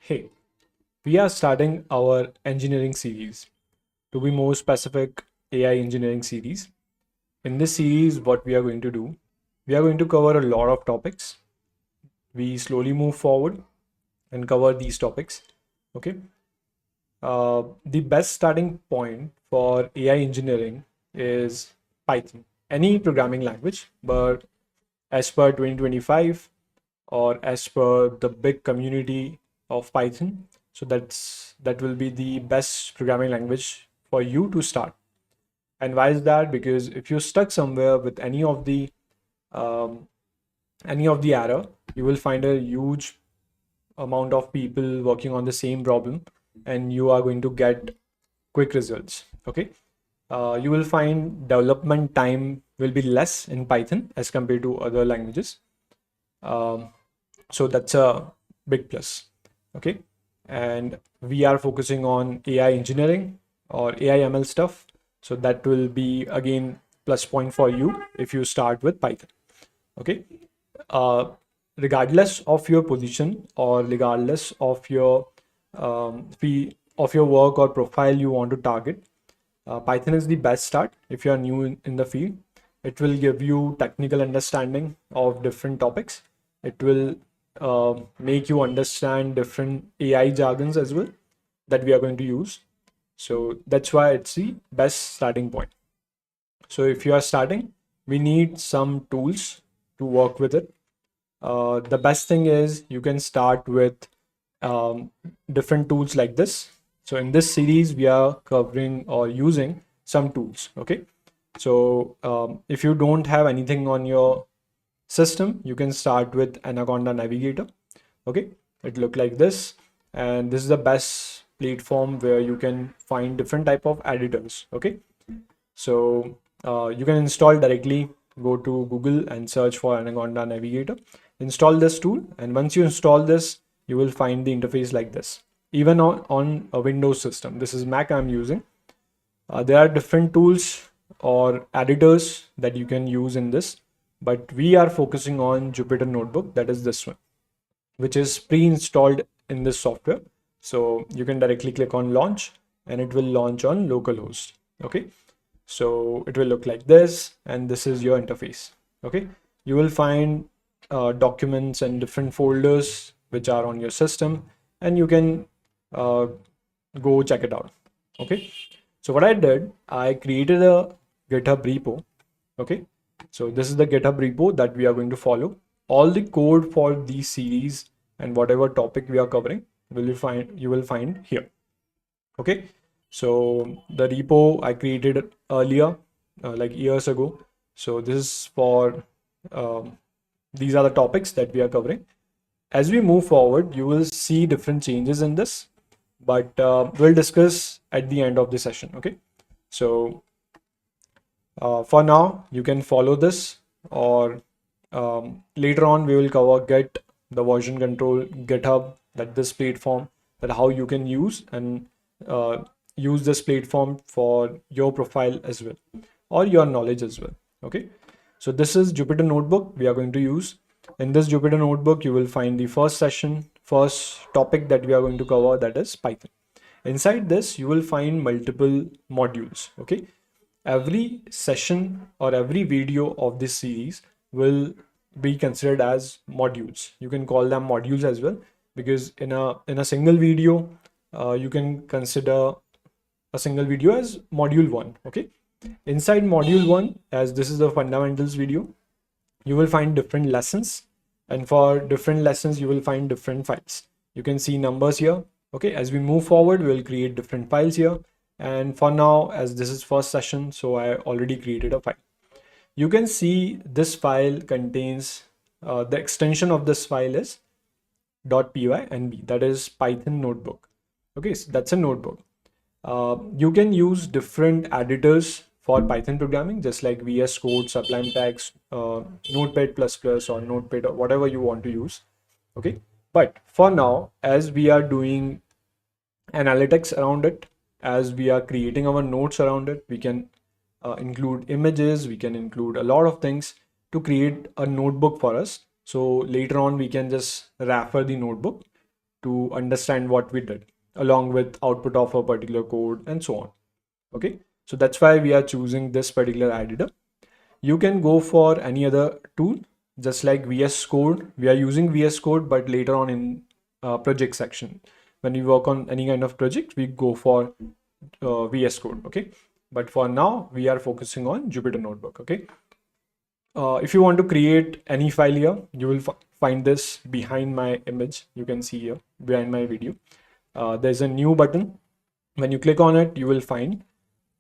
Hey, we are starting our engineering series. To be more specific, AI engineering series. In this series, what we are going to do, we are going to cover a lot of topics. We slowly move forward and cover these topics. Okay. The best starting point for AI engineering is Python, any programming language, but as per 2025 or as per the big community of Python. So that will be the best programming language for you to start. And why is that? Because if you're stuck somewhere with um, any of the error, you will find a huge amount of people working on the same problem, and you are going to get quick results. Okay. You will find development time will be less in Python as compared to other languages. Um, so that's a big plus. Okay. And we are focusing on AI engineering or AI ML stuff. So that will be again plus point for you if you start with Python. Okay. uh, Regardless of your position or regardless of your of your work or profile you want to target, Python is the best start if you are new in the field. It will give you technical understanding of different topics. It will make you understand different AI jargons as well that we are going to use. So that's why it's the best starting point. So if you are starting, we need some tools to work with it. The best thing is you can start with um, different tools like this. So in this series, we are covering or using some tools. Okay. So if you don't have anything on your system, you can start with Anaconda Navigator. Okay. It look like this. And this is the best platform where you can find different type of editors. Okay. So you can install directly, go to Google and search for Anaconda Navigator. Install this tool, and once you install this, you will find the interface like this. Even on a Windows system, this is Mac I'm using. There are different tools or editors that you can use in this, but we are focusing on Jupyter Notebook, that is this one, which is pre-installed in this software. So you can directly click on launch and it will launch on localhost. Okay. So it will look like this, and this is your interface. Okay. You will find documents and different folders which are on your system, and you can uh, go check it out. Okay. So what I did, I created a GitHub repo. Okay. So this is the GitHub repo that we are going to follow. All the code for these series and whatever topic we are covering you will find here. Okay. So the repo I created earlier, like years ago. So this is for these are the topics that we are covering. As we move forward, you will see different changes in this, but we'll discuss at the end of the session. Okay. So for now, you can follow this, or later on we will cover Git, the version control, GitHub, that this platform, that how you can use and use this platform for your profile as well, or your knowledge as well. Okay. So this is Jupyter Notebook we are going to use. In this Jupyter Notebook, you will find the first topic that we are going to cover, that is Python. Inside this, you will find multiple modules. Okay. Every session or every video of this series will be considered as modules. You can call them modules as well, because in a single video, you can consider a single video as module 1. Okay. Inside module 1, as this is the fundamentals video, you will find different lessons, and for different lessons you will find different files. You can see numbers here. Okay. As we move forward, we will create different files here, and for now, as this is first session, so I already created a file. You can see this file contains the extension of this file is .py that is Python notebook. Okay, so that's a notebook. You can use different editors for Python programming, just like VS Code, Sublime Text, Notepad++, or Notepad, or whatever you want to use. Okay, but for now, as we are doing analytics around it, as we are creating our notes around it, we can include images, we can include a lot of things to create a notebook for us. So later on, we can just refer the notebook to understand what we did along with output of a particular code and so on. Okay, so that's why we are choosing this particular editor. You can go for any other tool, just like VS Code. We are using VS Code, but later on in project section, when we work on any kind of project, we go for VS Code. Okay, but for now we are focusing on Jupyter Notebook. Okay, if you want to create any file here, you will find this behind my image. You can see here behind my video. There's a new button. When you click on it, you will find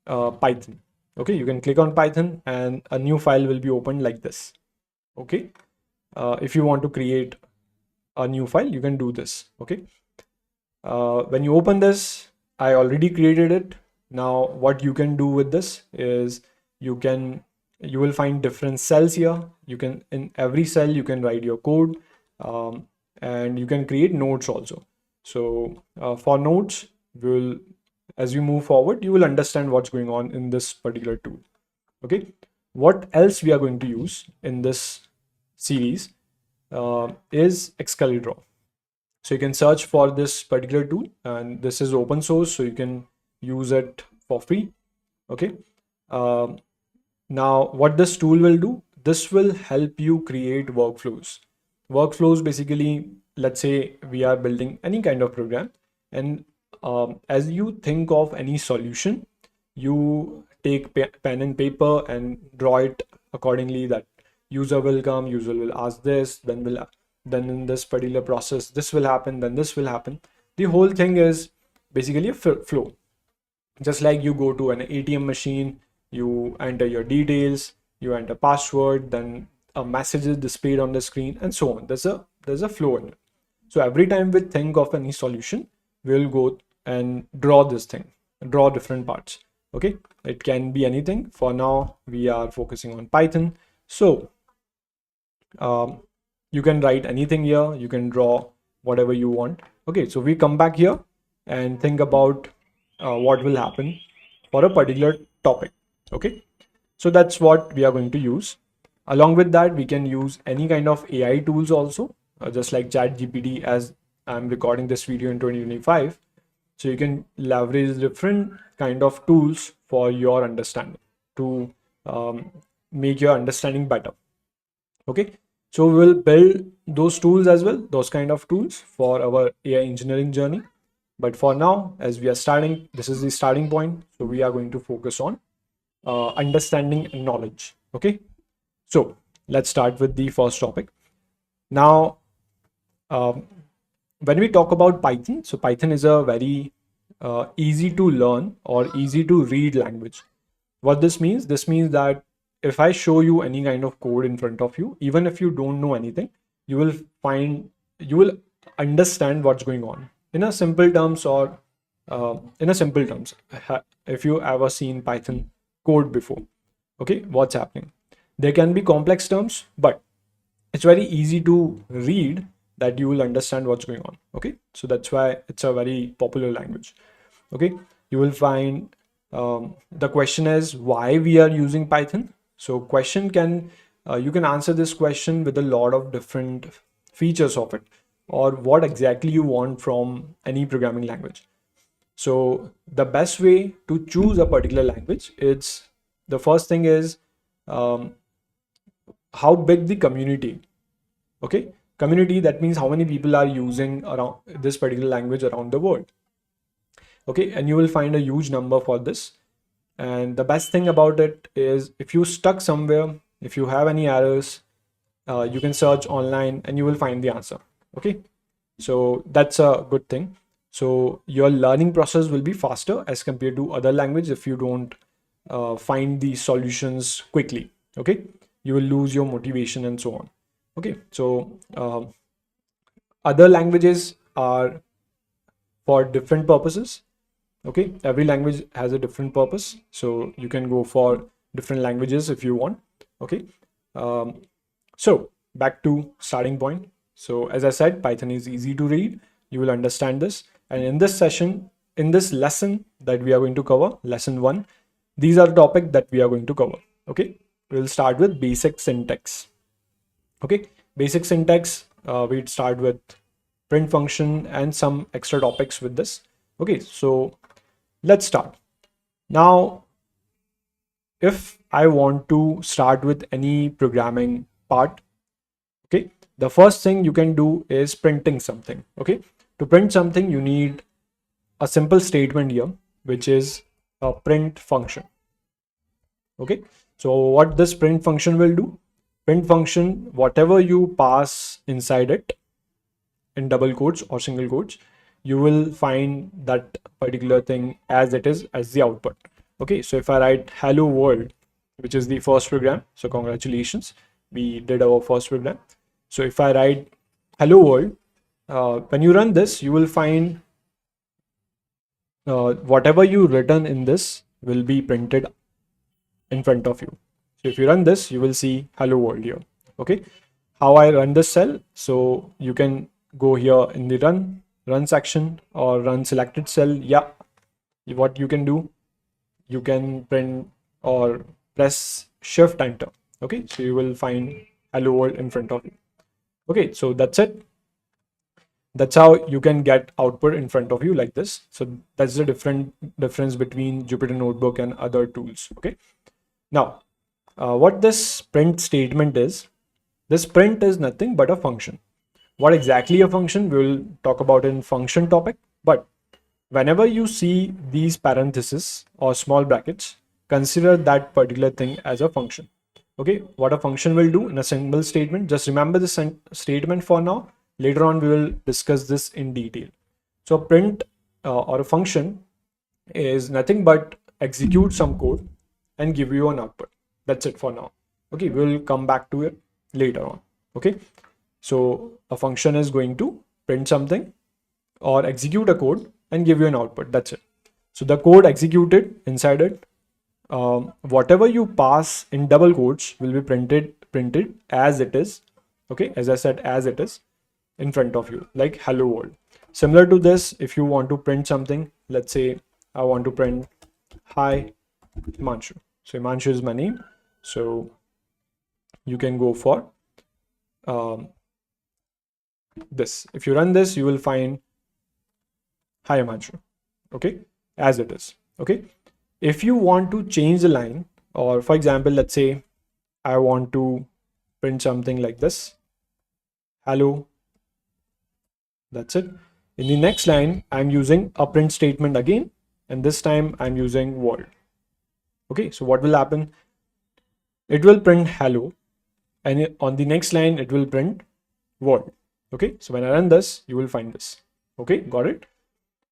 Python. Okay, you can click on Python and a new file will be opened like this. Okay, if you want to create a new file, you can do this. Okay, when you open this, I already created it. Now what you can do with this is you will find different cells here. You can, in every cell you can write your code, and you can create nodes also. So for nodes, as we move forward, you will understand what's going on in this particular tool. Okay, what else we are going to use in this series is Excalidraw. So you can search for this particular tool, and this is open source, so you can use it for free. Okay, now what this tool will do, this will help you create workflows. Basically, let's say we are building any kind of program, and as you think of any solution, you take pen and paper and draw it accordingly, that user will come, user will ask this, then in this particular process this will happen, then this will happen. The whole thing is basically a flow. Just like you go to an ATM machine, you enter your details, you enter password, then a message is displayed on the screen, and so on. There's a flow in it. So every time we think of any solution, we'll go and draw this thing, draw different parts. Okay, it can be anything. For now we are focusing on Python. So you can write anything here, you can draw whatever you want. Okay, so we come back here and think about what will happen for a particular topic. Okay, so that's what we are going to use. Along with that, we can use any kind of AI tools also, just like ChatGPT, as I'm recording this video in 2025. So you can leverage different kind of tools for your understanding to make your understanding better. Okay, so we'll build those tools as well, those kind of tools for our AI engineering journey. But for now, as we are starting, this is the starting point. So we are going to focus on understanding and knowledge. Okay, so let's start with the first topic. Now, when we talk about Python, so Python is a very easy to learn or easy to read language. What this means that if I show you any kind of code in front of you, even if you don't know anything, you will understand what's going on in a simple terms, or if you ever seen Python code before. Okay, what's happening? There can be complex terms, but it's very easy to read, that you will understand what's going on. Okay, so that's why it's a very popular language. Okay, you will find the question is why we are using Python. So question can you can answer this question with a lot of different features of it, or what exactly you want from any programming language. So the best way to choose a particular language, it's the first thing is how big the community. Okay, community, that means how many people are using around this particular language around the world. Okay, and you will find a huge number for this. And the best thing about it is, if you stuck somewhere, if you have any errors, you can search online and you will find the answer. Okay, so that's a good thing. So your learning process will be faster as compared to other language if you don't find the solutions quickly. Okay, you will lose your motivation and so on. Okay, so other languages are for different purposes. Okay, every language has a different purpose, so you can go for different languages if you want. Okay, so back to starting point. So as I said, Python is easy to read. You will understand this, and in this lesson that we are going to cover, lesson 1, these are the topics that we are going to cover. Okay, we'll start with basic syntax. Okay, basic syntax, we'd start with print function, and some extra topics with this. Okay, so let's start. Now, if I want to start with any programming part, okay, the first thing you can do is printing something. Okay, to print something, you need a simple statement here, which is a print function. Okay, so what this print function will do, print function, whatever you pass inside it in double quotes or single quotes, you will find that particular thing as it is as the output. Okay, so if I write hello world, which is the first program, so congratulations, we did our first program. So if I write hello world, when you run this, you will find whatever you written in this will be printed in front of you. So if you run this, you will see hello world here. Okay, how I run this cell, so you can go here in the run section or run selected cell. Yeah, what you can do, you can print or press shift enter. Okay, so you will find hello world in front of you. Okay, so that's it. That's how you can get output in front of you like this. So that's the difference between Jupyter Notebook and other tools. Okay, now what this print statement is, this print is nothing but a function. What exactly a function, we will talk about in function topic. But whenever you see these parentheses or small brackets, consider that particular thing as a function. Okay, what a function will do in a single statement, just remember this statement for now. Later on we will discuss this in detail. So a print or a function is nothing but execute some code and give you an output. That's it for now. Okay, we'll come back to it later on. Okay, so a function is going to print something or execute a code and give you an output. That's it. So the code executed inside it, whatever you pass in double quotes will be printed as it is. Okay, as I said, as it is in front of you, like hello world. Similar to this, if you want to print something, let's say I want to print hi Himanshu. So Himanshu is my name. So you can go for this. If you run this, you will find hi Himanshu. Okay, as it is. Okay, if you want to change the line, or for example, let's say I want to print something like this, hello. That's it. In the next line, I'm using a print statement again, and this time I'm using world. Okay, so what will happen? It will print hello, and on the next line, it will print world. Okay, so when I run this, you will find this. Okay, got it?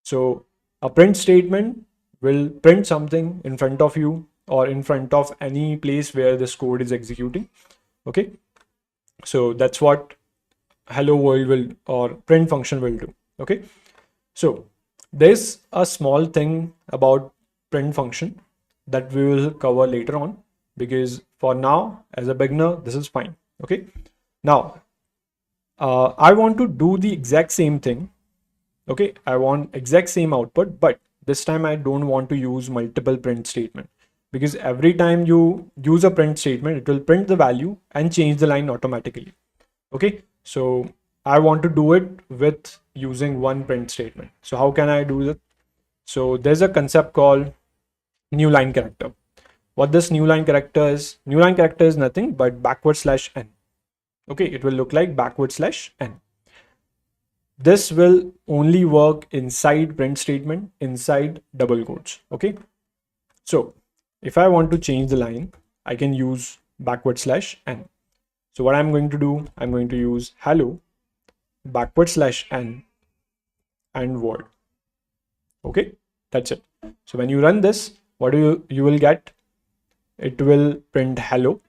So a print statement will print something in front of you or in front of any place where this code is executing. Okay, so that's what hello world will or print function will do. Okay, so there's a small thing about print function that we will cover later on, because for now as a beginner this is fine. Okay, now I want to do the exact same thing. Okay, I want exact same output, but this time I don't want to use multiple print statement, because every time you use a print statement, it will print the value and change the line automatically. Okay, so I want to do it with using one print statement. So how can I do that? So there's a concept called new line character. What this new line character is nothing but \n. Okay, it will look like \n. This will only work inside print statement, inside double quotes. Okay, so if I want to change the line, I can use \n. So what I'm going to do, I'm going to use hello \n and world. Okay, that's it. So when you run this, what do you will get? It will print hello.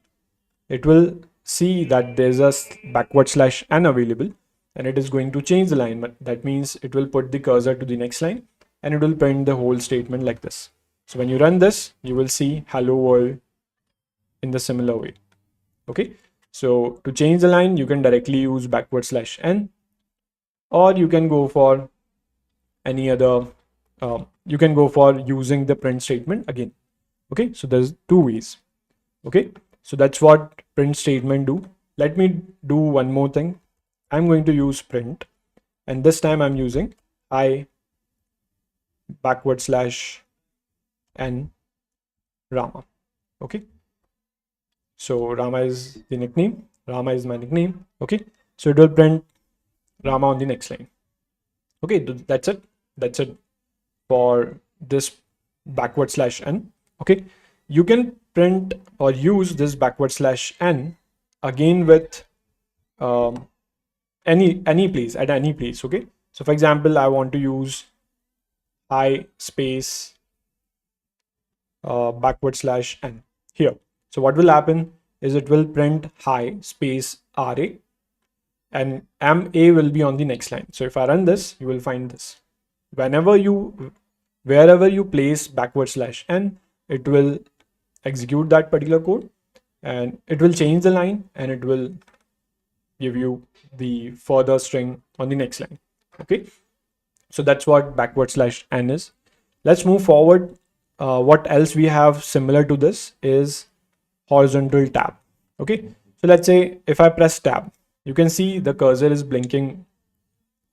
It will see that there's a \n available, and it is going to change the line. But that means it will put the cursor to the next line and it will print the whole statement like this. So when you run this, you will see hello world in the similar way. Okay, so to change the line, you can directly use \n, or you can go for any other, you can go for using the print statement again. Okay, so there's two ways. Okay, so that's what print statement do. Let me do one more thing. I'm going to use print, and this time I'm using I /n Rama. Okay, so Rama is the nickname, Rama is my nickname. Okay, so it will print Rama on the next line. Okay, that's it for this /n. Okay, you can print or use this /n again with any place, at any place. Okay, so for example, I want to use I space /n here. So what will happen is it will print hi space ra, and ma will be on the next line. So if I run this, you will find this. Wherever you place /n, it will execute that particular code, and it will change the line, and it will give you the further string on the next line. Okay, so that's what /n is. Let's move forward. What else we have similar to this is horizontal tab. Okay, so let's say if I press tab, you can see the cursor is blinking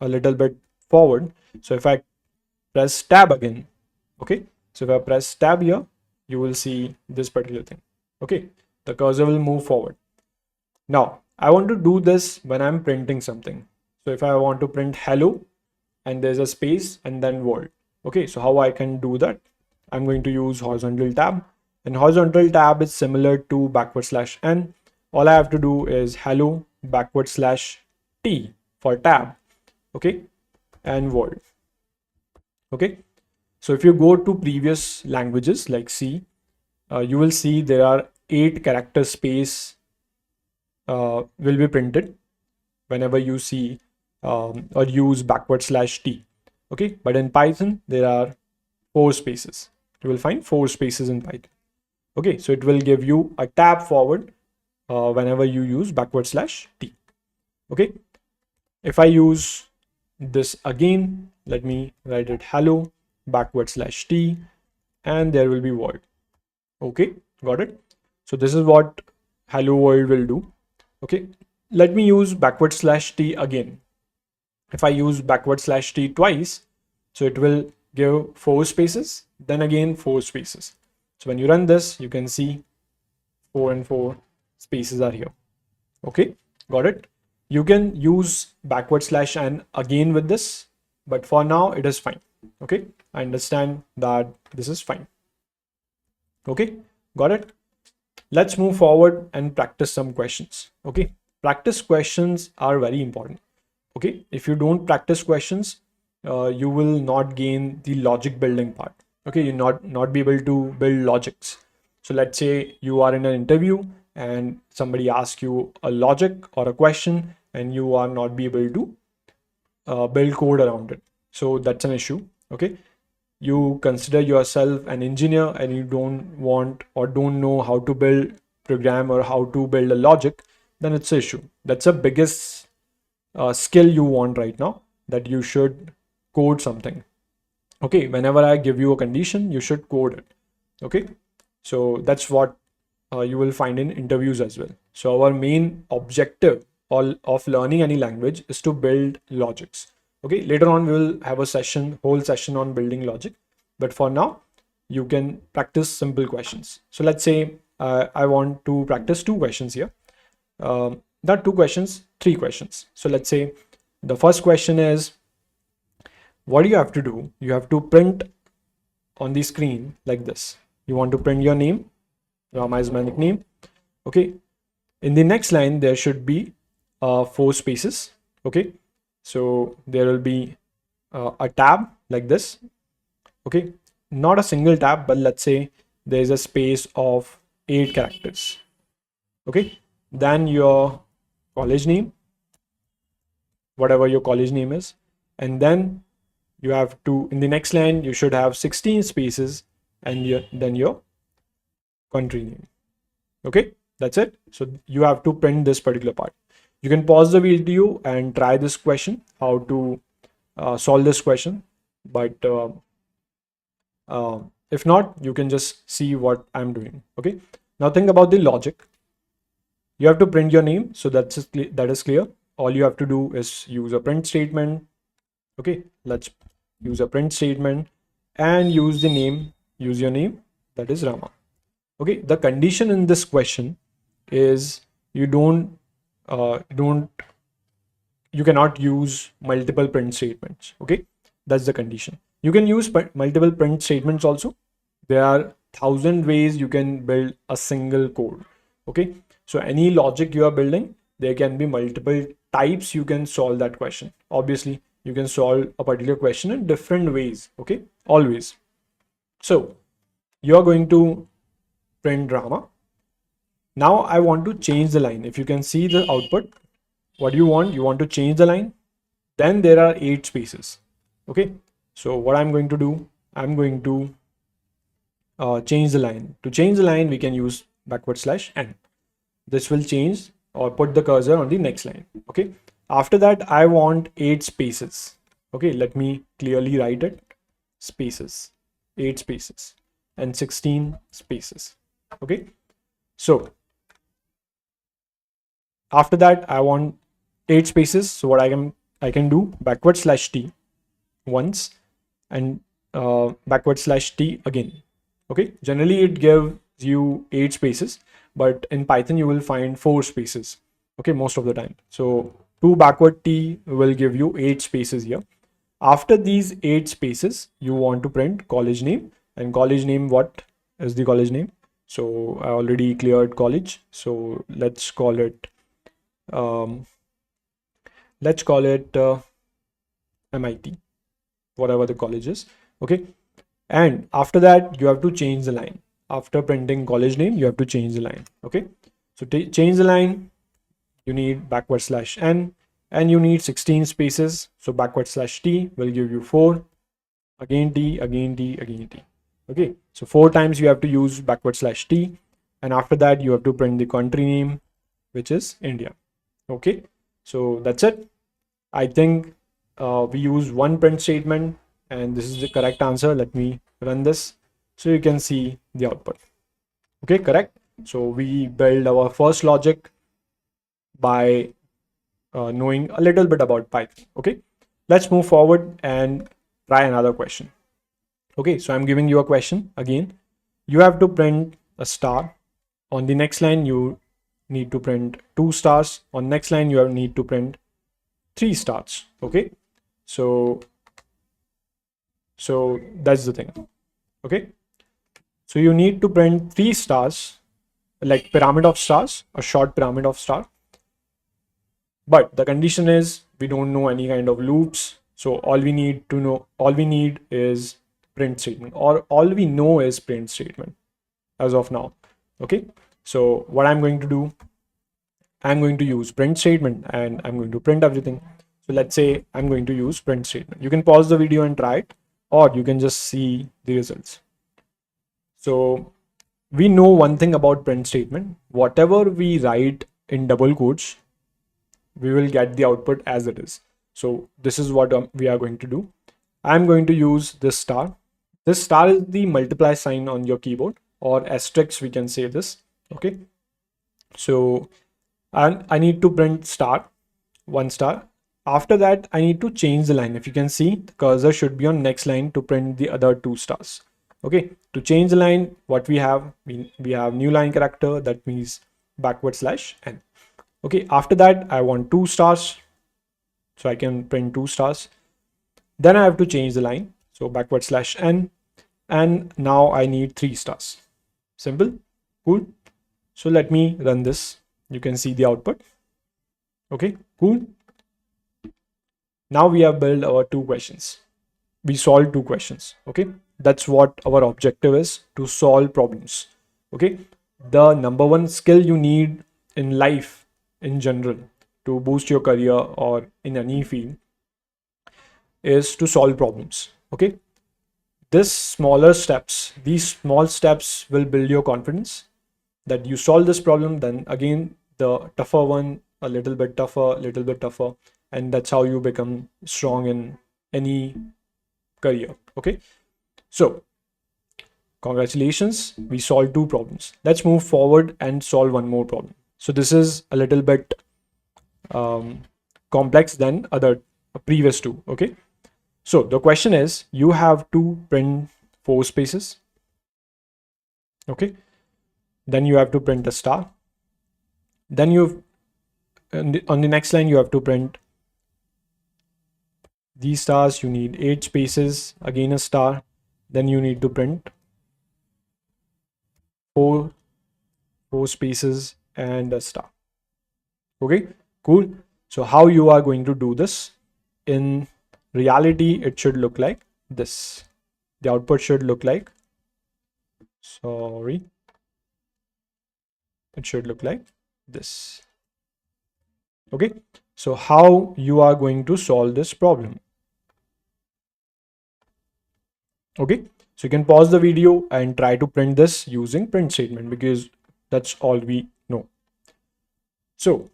a little bit forward. So if I press tab again, okay, so if I press tab here, you will see this particular thing. Okay, the cursor will move forward. Now I want to do this when I'm printing something. So if I want to print hello and there's a space and then world. Okay, so how I can do that? I'm going to use horizontal tab, and horizontal tab is similar to /n. All I have to do is hello /t for tab. Okay, and world. Okay, so if you go to previous languages like C, you will see there are 8 character space will be printed whenever you see or use /t. Okay, but in Python there are 4 spaces. You will find 4 spaces in Python. Okay, so it will give you a tab forward whenever you use /t. Okay, if I use this again, let me write it hello /t, and there will be world. Okay, got it? So this is what hello world will do. Okay, let me use /t again. If I use /t twice, so it will give 4 spaces, then again 4 spaces. So when you run this, you can see 4 and 4 spaces are here. Okay, got it? You can use /n again with this, but for now it is fine. Okay, I understand that this is fine. Okay, got it? Let's move forward and practice some questions. Okay, practice questions are very important. Okay, if you don't practice questions, you will not gain the logic building part. Okay, you not be able to build logics. So let's say you are in an interview and somebody asks you a logic or a question, and you are not be able to build code around it. So that's an issue. Okay, you consider yourself an engineer and you don't want or don't know how to build program or how to build a logic, then it's an issue. That's the biggest skill you want right now, that you should code something. Okay, whenever I give you a condition, you should code it. Okay, so that's what you will find in interviews as well. So our main objective of learning any language is to build logics. Okay, later on we will have a whole session on building logic, but for now you can practice simple questions. So let's say I want to practice 2 questions here. Not 2 questions, 3 questions. So let's say the first question is, what do you have to do? You have to print on the screen like this. You want to print your name. Rama is my nickname. Okay, in the next line there should be 4 spaces. Okay, so there will be a tab like this. Okay, not a single tab, but let's say there is a space of 8 characters. Okay, then your college name, whatever your college name is, and then you have to, in the next line you should have 16 spaces, and then your country name. Okay, that's it. So you have to print this particular part. You can pause the video and try this question, how to solve this question, but if not, you can just see what I'm doing. Okay, now think about the logic. You have to print your name, so that is clear. All you have to do is use a print statement, Okay, let's use a print statement and use your name, that is Rama. Okay, the condition in this question is you don't you cannot use multiple print statements. Okay, that's the condition. You can use multiple print statements also. There are thousand ways you can build a single code. Okay, so any logic you are building, there can be multiple types you can solve that question. Obviously you can solve a particular question in different ways. Okay, always. So you are going to print drama. Now I want to change the line. If you can see the output, what do you want? You want to change the line. Then there are 8 spaces. Okay, so what I'm going to do, I'm going to change the line. To change the line, we can use /n. This will change or put the cursor on the next line. Okay, after that I want 8 spaces. Okay, let me clearly write it. Spaces, 8 spaces and 16 spaces. Okay, so after that I want 8 spaces. So what I can do /t once and /t again. Okay, generally it gives you 8 spaces, but in Python you will find 4 spaces. Okay, most of the time. So 2 /t will give you 8 spaces here. After these 8 spaces, you want to print college name. And college name, what is the college name? So I already cleared college. So let's call it MIT, whatever the college is. Okay, and after that you have to change the line. After printing college name, you have to change the line. Okay, so to change the line, you need /n and you need 16 spaces. So /t will give you 4, again t, again t, again t. Okay, so 4 times you have to use /t, and after that you have to print the country name, which is India. Okay, so that's it. I think we use one print statement and this is the correct answer. Let me run this so you can see the output. Okay, correct. So we build our first logic by knowing a little bit about Python. Okay, let's move forward and try another question. Okay, so I'm giving you a question again. You have to print a star. On the next line, you need to print 2 stars. On next line, you need to print 3 stars. Okay, so that's the thing. Okay, so you need to print 3 stars, like pyramid of stars, a short pyramid of star. But the condition is we don't know any kind of loops. So all we need is print statement, or all we know is print statement as of now. Okay, so what I'm going to do, I'm going to use print statement and I'm going to print everything. So let's say I'm going to use print statement. You can pause the video and try it, or you can just see the results. So we know one thing about print statement. Whatever we write in double quotes, we will get the output as it is. So this is what we are going to do. I'm going to use this star. This star is the multiply sign on your keyboard, or asterisk, we can say this. Okay, so and I need to print star, 1 star. After that, I need to change the line. If you can see, the cursor should be on next line to print the other 2 stars. Okay, to change the line, what we have, we have new line character, that means /n. Okay, after that, I want 2 stars, so I can print 2 stars. Then I have to change the line, so /n, and now I need 3 stars. Simple, cool. So let me run this. You can see the output. Okay, cool. Now we have built our 2 questions. We solved 2 questions. Okay, that's what our objective is, to solve problems. Okay, the number 1 skill you need in life in general to boost your career or in any field is to solve problems. Okay, these small steps will build your confidence that you solve this problem. Then again, the tougher one, a little bit tougher, and that's how you become strong in any career. Okay, so congratulations, we solved 2 problems. Let's move forward and solve one more problem. So this is a little bit complex than other previous 2. Okay, So the question is, you have to print 4 spaces. Okay. Then you have to print a star. Then on the next line, you have to print these stars. You need 8 spaces, again a star. Then you need to print four spaces and a star. Okay, cool. So how you are going to do this? In reality, it should look like this. The output should look like, sorry, it should look like this. Okay, so how you are going to solve this problem? Okay, so you can pause the video and try to print this using print statement, because that's all we know. So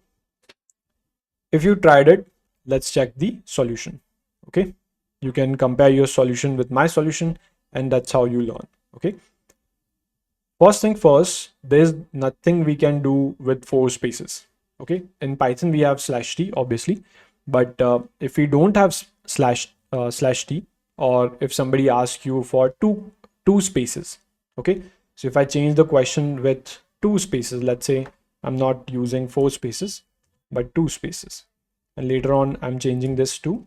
if you tried it, let's check the solution. Okay, you can compare your solution with my solution, and that's how you learn. Okay, first thing first, there's nothing we can do with 4 spaces. Okay, in Python we have /t obviously, but if we don't have /t, or if somebody asks you for two spaces, okay, so if I change the question with 2 spaces, let's say I'm not using 4 spaces but 2 spaces, and later on I'm changing this to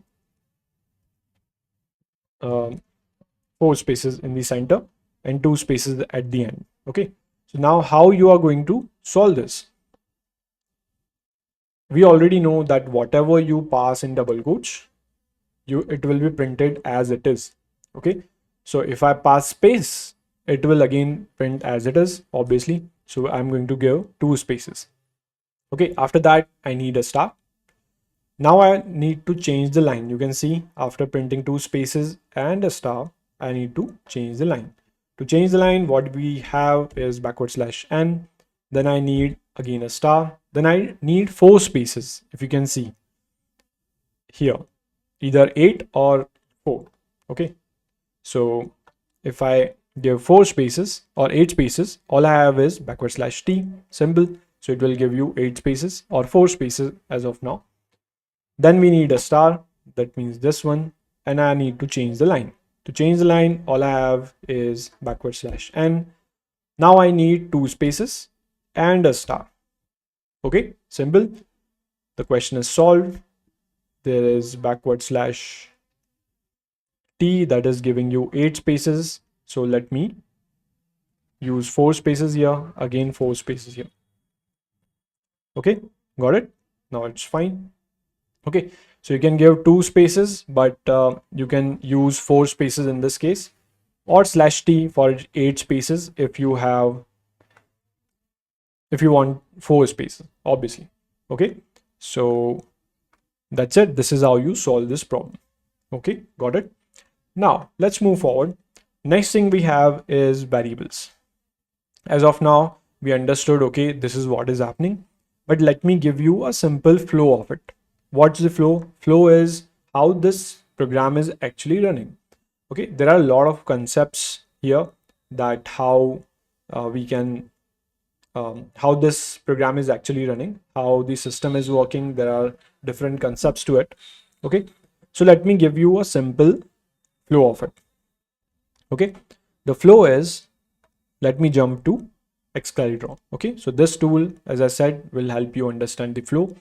4 spaces in the center and 2 spaces at the end. Okay, so now how you are going to solve this? We already know that whatever you pass in double quotes, it will be printed as it is. Okay, so if I pass space, it will again print as it is, obviously. So I'm going to give 2 spaces. Okay, after that I need a star. Now I need to change the line. You can see after printing 2 spaces and a star, I need to change the line. To change the line, what we have is /n. Then I need again a star. Then I need 4 spaces. If you can see here, either 8 or 4. Okay, so if I give 4 spaces or 8 spaces, all I have is /t symbol. So it will give you 8 spaces or 4 spaces as of now. Then we need a star, that means this one, and I need to change the line. To change the line, all I have is /n. Now I need 2 spaces and a star. Okay, simple. The question is solved. There is /t, that is giving you 8 spaces. So let me use 4 spaces here, again 4 spaces here. Okay, got it? Now it's fine. Okay, so you can give 2 spaces, but you can use 4 spaces in this case, or /t for 8 spaces if you want 4 spaces, obviously. Okay, so that's it. This is how you solve this problem. Okay, got it? Now let's move forward. Next thing we have is variables. As of now, we understood, okay, this is what is happening, but let me give you a simple flow of it. What's the flow? Flow is how this program is actually running. Okay, there are a lot of concepts here that how we can how this program is actually running, how the system is working. There are different concepts to it. Okay, so let me give you a simple flow of it. Okay, the flow is, let me jump to Excalidraw. Okay, so this tool, as I said, will help you understand the flow.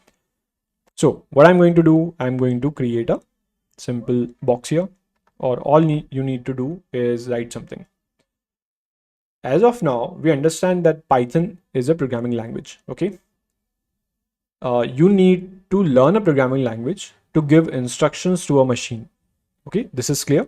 So what I'm going to do, I'm going to create a simple box here, or all you need to do is write something. As of now, we understand that Python is a programming language. Okay, you need to learn a programming language to give instructions to a machine. Okay, this is clear.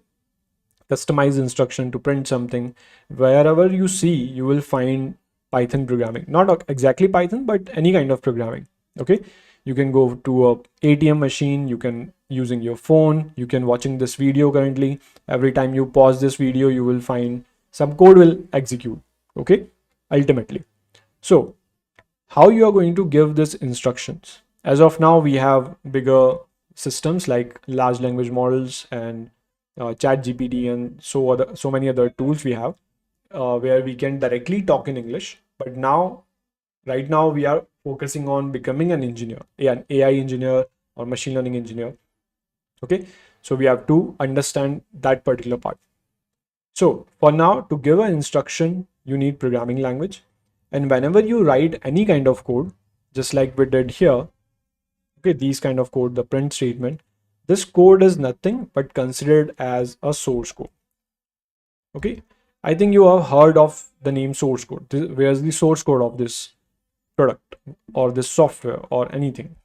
Customize instruction to print something. Wherever you see, you will find Python programming. Not exactly Python, but any kind of programming. Okay, you can go to a ATM machine, you can using your phone, you can watching this video currently. Every time you pause this video, you will find some code will execute. Okay, ultimately. So how you are going to give this instructions? As of now, we have bigger systems like large language models and chat GPT and so many other tools we have where we can directly talk in English. But right now we are focusing on becoming an engineer, an AI engineer or machine learning engineer. Okay, So we have to understand that particular part. So for now, to give an instruction, you need programming language. And whenever you write any kind of code, just like we did here, okay, these kind of code, the print statement, this code is nothing but considered as a source code. Okay, I think you have heard of the name source code. Where's the source code of this product or this software or anything?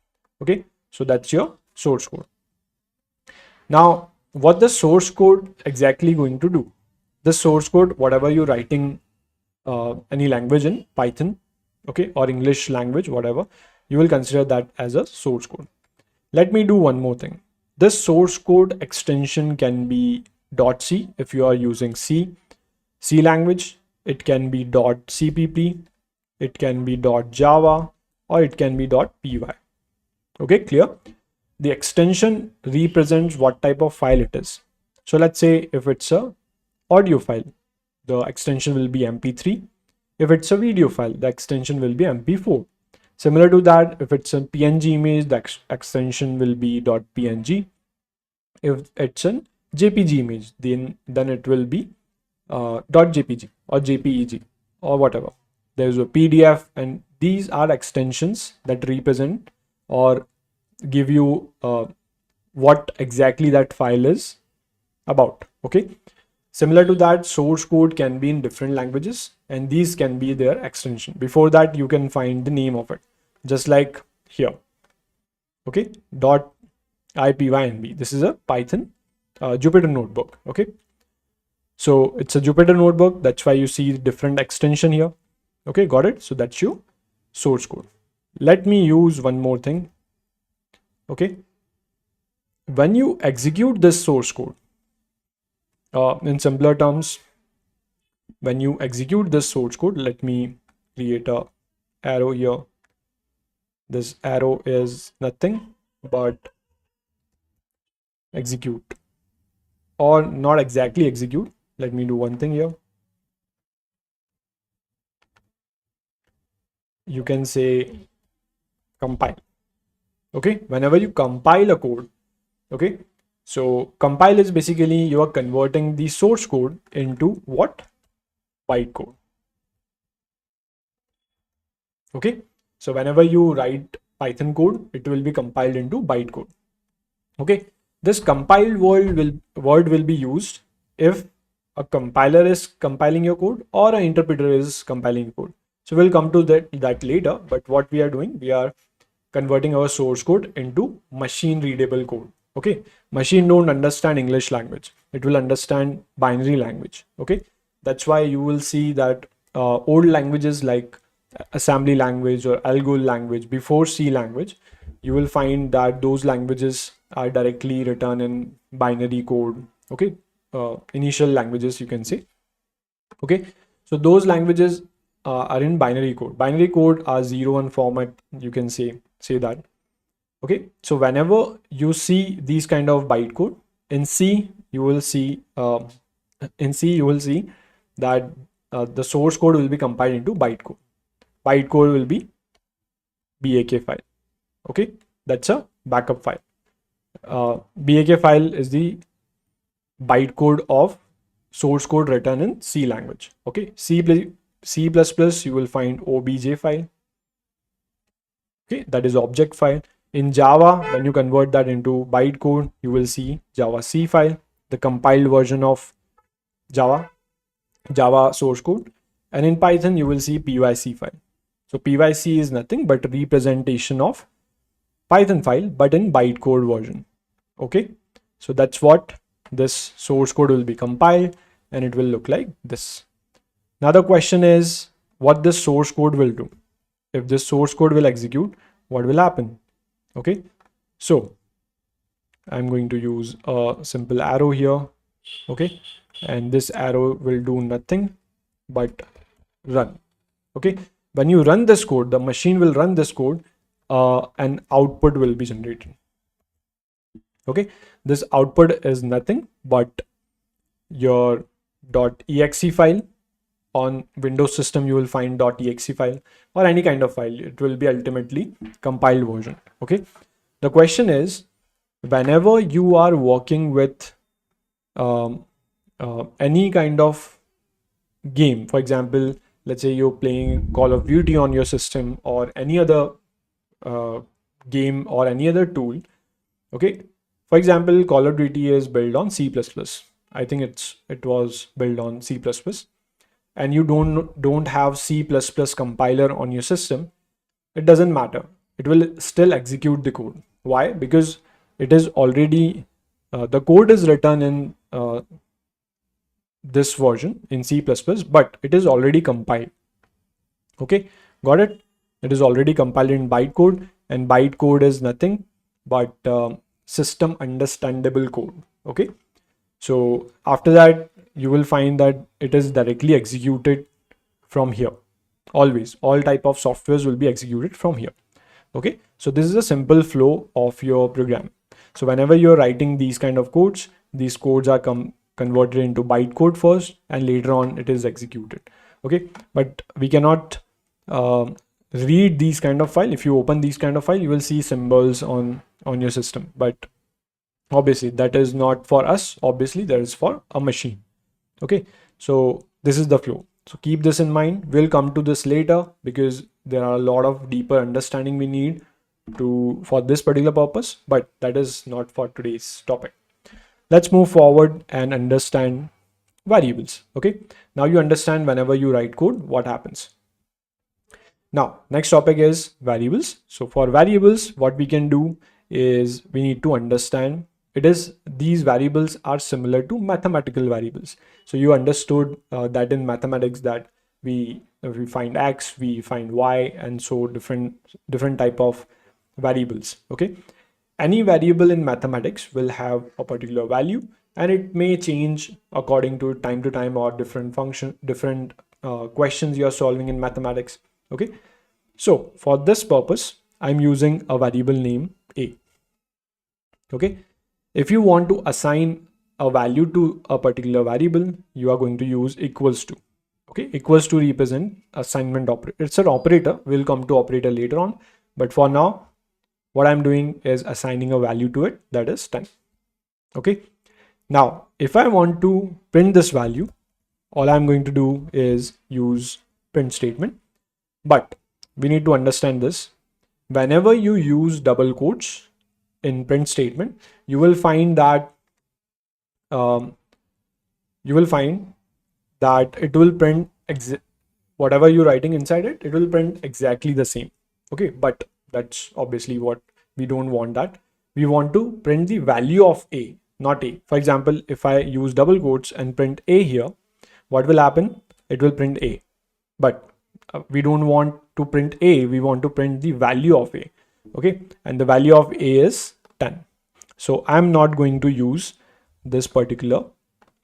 Okay, so that's your source code. Now, what the source code exactly going to do? The source code, whatever you're writing, any language in Python, okay, or English language, whatever, you will consider that as a source code. Let me do one more thing. This source code extension can be .c if you are using C language. It can be .cpp, it can be .java, or it can be .py. Okay, clear? The extension represents what type of file it is. So let's say if it's a audio file, the extension will be MP3. If it's a video file, the extension will be MP4. Similar to that, if it's a PNG image, the extension will be .png. If it's a JPG image, then it will be .jpg or JPEG or whatever. There's a PDF, and these are extensions that represent or give you what exactly that file is about. Okay, similar to that, source code can be in different languages, and these can be their extension. Before that, you can find the name of it, just like here. Okay, .ipynb. This is a Python Jupyter notebook. Okay, so it's a Jupyter notebook. That's why you see different extension here. Okay, got it? So that's your source code. Let me use one more thing. Okay, when you execute this source code, in simpler terms, when you execute this source code, let me create a arrow here. This arrow is nothing but execute, or not exactly execute. Let me do one thing here. You can say compile. Okay, whenever you compile a code, okay, so compile is basically you are converting the source code into what? Bytecode. Okay, so whenever you write Python code, it will be compiled into bytecode. Okay, this compiled word will be used if a compiler is compiling your code or an interpreter is compiling your code. So we'll come to that later. But what we are doing, we are converting our source code into machine readable code. Okay, machine don't understand English language, it will understand binary language. Okay, that's why you will see that old languages like assembly language or algo language before C language, you will find that those languages are directly written in binary code. Okay, initial languages, you can say. Okay, so those languages are in binary code. Binary code are 0-1 format, you can say that. Okay, so whenever you see these kind of bytecode in C, you will see that the source code will be compiled into bytecode. Bytecode will be BAK file. Okay, that's a backup file. BAK file is the bytecode of source code written in C language. Okay, C++, you will find OBJ file. Okay, that is object file. In Java, when you convert that into bytecode, you will see Java C file, the compiled version of Java source code. And in Python, you will see PYC file. So PYC is nothing but representation of Python file, but in bytecode version. Okay, so that's what this source code will be compiled, and it will look like this. Now the question is what this source code will do. If this source code will execute, what will happen? Okay, so I'm going to use a simple arrow here. Okay, and this arrow will do nothing but run. Okay, when you run this code, the machine will run this code, and output will be generated. Okay, this output is nothing but your .exe file. On Windows system, you will find .exe file or any kind of file. It will be ultimately compiled version. Okay, the question is whenever you are working with any kind of game, for example, let's say you're playing Call of Duty on your system or any other uh, game or any other tool. Okay, for example, Call of Duty is built on C++. I think it was built on C++, and you don't have C++ compiler on your system. It doesn't matter. It will still execute the code. Why? Because it is already the code is written in this version in C++, but it is already compiled. Okay, got it? It is already compiled in bytecode, and bytecode is nothing but system understandable code. Okay, so after that, you will find that it is directly executed from here. Always, all type of softwares will be executed from here. Okay, so this is a simple flow of your program. So whenever you're writing these kind of codes, these codes are converted into bytecode first, and later on it is executed. Okay, but we cannot read these kind of file. If you open these kind of file, you will see symbols on your system, but obviously that is not for us. Obviously that is for a machine. Okay, so this is the flow. So keep this in mind. We'll come to this later because there are a lot of deeper understanding we need for this particular purpose, but that is not for today's topic. Let's move forward and understand variables. Okay, now you understand whenever you write code what happens. Now next topic is variables. So for variables, what we can do is we need to understand these variables are similar to mathematical variables. So you understood that in mathematics that we find x, we find y, and so different type of variables. Okay, any variable in mathematics will have a particular value, and it may change according to time or different questions you are solving in mathematics. Okay, so for this purpose, I'm using a variable name a. Okay, if you want to assign a value to a particular variable, you are going to use equals to. Okay, equals to represent assignment operator. It's an operator. We'll come to operator later on, but for now, what I'm doing is assigning a value to it, that is 10. Okay, now if I want to print this value, all I'm going to do is use print statement. But we need to understand this. Whenever you use double quotes in print statement, you will find that it will print whatever you're writing inside it. It will print exactly the same. Okay, but that's obviously what we don't want. That we want to print the value of a, not a. For example, if I use double quotes and print a here, what will happen? It will print a, but we don't want to print a. We want to print the value of a. Okay, and the value of a is 10. So I'm not going to use this particular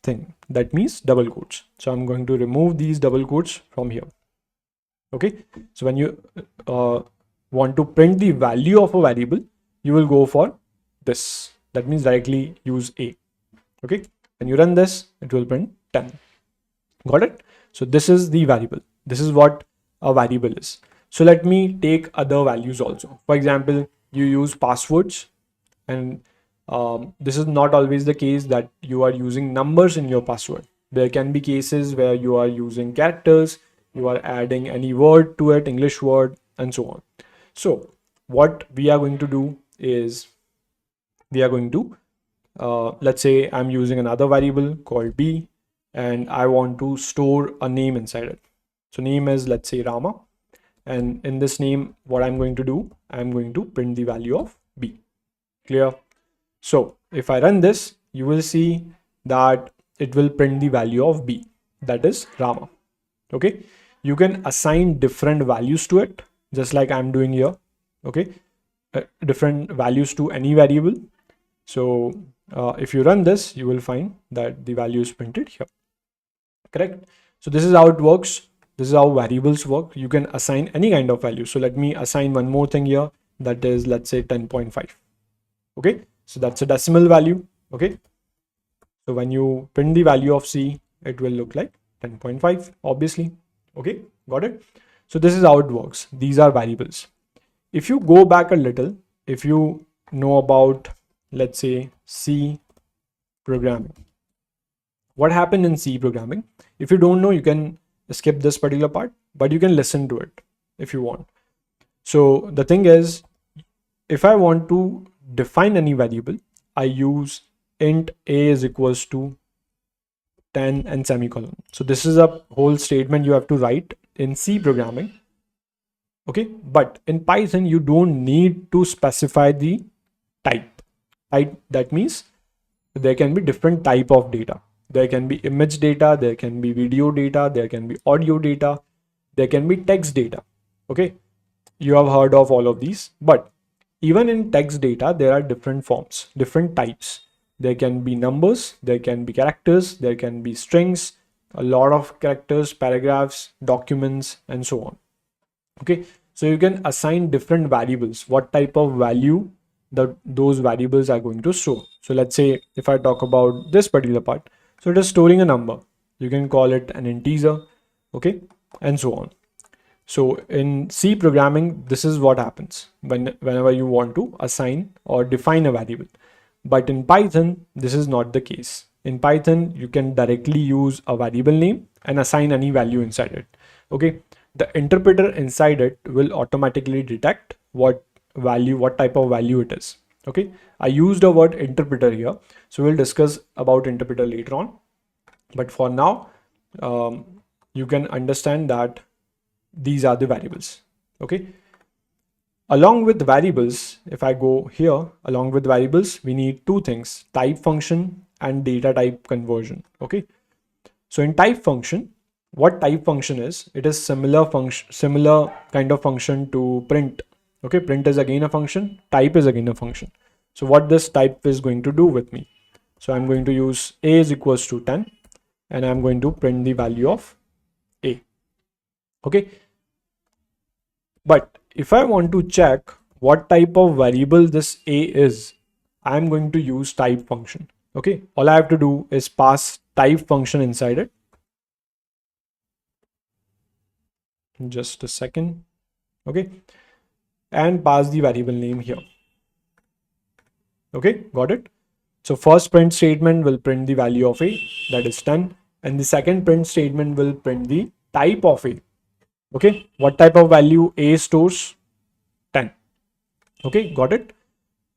thing, that means double quotes. So I'm going to remove these double quotes from here. Okay, so when you want to print the value of a variable, you will go for this. That means directly use a. Okay, when you run this, it will print 10. Got it? So this is the variable. This is what a variable is. So let me take other values also. For example, you use passwords, and this is not always the case that you are using numbers in your password. There can be cases where you are using characters, you are adding any word to it, English word, and so on. So what we are going to do is we are going to let's say I'm using another variable called b, and I want to store a name inside it. So name is, let's say, Rama, and in this name, what I'm going to do, I'm going to print the value of b. Clear? So if I run this, you will see that it will print the value of b, that is Rama. Okay, you can assign different values to it, just like I'm doing here. Okay, different values to any variable. So if you run this, you will find that the value is printed here. Correct? So this is how it works. This is how variables work. You can assign any kind of value. So let me assign one more thing here, that is, let's say, 10.5. Okay, so that's a decimal value. Okay, so when you print the value of c, it will look like 10.5, obviously. Okay, got it? So this is how it works. These are variables. If you go back a little, if you know about let's say C programming. What happened in C programming? If you don't know, you can skip this particular part, but you can listen to it if you want. So the thing is, if I want to define any variable, I use int a is equals to 10 and semicolon. So this is a whole statement you have to write in C programming. Okay, but in Python, you don't need to specify the type. That means there can be different type of data. There can be image data, there can be video data, there can be audio data, there can be text data. Okay, you have heard of all of these, but even in text data, there are different forms, different types. There can be numbers, there can be characters, there can be strings, a lot of characters, paragraphs, documents, and so on. Okay, so you can assign different variables, what type of value those variables are going to store. So let's say if I talk about this particular part, so it is storing a number. You can call it an integer, okay, and so on. So in C programming, this is what happens whenever you want to assign or define a variable. But in Python, this is not the case. In Python, you can directly use a variable name and assign any value inside it. Okay, the interpreter inside it will automatically detect what type of value it is. Okay, I used the word interpreter here, so we'll discuss about interpreter later on. But for now, you can understand that these are the variables. Okay, along with variables, if I go here, along with variables, we need two things: type function and data type conversion. Okay, so in type function, what type function is, it is similar kind of function to print. Okay, print is again a function, type is again a function. So what this type is going to do with me, so I'm going to use a is equals to 10 and I'm going to print the value of a. Okay, but if I want to check what type of variable this a is, I'm going to use type function. Okay, all I have to do is pass type function inside it. Just a second. Okay, and pass the variable name here. Okay, got it? So first print statement will print the value of a, that is 10, and the second print statement will print the type of a. Okay, what type of value a stores? 10. Okay, got it?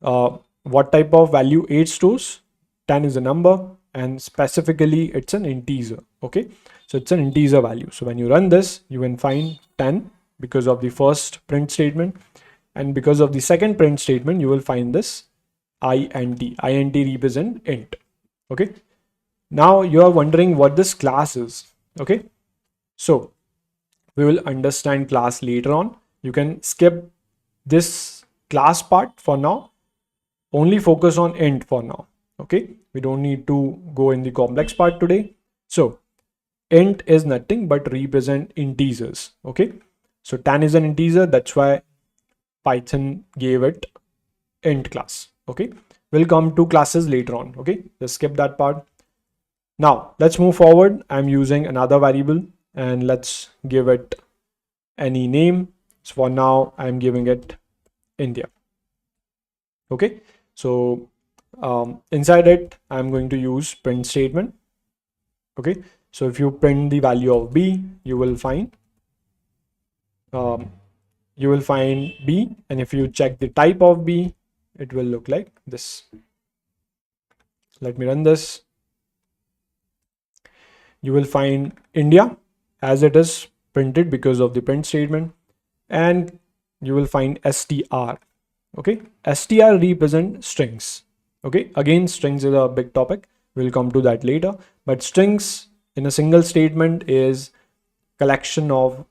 What type of value 8 stores? 10 is a number, and specifically it's an integer. Okay, so it's an integer value. So when you run this, you can find 10 because of the first print statement, and because of the second print statement, you will find this int. Int represent int. Okay, now you are wondering what this class is. Okay, so we will understand class later on. You can skip this class part for now, only focus on int for now. Okay, we don't need to go in the complex part today. So int is nothing but represent integers. Okay, so 10 is an integer, that's why Python gave it int class. Okay, we'll come to classes later on. Okay, just skip that part. Now let's move forward. I'm using another variable and let's give it any name. So for now, I'm giving it India. Okay, so inside it, I'm going to use print statement. Okay, so if you print the value of b, you will find b, and if you check the type of b, it will look like this. Let me run this. You will find India as it is printed because of the print statement, and you will find str. Okay, str represent strings. Okay, again, strings is a big topic, we'll come to that later, but strings in a single statement is collection of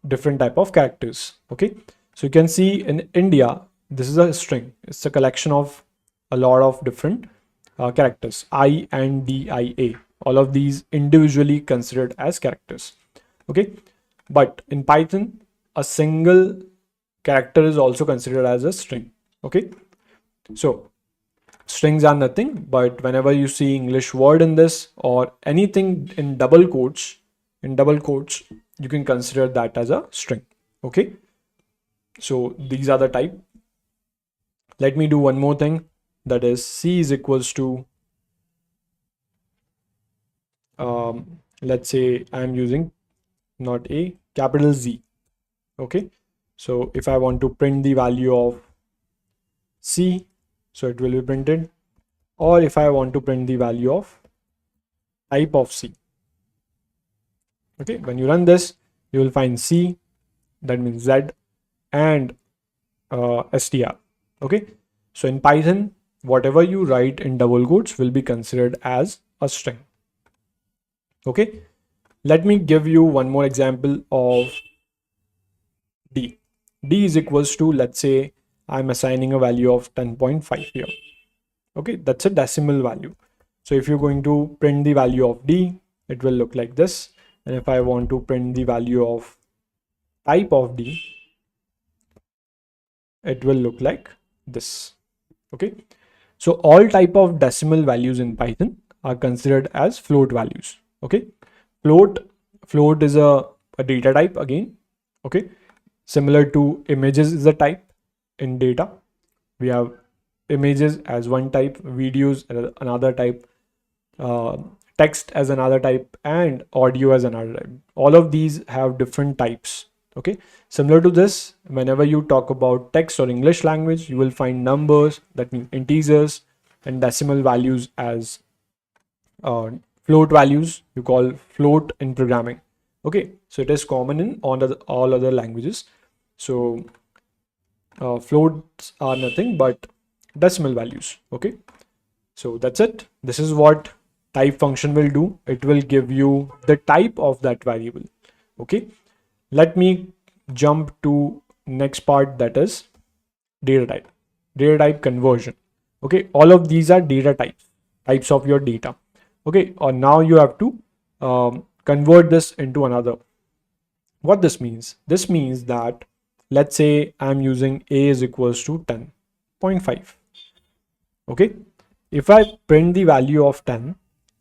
different type of characters. Okay, so you can see in India, this is a string, it's a collection of a lot of different characters, I and dia, all of these individually considered as characters. Okay, but in Python, a single character is also considered as a string. Okay, so strings are nothing but whenever you see English word in this or anything in double quotes, you can consider that as a string. Okay, so these are the type. Let me do one more thing, that is C is equals to let's say I'm using not A, capital Z. Okay, so if I want to print the value of C, so it will be printed, or if I want to print the value of type of C. Okay, when you run this, you will find C, that means Z, and str. Okay, so in Python, whatever you write in double quotes will be considered as a string. Okay, let me give you one more example of D. D is equals to, let's say I'm assigning a value of 10.5 here. Okay, that's a decimal value. So if you're going to print the value of D, it will look like this. And if I want to print the value of type of D, it will look like this. Okay, so all type of decimal values in Python are considered as float values. Okay, float is a data type again. Okay, similar to images is a type in data. We have images as one type, videos as another type, text as another type, and audio as another type. All of these have different types. Okay, similar to this, whenever you talk about text or English language, you will find numbers, that means integers, and decimal values as float values. You call float in programming. Okay, so it is common in all other languages. So floats are nothing but decimal values. Okay, so that's it. This is what type function will do. It will give you the type of that variable. Okay, let me jump to next part, that is data type conversion. Okay, all of these are data types of your data. Okay, or now you have to convert this into another. What this means that, let's say I'm using A is equals to 10.5. Okay, if I print the value of 10,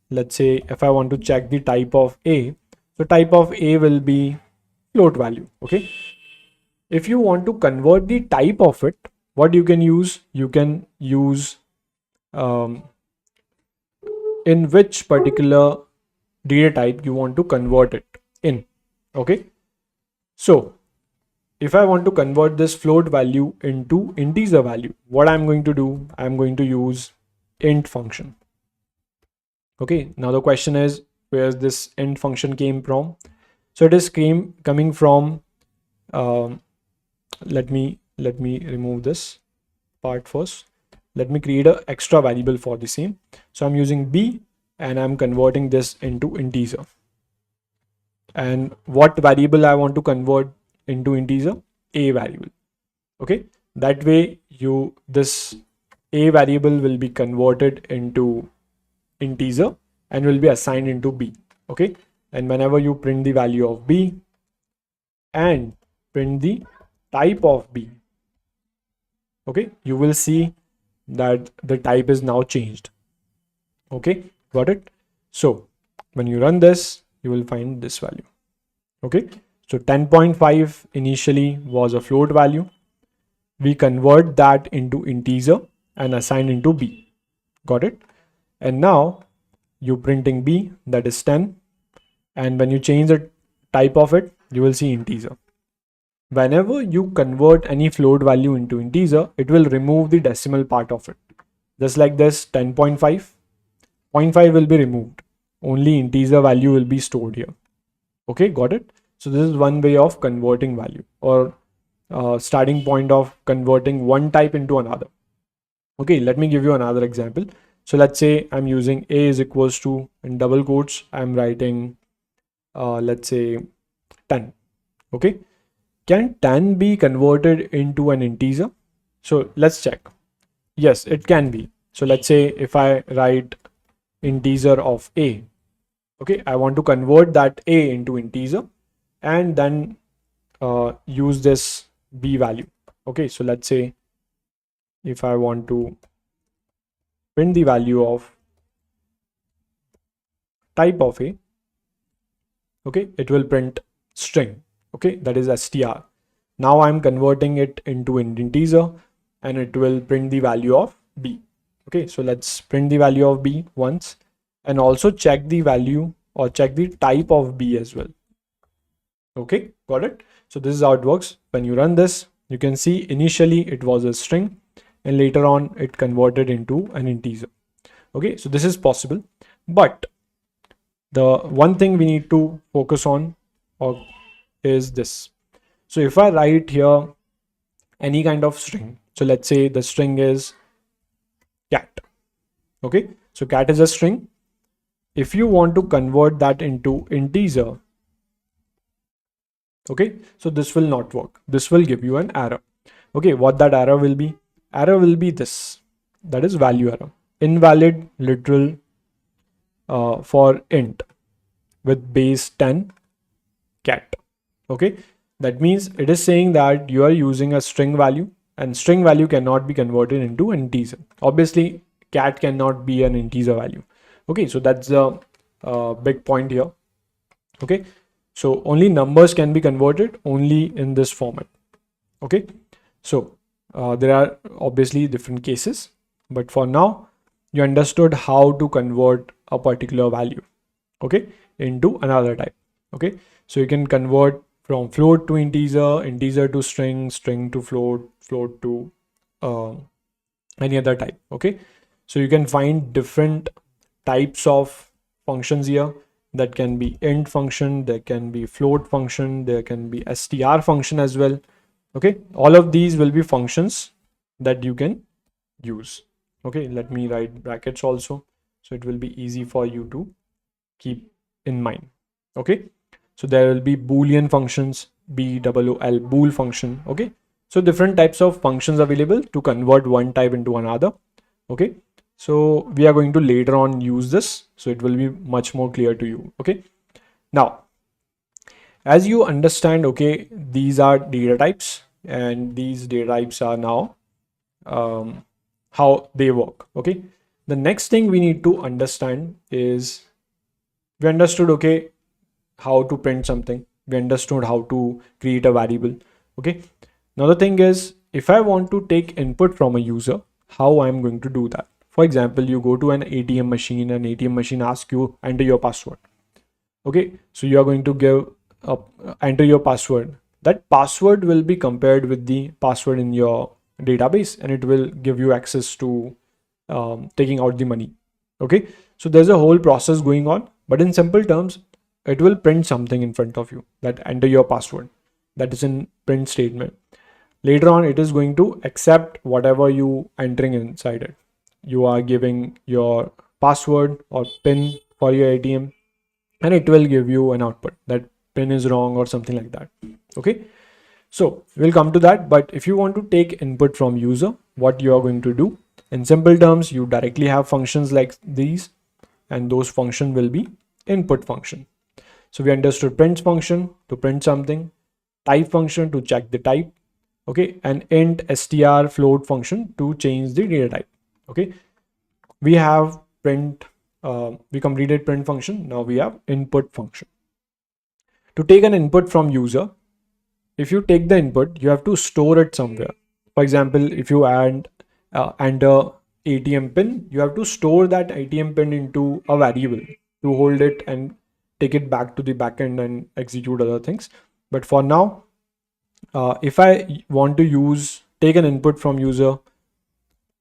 let's say if I want to check the type of A, so type of A will be float value. Okay, if you want to convert the type of it, what you can use in which particular data type you want to convert it in. Okay, so if I want to convert this float value into integer value, what I'm going to do, I'm going to use int function. Okay, now the question is, where this int function came from? So it is coming from let me remove this part first. Let me create an extra variable for the same. So I'm using B and I'm converting this into integer. And what variable I want to convert into integer? A variable. Okay, that way this A variable will be converted into integer and will be assigned into B. Okay, and whenever you print the value of B and print the type of B, okay, you will see that the type is now changed. Okay, got it? So when you run this, you will find this value. Okay, so 10.5 initially was a float value. We convert that into integer and assign into B. Got it? And now you printing B, that is 10. And when you change the type of it, you will see integer. Whenever you convert any float value into integer, it will remove the decimal part of it. Just like this, 10.5, 0.5 will be removed. Only integer value will be stored here. Okay, got it? So this is one way of converting value, or starting point of converting one type into another. Okay, let me give you another example. So let's say I'm using A is equals to, in double quotes, I'm writing let's say 10. Okay, can 10 be converted into an integer? So let's check. Yes, it can be. So let's say if I write integer of A, okay, I want to convert that A into integer and then use this B value. Okay, so let's say if I want to print the value of type of A, okay, it will print string. Okay, that is str. Now I'm converting it into an integer and it will print the value of b. Okay, so let's print the value of b once, and also check the value or check the type of b as well. Okay, got it? So this is how it works. When you run this, you can see initially it was a string and later on it converted into an integer. Okay, so this is possible, but the one thing we need to focus on is this. So if I write here any kind of string, so let's say the string is cat. Okay, so cat is a string. If you want to convert that into integer, okay, so this will not work. This will give you an error. Okay, what that error will be? Error will be this. That is value error. Invalid literal for int with base 10 cat. Okay, that means it is saying that you are using a string value, and string value cannot be converted into an integer. Obviously, cat cannot be an integer value. Okay, so that's the big point here. Okay, so only numbers can be converted only in this format. Okay, so there are obviously different cases, but for now you understood how to convert a particular value, okay, into another type. Okay, so you can convert from float to integer, integer to string, string to float, float to any other type. Okay, so you can find different types of functions here. That can be int function, there can be float function, there can be str function as well. Okay, all of these will be functions that you can use. Okay, let me write brackets also, so it will be easy for you to keep in mind. Okay, so there will be Boolean functions, BOOL bool function. Okay, so different types of functions available to convert one type into another. Okay, so we are going to later on use this, so it will be much more clear to you. Okay, now as you understand, okay, these are data types, and these data types are now how they work. Okay, the next thing we need to understand is, we understood, okay, how to print something, we understood how to create a variable. Okay, now the thing is, if I want to take input from a user, how I'm going to do that? For example, you go to an ATM machine, and ATM machine asks you enter your password. Okay, so you are going to give enter your password. That password will be compared with the password in your database, and it will give you access to taking out the money. Okay, so there's a whole process going on, but in simple terms, it will print something in front of you, that enter your password, that is in print statement. Later on, it is going to accept whatever you entering inside it. You are giving your password or pin for your ATM, and it will give you an output that pin is wrong or something like that. Okay, so we'll come to that. But if you want to take input from user, what you are going to do, in simple terms, you directly have functions like these, and those function will be input function. So we understood print function to print something, type function to check the type, okay, and int, str, float function to change the data type. Okay, we have print, we completed print function. Now we have input function. To take an input from user, if you take the input, you have to store it somewhere. For example, if you enter ATM pin, you have to store that ATM pin into a variable to hold it and take it back to the backend and execute other things. But for now, if I want to take an input from user,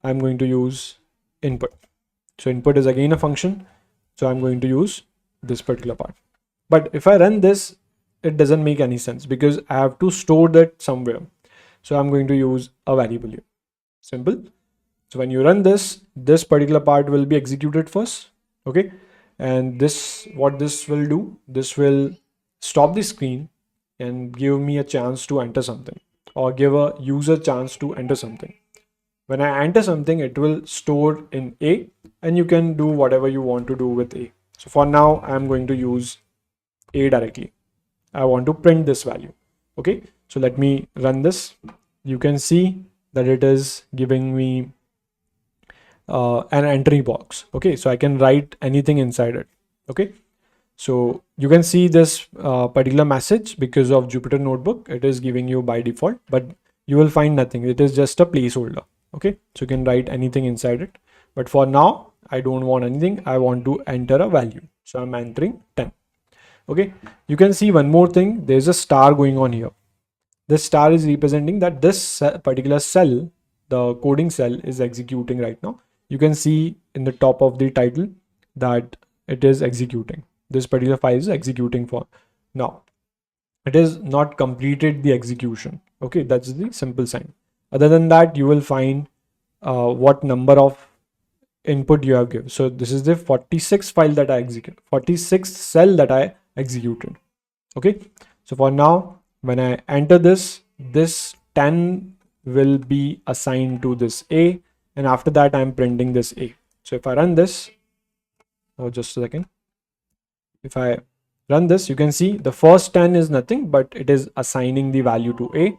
I'm going to use input. So input is again a function, so I'm going to use this particular part. But if I run this, it doesn't make any sense because I have to store that somewhere. So I'm going to use a variable here. Simple. So when you run this particular part will be executed first. Okay, and what this will do, this will stop the screen and give me a chance to enter something, or give a user chance to enter something. When I enter something, it will store in A, and you can do whatever you want to do with A. So for now, I'm going to use A directly. I want to print this value. Okay, so let me run this. You can see that it is giving me an entry box. Okay, so I can write anything inside it. Okay, so you can see this particular message because of Jupyter Notebook. It is giving you by default, but you will find nothing. It is just a placeholder. Okay, so you can write anything inside it, but for now I don't want anything. I want to enter a value, so I'm entering 10. Okay, you can see one more thing. There's a star going on here. This star is representing that this particular cell, the coding cell, is executing right now. You can see in the top of the title that it is executing. This particular file is executing for now. It is not completed the execution. Okay, that's the simple sign. Other than that, you will find what number of input you have given. So this is the 46 file that I executed, 46th cell that I executed. Okay, so for now, when I enter this 10 will be assigned to this A, and after that I'm printing this A. So if I run this, oh, just a second. If I run this, you can see the first 10 is nothing, but it is assigning the value to A,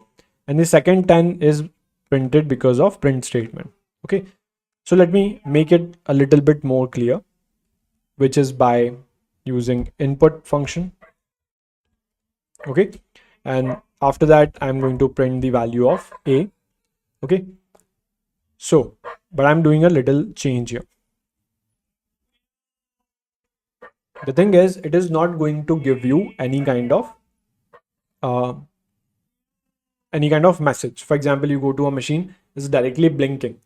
and the second 10 is printed because of print statement. Okay, so let me make it a little bit more clear, which is by using input function. Okay, and after that I'm going to print the value of A. Okay, so but I'm doing a little change here. The thing is, it is not going to give you any kind of message. For example, you go to a machine, it's directly blinking,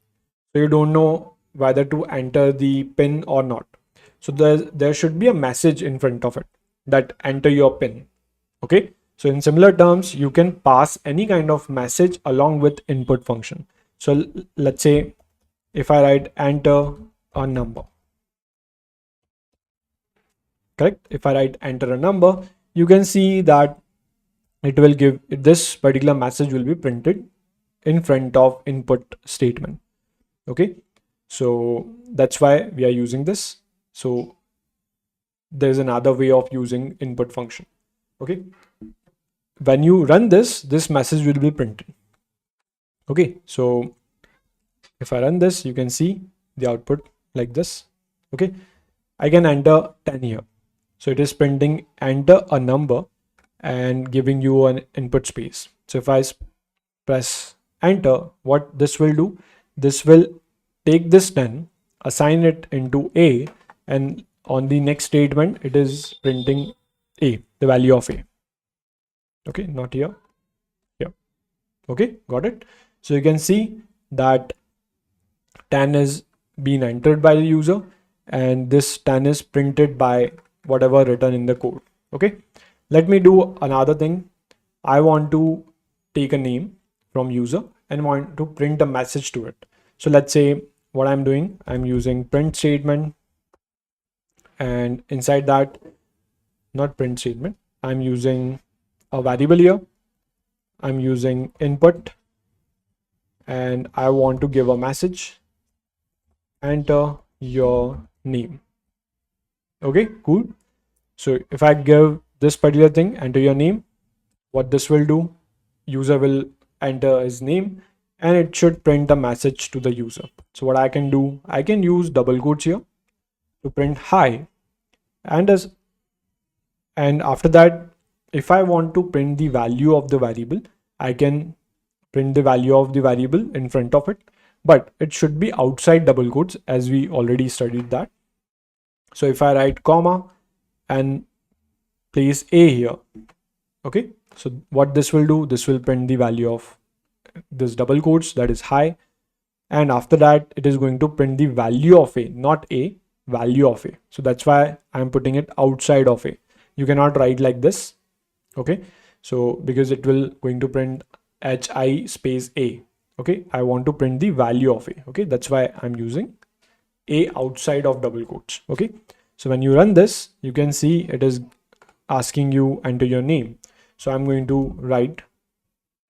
so you don't know whether to enter the pin or not. So there should be a message in front of it that enter your pin. Okay, so in similar terms, you can pass any kind of message along with input function. So let's say if I write enter a number, correct? If I write enter a number, you can see that it will give this particular message will be printed in front of input statement. Okay, so that's why we are using this. So there's another way of using input function. Okay, when you run this message will be printed. Okay, so if I run this, you can see the output like this. Okay, I can enter 10 here. So it is printing enter a number and giving you an input space. So if I press enter, what this will do, this will take this 10, assign it into A, and on the next statement, it is printing A, the value of A. Okay, not here. Yeah. Okay, got it. So you can see that 10 is being entered by the user, and this 10 is printed by whatever written in the code. Okay, let me do another thing. I want to take a name from user and want to print a message to it. So let's say what I'm doing, I'm using print statement, and inside that, not print statement, I'm using a variable here. I'm using input, and I want to give a message, enter your name. Okay, cool. So if I give this particular thing, enter your name, what this will do, user will enter his name and it should print a message to the user. So what I can do, I can use double quotes here to print hi, and after that, if I want to print the value of the variable, I can print the value of the variable in front of it, but it should be outside double quotes, as we already studied that. So if I write comma and place A here, okay, so what this will do, this will print the value of this double quotes, that is hi, and after that it is going to print the value of A, not A, value of A. So that's why I'm putting it outside of A. You cannot write like this. Okay, so because it will going to print hi space A. Okay, I want to print the value of A. Okay, that's why I'm using A outside of double quotes. Okay, so when you run this, you can see it is asking you enter your name. So I'm going to write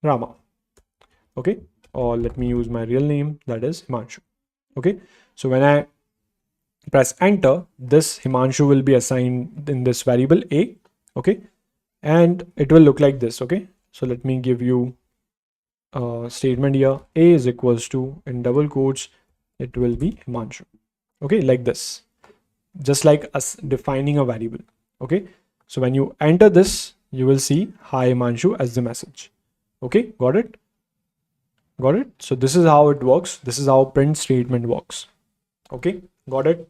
Rama. Okay, or let me use my real name, that is Himanshu. Okay, so when I press enter, this Himanshu will be assigned in this variable A. Okay, and it will look like this. Okay, so let me give you a statement here. A is equals to, in double quotes, it will be Himanshu. Okay, like this, just like us defining a variable. Okay, so when you enter this, you will see hi Himanshu as the message. Okay, got it? Got it? So this is how it works. This is how print statement works. Okay, got it?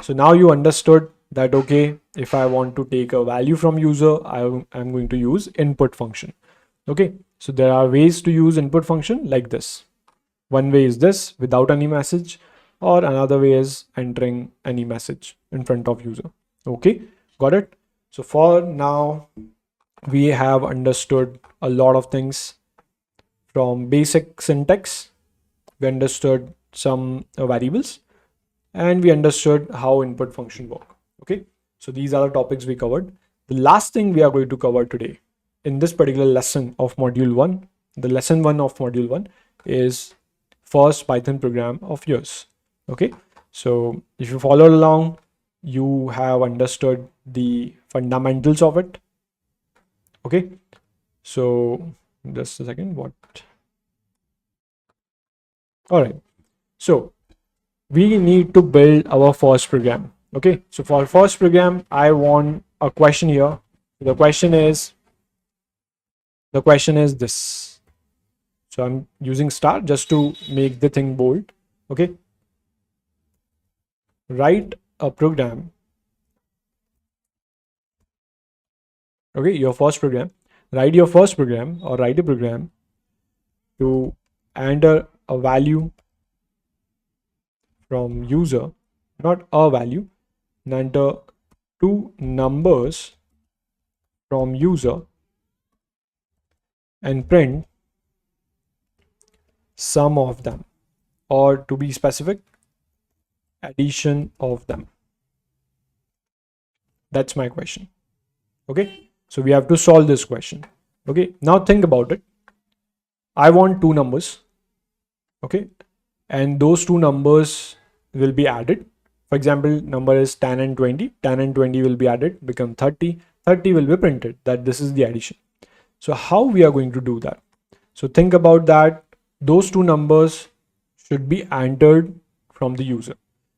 So now you understood that, okay, if I want to take a value from user, I'm going to use input function. Okay, so there are ways to use input function like this. One way is this without any message, or another way is entering any message in front of user. Okay, got it? So for now, we have understood a lot of things from basic syntax. We understood some variables, and we understood how input function work. Okay, so these are the topics we covered. The last thing we are going to cover today in this particular lesson of module 1, the lesson 1 of module 1 is first Python program of yours. Okay, so if you follow along, you have understood the fundamentals of it. Okay, so just a second. All right, so we need to build our first program. Okay, so for first program, I want a question here. The question is this. So I'm using star just to make the thing bold. Okay, write a program. Okay, your first program. Write your first program, or write a program to enter a value from user, not a value, and enter two numbers from user and print sum of them, or to be specific, addition of them. That's my question. Okay, so we have to solve this question. Okay, now think about it. I want two numbers. Okay, and those two numbers will be added. For example, number is 10 and 20. 10 and 20 will be added, become 30. 30 will be printed, that this is the addition. So how we are going to do that? So think about that. Those two numbers should be entered from the user.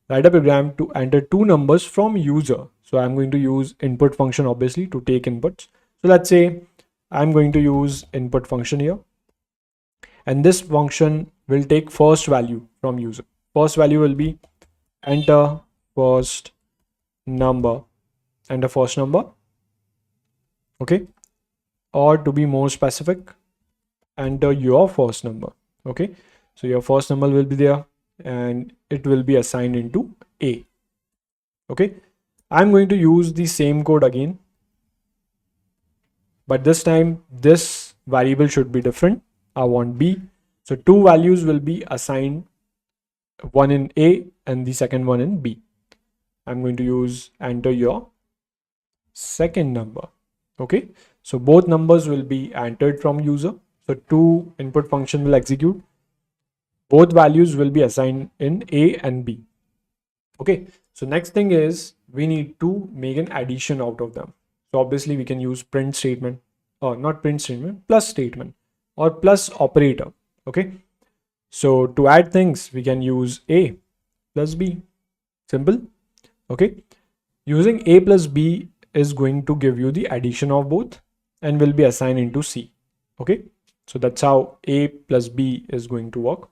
Write a program to enter two numbers from user. So I'm going to use input function, obviously, to take inputs. So let's say I'm going to use input function here, and this function will take first value from user. First value will be enter first number, enter first number. Okay, or to be more specific, enter your first number. Okay, so your first number will be there and it will be assigned into A. Okay, I'm going to use the same code again, but this time this variable should be different. I want B. So two values will be assigned, one in A and the second one in B. I'm going to use enter your second number. Okay, so both numbers will be entered from user. So two input function will execute. Both values will be assigned in A and B. Okay, so next thing is we need to make an addition out of them. So obviously we can use print statement, or not print statement, plus statement, or plus operator. Okay, so to add things, we can use A plus B. Simple. Okay, using A plus B is going to give you the addition of both and will be assigned into C. Okay, so that's how A plus B is going to work.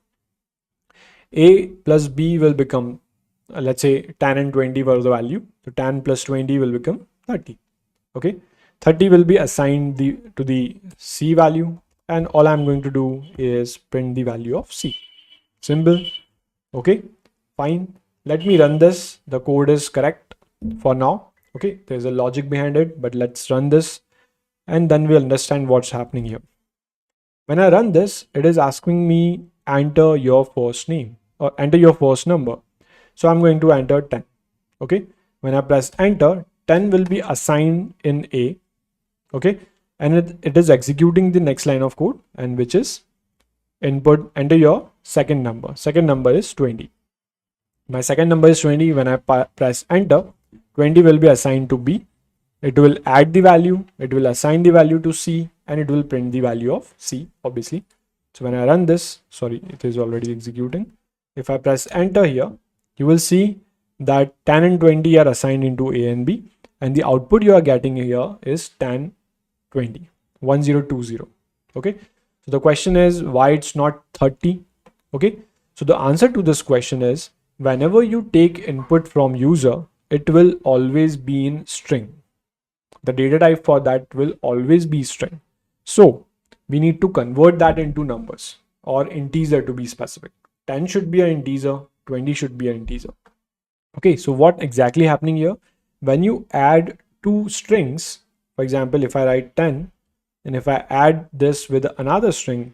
A plus B will become, let's say 10 and 20 were the value. So 10 plus 20 will become 30. Okay, 30 will be assigned to the C value, and all I'm going to do is print the value of C. Simple. Okay, fine. Let me run this. The code is correct for now. Okay, there's a logic behind it, but let's run this and then we'll understand what's happening here. When I run this, it is asking me enter your first name or enter your first number. So I'm going to enter 10. Okay, when I press enter, 10 will be assigned in A. Okay, and it is executing the next line of code, and which is input enter your second number. Second number is 20. My second number is 20. When I press enter, 20 will be assigned to B. It will add the value, it will assign the value to C, and it will print the value of C, obviously. So when I run this, sorry, it is already executing. If I press enter here, you will see that 10 and 20 are assigned into A and B, and the output you are getting here is 10, 20, 1020. Okay, So the question is why it's not 30. Okay. So the answer to this question is whenever you take input from user, it will always be in string. The data type for that will always be string. So we need to convert that into numbers or integer to be specific. 10 should be an integer, 20 should be an integer. Okay, so what exactly happening here? When you add two strings, for example, if I write 10 and if I add this with another string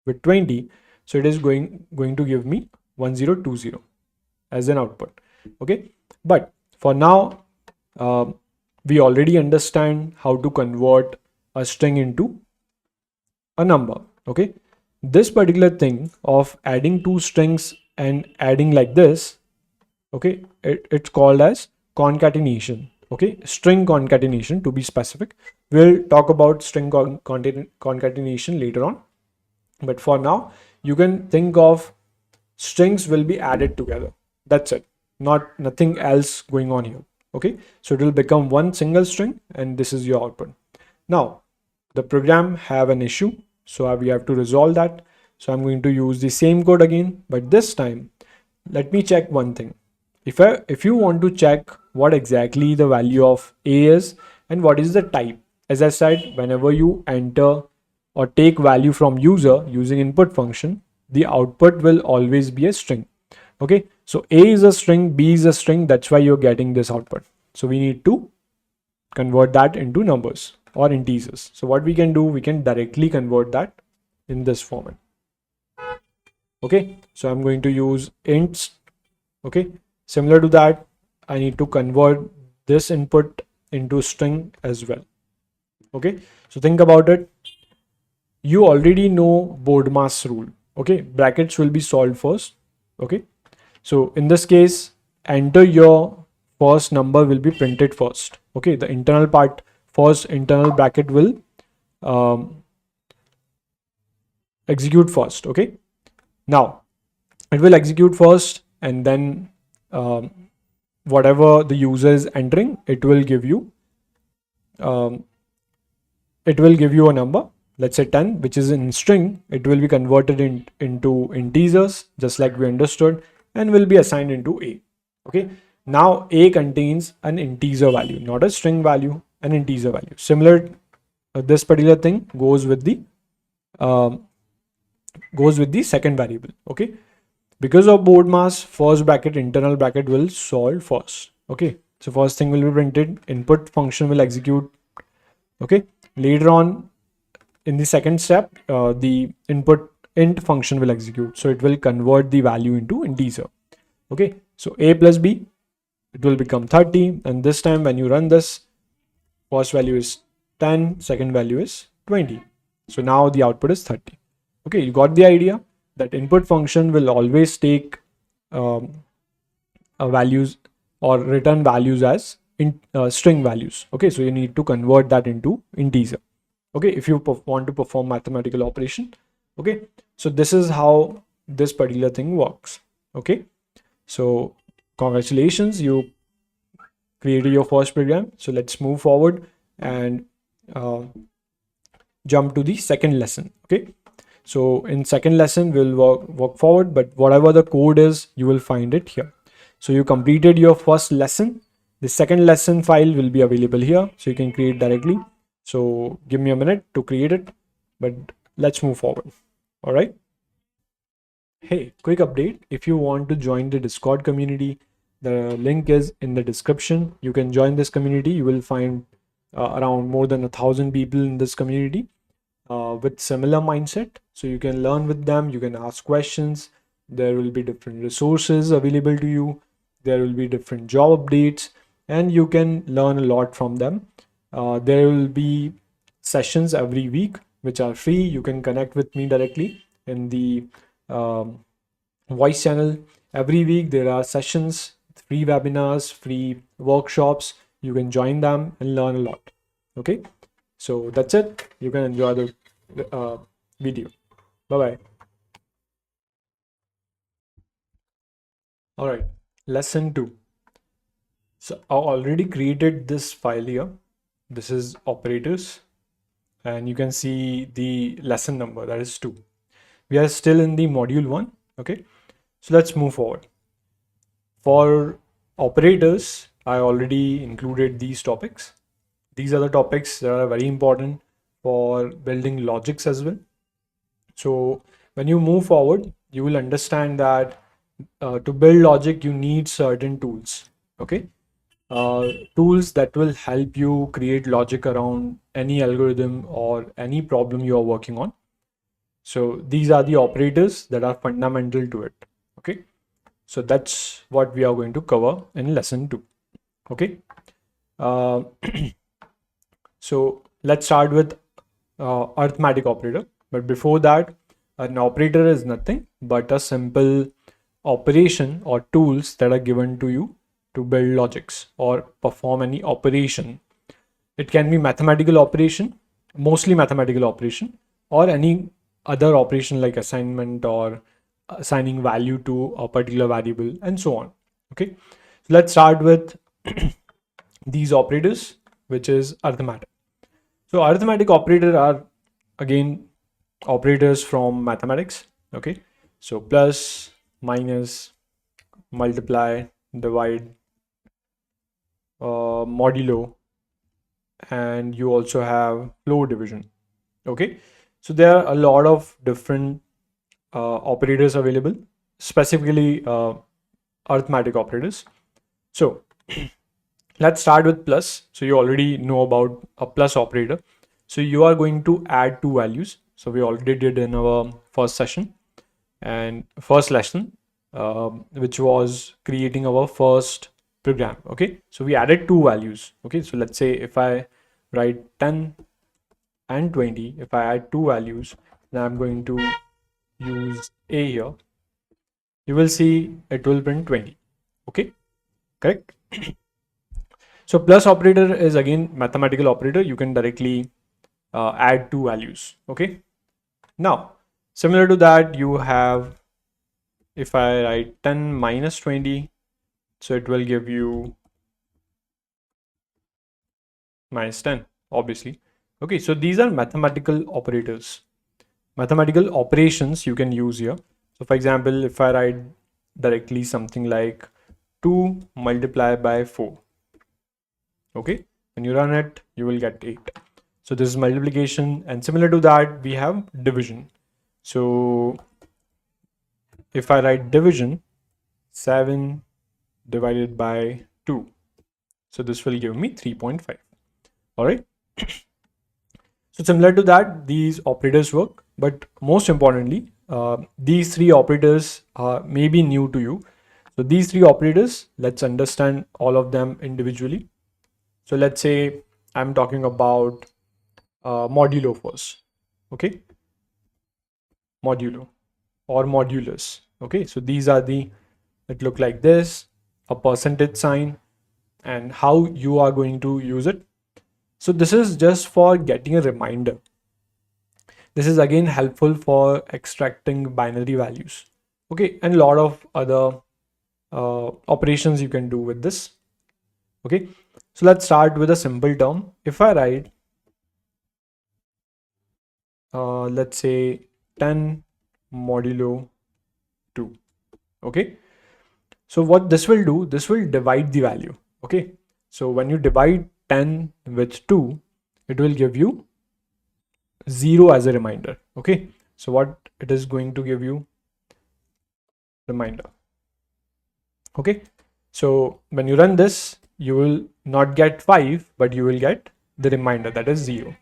with 20, so it is going to give me 1020 as an output. Okay, but for now, we already understand how to convert a string into a number. Okay, this particular thing of adding two strings and adding like this, okay, it's called as concatenation. Okay, string concatenation to be specific. We'll talk about string concatenation later on, but for now you can think of strings will be added together. That's it, nothing else going on here. Okay, so it will become one single string and this is your output. Now the program have an issue, so we have to resolve that. So I'm going to use the same code again, but this time let me check one thing. If you want to check what exactly the value of a is and what is the type, as I said, whenever you enter or take value from user using input function, the output will always be a string. Okay, so a is a string, b is a string, that's why you're getting this output. So we need to convert that into numbers or integers. So what we can do, we can directly convert that in this format. Okay, so I'm going to use ints. Okay, similar to that, I need to convert this input into string as well. Okay, so think about it. You already know BODMAS rule. Okay, brackets will be solved first. Okay, so in this case, enter your first number will be printed first. Okay, the internal part first, internal bracket will execute first. Okay, now it will execute first and then whatever the user is entering, it will give you a number. Let's say 10, which is in string. It will be converted into integers, just like we understood, and will be assigned into a. Okay, now a contains an integer value, not a string value, an integer value. Similar, this particular thing goes with the second variable. Okay, because of BODMAS, first bracket, internal bracket will solve first. Okay, so first thing will be printed, input function will execute. Okay, later on in the second step, the input int function will execute, so it will convert the value into integer. Okay, so a plus b, it will become 30, and this time when you run this, first value is 10, second value is 20, so now the output is 30. Okay, you got the idea that input function will always take values or return values as string values. Okay, so you need to convert that into integer. Okay, if you want to perform mathematical operation. Okay, so this is how this particular thing works. Okay, so congratulations, you created your first program. So let's move forward and jump to the second lesson. Okay, so in second lesson we'll work forward, but whatever the code is, you will find it here. So you completed your first lesson. The second lesson file will be available here, so you can create directly. So give me a minute to create it, but let's move forward. All right. Hey, quick update. If you want to join the Discord community, the link is in the description. You can join this community. You will find around more than 1,000 people in this community with similar mindset. So you can learn with them. You can ask questions. There will be different resources available to you. There will be different job updates, and you can learn a lot from them. There will be sessions every week which are free. You can connect with me directly in the voice channel. Every week there are sessions, free webinars, free workshops. You can join them and learn a lot. Okay, so that's it. You can enjoy the video. Bye bye. All right, lesson 2. So I already created this file here. This is operators. and you can see the lesson number, that is 2. We are still in the module 1. Okay, so let's move forward. For operators, I already included these topics. These are the topics that are very important for building logics as well. So when you move forward, you will understand that to build logic, you need certain tools. Okay, tools that will help you create logic around any algorithm or any problem you are working on. So these are the operators that are fundamental to it. Okay, so that's what we are going to cover in lesson 2. Okay, uh, so let's start with arithmetic operator. But before that, an operator is nothing but a simple operation or tools that are given to you to build logics or perform any operation. It can be mathematical operation, mostly mathematical operation, or any other operation like assignment or assigning value to a particular variable and so on. Okay, so let's start with these operators, which is arithmetic. So arithmetic operators are again operators from mathematics. Okay, so plus, minus, multiply, divide, modulo, and you also have floor division. Okay, so there are a lot of different operators available, specifically arithmetic operators. So let's start with plus. So you already know about a plus operator. So you are going to add two values. So we already did in our first session and first lesson, which was creating our first program. Okay, so we added two values. Okay, so let's say if I write 10 and 20, if I add two values, then I'm going to use a here. You will see it will print 20. Okay, correct. So plus operator is again mathematical operator. You can directly add two values. Okay, now similar to that, you have, if I write 10 minus 20, so it will give you minus 10, obviously. Okay, so these are mathematical operators, mathematical operations you can use here. So for example, if I write directly something like 2 multiplied by 4, okay, when you run it, you will get 8. So this is multiplication, and similar to that, we have division. So if I write division, 7 divided by 2, so this will give me 3.5. All right. So similar to that, these operators work, but most importantly, these three operators may be new to you. So these three operators, let's understand all of them individually. So let's say I'm talking about modulo first. Okay, modulo or modulus. Okay, so these are the, it look like this, a percentage sign, and how you are going to use it. So this is just for getting a reminder. This is again helpful for extracting binary values. Okay, and a lot of other operations you can do with this. Okay, so let's start with a simple term. If I write, let's say 10 modulo 2. Okay, so what this will do, this will divide the value. Okay, so when you divide 10 with 2, it will give you 0 as a reminder. Okay, so what it is going to give you, reminder. Okay, so when you run this, you will not get 5, but you will get the reminder, that is 0.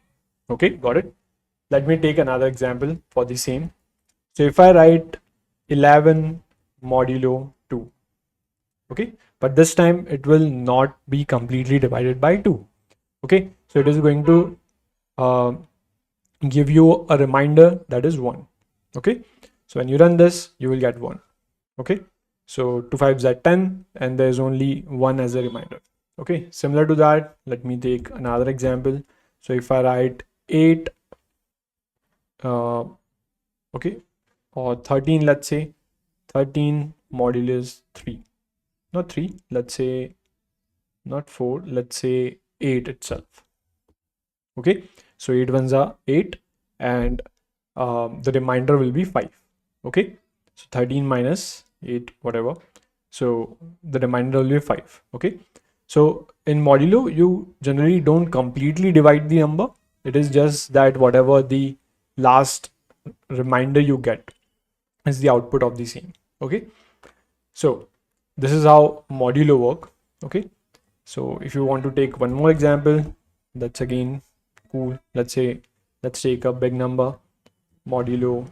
Okay, got it. Let me take another example for the same. So if I write 11 modulo 2, okay, but this time it will not be completely divided by 2. Okay, so it is going to give you a reminder, that is 1. Okay, so when you run this, you will get 1. Okay, so 2 5s are 10, and there's only 1 as a reminder. Okay, similar to that, let me take another example. So if I write 8, okay, or 13, let's say 13 modulus 3, not 3, let's say not 4, let's say 8 itself. Okay, So 8 ones are 8, and the remainder will be 5. Okay, so 13 minus 8, whatever. So the remainder will be 5. Okay, so in modulo, you generally don't completely divide the number. It is just that whatever the last remainder you get is the output of the same. Okay, so this is how modulo work. Okay, so if you want to take one more example, that's again cool. Let's say, let's take a big number, modulo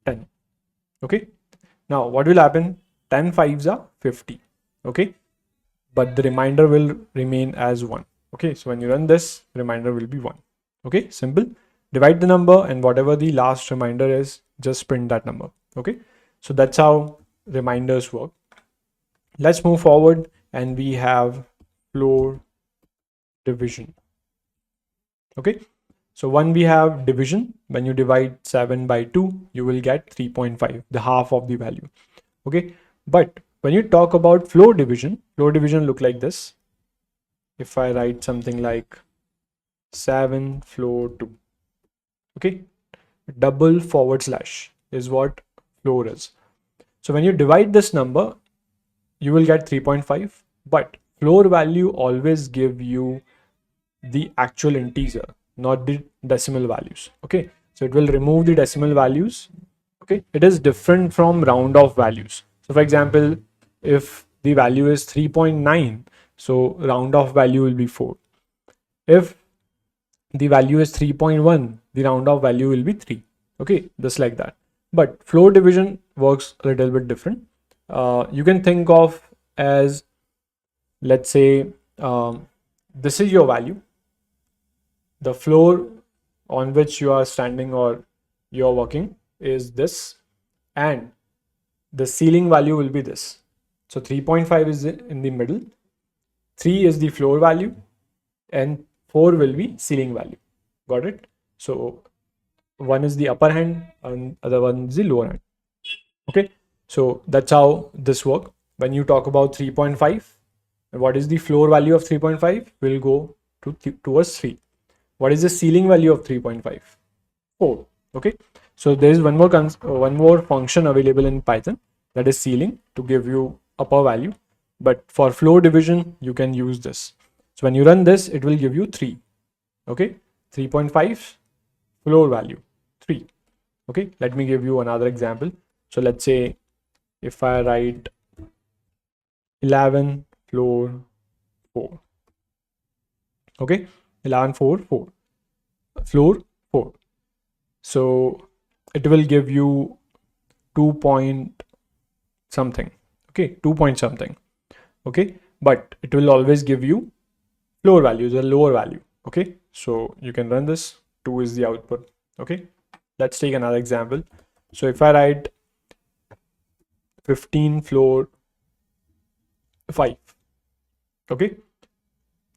10. Okay, now what will happen? 10 fives are 50. Okay, but the remainder will remain as 1. Okay, so when you run this, remainder will be 1. Okay, simple. Divide the number, and whatever the last remainder is, just print that number. Okay, so that's how reminders work. Let's move forward, and we have floor division. Okay, so when we have division, when you divide 7 by 2, you will get 3.5, the half of the value. Okay, but when you talk about floor division look like this. If I write something like 7 floor 2, okay, double forward slash is what floor is. So when you divide this number, you will get 3.5, but floor value always give you the actual integer, not the decimal values. Okay, so it will remove the decimal values. Okay, it is different from round off values. So for example, if the value is 3.9, so round off value will be 4. If the value is 3.1, the round off value will be 3. Okay, just like that. But floor division works a little bit different. You can think of as, let's say, this is your value. The floor on which you are standing or you're working is this, and the ceiling value will be this. So 3.5 is in the middle, 3 is the floor value, and 4 will be ceiling value. Got it? So one is the upper hand and other one is the lower hand. Okay, so that's how this work. When you talk about 3.5, what is the floor value of 3.5? Will go towards 3. What is the ceiling value of 3.5? 4. Okay, so there is one more function available in Python, that is ceiling, to give you upper value. But for floor division, you can use this. So when you run this, it will give you 3. Okay, 3.5 floor value 3. Okay, let me give you another example. So let's say if I write 11 floor 4. Okay, 11 4 4 floor 4. So it will give you 2 point something. Okay, 2 point something. Okay, but it will always give you floor value, the lower value. Okay, so you can run this. 2 is the output. Okay, let's take another example. So if I write 15 floor 5. Okay,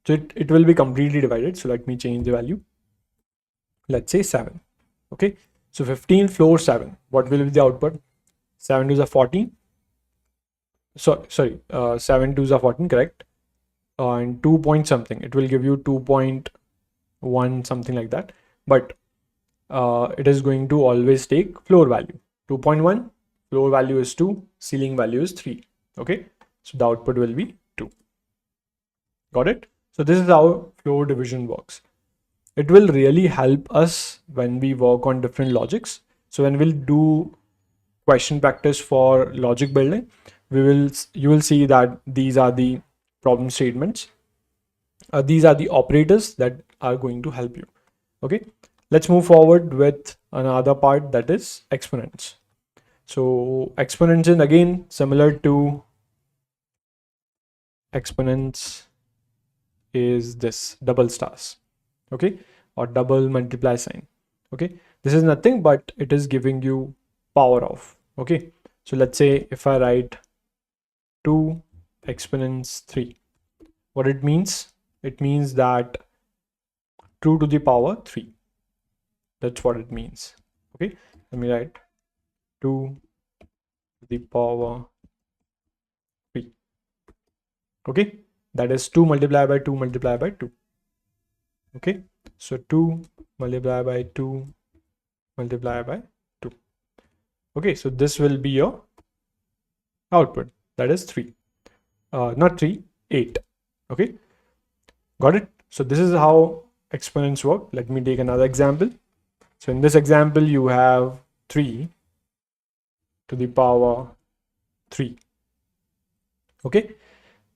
so it will be completely divided. So let me change the value. Let's say 7. Okay, so 15 floor 7. What will be the output? 7 to the 14. So sorry, 7 to the 14, correct? And 2 point something. It will give you 2.1 something like that. But it is going to always take floor value 2.1. Floor value is 2. Ceiling value is 3. Okay, so the output will be 2. Got it? So this is how floor division works. It will really help us when we work on different logics. So when we'll do question practice for logic building, you will see that these are the problem statements. These are the operators that are going to help you. Okay, let's move forward with another part, that is exponents. So exponents, and again similar to exponents is this double stars. Okay, or double multiply sign. Okay, this is nothing but it is giving you power of. Okay, so let's say if I write 2 exponents 3, what it means? It means that 2 to the power 3. That's what it means. Okay, let me write 2 to the power 3. Okay, that is 2 multiplied by 2 multiplied by 2. Okay, So 2 multiplied by 2 multiplied by 2. Okay, so this will be your output. That is 3. Not 3, 8. Okay, got it? So this is how exponents work. Let me take another example. So in this example, you have 3 to the power 3. Okay,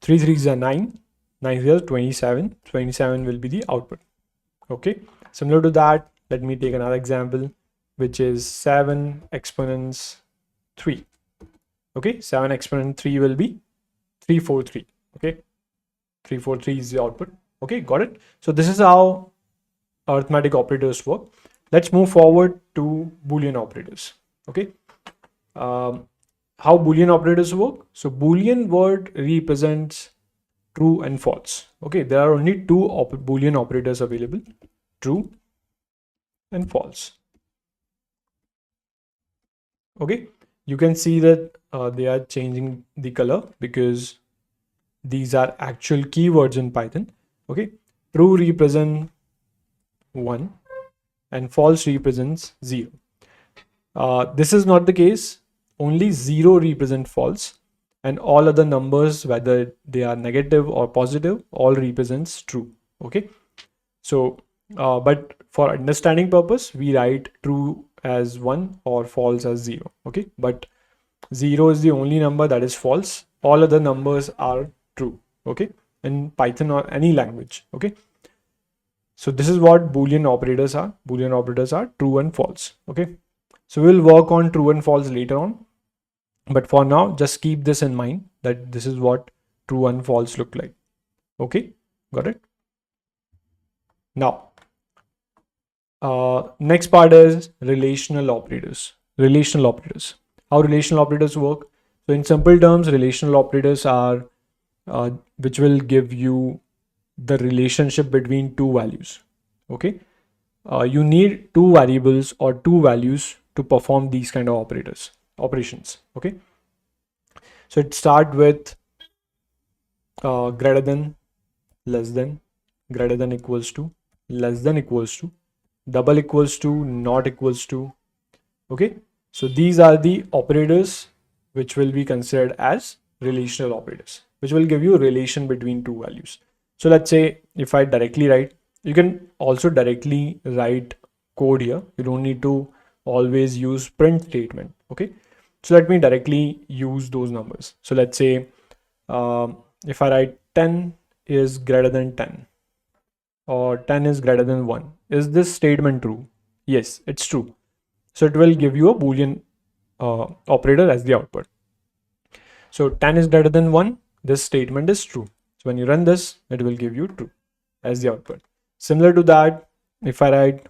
3 3s are 9. 9 is 27. 27 will be the output. Okay, similar to that, let me take another example, which is 7 exponents 3. Okay, 7 exponent 3 will be 343. Okay, 343 is the output. Okay, got it? So this is how arithmetic operators work. Let's move forward to Boolean operators. Okay, how Boolean operators work? So Boolean word represents true and false. Okay, there are only two Boolean operators available: true and false. Okay, you can see that they are changing the color because these are actual keywords in Python. Okay, true represents 1 and false represents 0. This is not the case. Only 0 represent false, and all other numbers, whether they are negative or positive, all represents true. Okay, so but for understanding purpose, we write true as 1 or false as 0. Okay, but 0 is the only number that is false. All other numbers are true. Okay, in Python or any language. Okay, so this is what Boolean operators are. Boolean operators are true and false. Okay, so we'll work on true and false later on, but for now, just keep this in mind that this is what true and false look like. Okay, got it? Now, next part is relational operators. Relational operators. How relational operators work? So in simple terms, relational operators are which will give you the relationship between two values. Okay, you need two variables or two values to perform these kind of operations. Okay, so it start with greater than, less than, greater than equals to, less than equals to, double equals to, not equals to. Okay, so these are the operators which will be considered as relational operators, which will give you a relation between two values. So let's say if I directly write, you can also directly write code here. You don't need to always use print statement. Okay, so let me directly use those numbers. So let's say if I write 10 is greater than 10 or 10 is greater than 1, is this statement true? Yes, it's true. So it will give you a Boolean operator as the output. So 10 is greater than 1, this statement is true. So when you run this, it will give you true as the output. Similar to that, if I write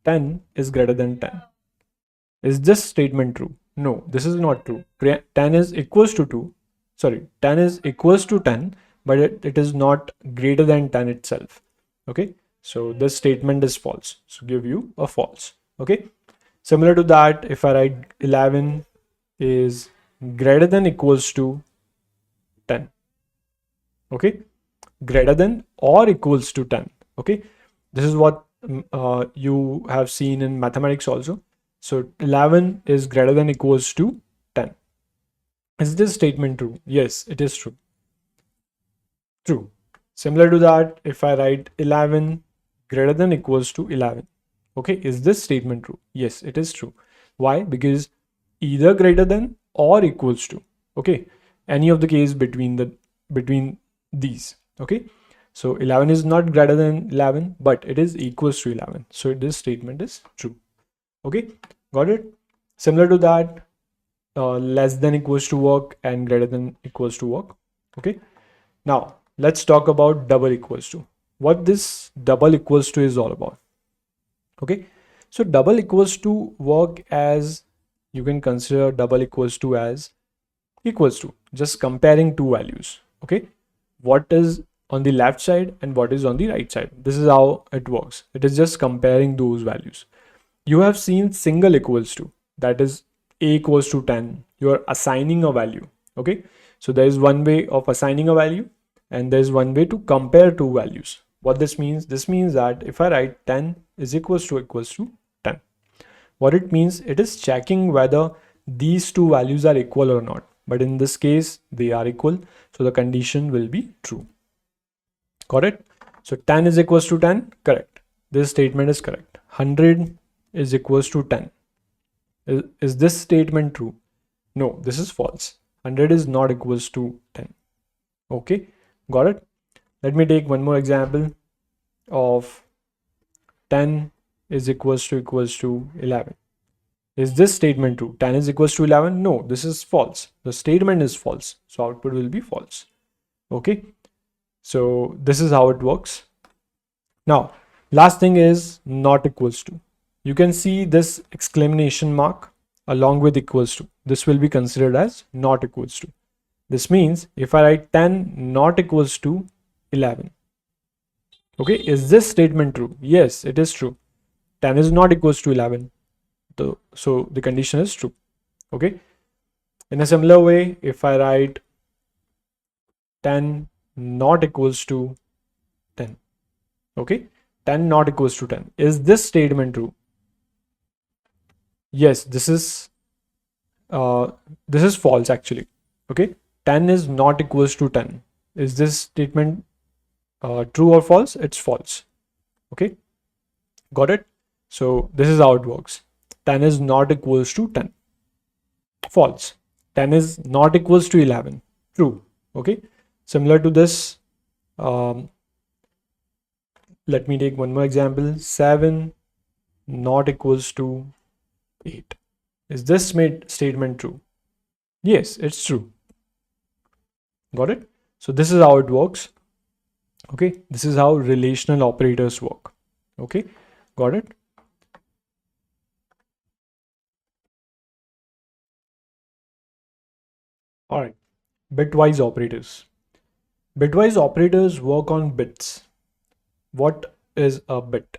10 is greater than 10, is this statement true? No, this is not true. 10 is equals to 2. Sorry, 10 is equals to 10, but it is not greater than 10 itself. Okay, so this statement is false. So give you a false. Okay, similar to that, if I write 11 is greater than equals to 10. Okay, greater than or equals to 10. Okay, this is what you have seen in mathematics also. So 11 is greater than equals to 10. Is this statement true? Yes, it is true. True. Similar to that, if I write 11 greater than equals to 11. Okay, is this statement true? Yes, it is true. Why? Because either greater than or equals to. Okay, any of the case between these. Okay, so 11 is not greater than 11, but it is equals to 11. So this statement is true. Okay, got it? Similar to that, less than equals to work and greater than equals to work. Okay, now let's talk about double equals to. What this double equals to is all about. Okay, so double equals to work as, you can consider double equals to as equals to just comparing two values. Okay, what is on the left side and what is on the right side. This is how it works. It is just comparing those values. You have seen single equals to, that is a equals to 10. You are assigning a value. Okay, so there is one way of assigning a value and there is one way to compare two values. What this means that if I write 10 is equals to 10, what it means, it is checking whether these two values are equal or not. But in this case, they are equal. So the condition will be true. Got it? So 10 is equals to 10, correct. This statement is correct. 100 is equals to 10. Is this statement true? No, this is false. 100 is not equals to 10. Okay, got it? Let me take one more example of 10 is equals to 11. Is this statement true? 10 is equals to 11? No, this is false. The statement is false. So output will be false. Okay, so this is how it works. Now, last thing is not equals to. You can see this exclamation mark along with equals to. This will be considered as not equals to. This means if I write 10 not equals to 11. Okay, is this statement true? Yes, it is true. 10 is not equals to 11. So the condition is true. Okay. In a similar way, if I write 10 not equals to 10. Okay. 10 not equals to 10. Is this statement true? Yes, this is false actually. Okay. 10 is not equals to 10. Is this statement true or false? It's false. Okay. Got it? So this is how it works. 10 is not equals to 10. False. 10 is not equals to 11. True. Okay. Similar to this, let me take one more example. 7 not equals to 8. Is this statement true? Yes, it's true. Got it? So this is how it works. Okay. This is how relational operators work. Okay. Got it? All right. Bitwise operators. Bitwise operators work on bits. What is a bit?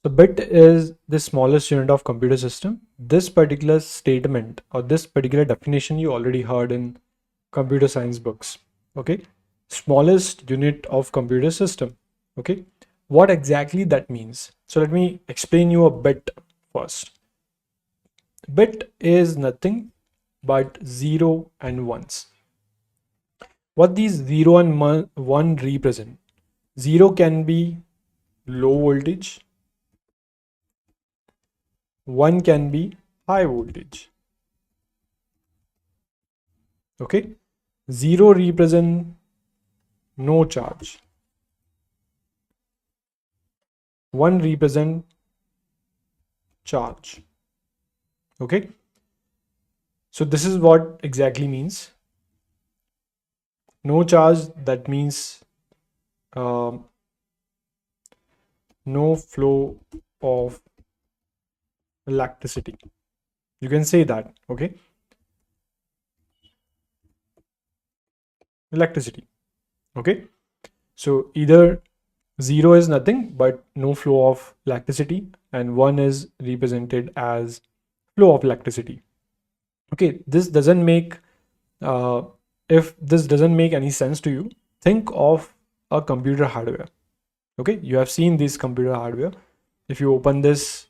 The bit is the smallest unit of computer system. This particular statement or this particular definition you already heard in computer science books. Okay. Smallest unit of computer system. Okay. What exactly that means? So let me explain you a bit first. Bit is nothing but 0 and 1s. What these 0 and 1 represent? 0 can be low voltage, 1 can be high voltage. Okay, 0 represent no charge, 1 represent charge. Okay, so this is what exactly means. No charge, that means no flow of electricity. You can say that. Okay, electricity. Okay, so either 0 is nothing but no flow of electricity and 1 is represented as flow of electricity. Okay, this doesn't make if this doesn't make any sense to you, think of a computer hardware. Okay, you have seen this computer hardware. If you open this,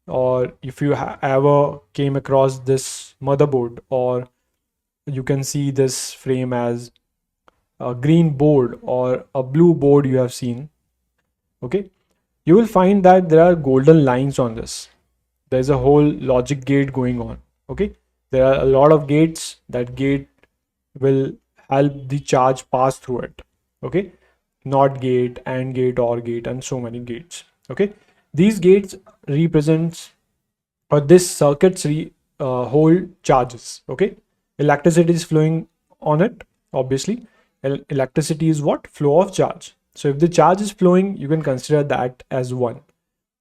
or if you ever came across this motherboard, or you can see this frame as a green board or a blue board you have seen. Okay, you will find that there are golden lines on this. There's a whole logic gate going on. Okay, there are a lot of gates. That gate will help the charge pass through it. Okay, NOT gate, AND gate, OR gate, and so many gates. Okay, these gates represents, or this circuits hold charges. Okay, electricity is flowing on it. Obviously, electricity is what? Flow of charge. So if the charge is flowing, you can consider that as 1.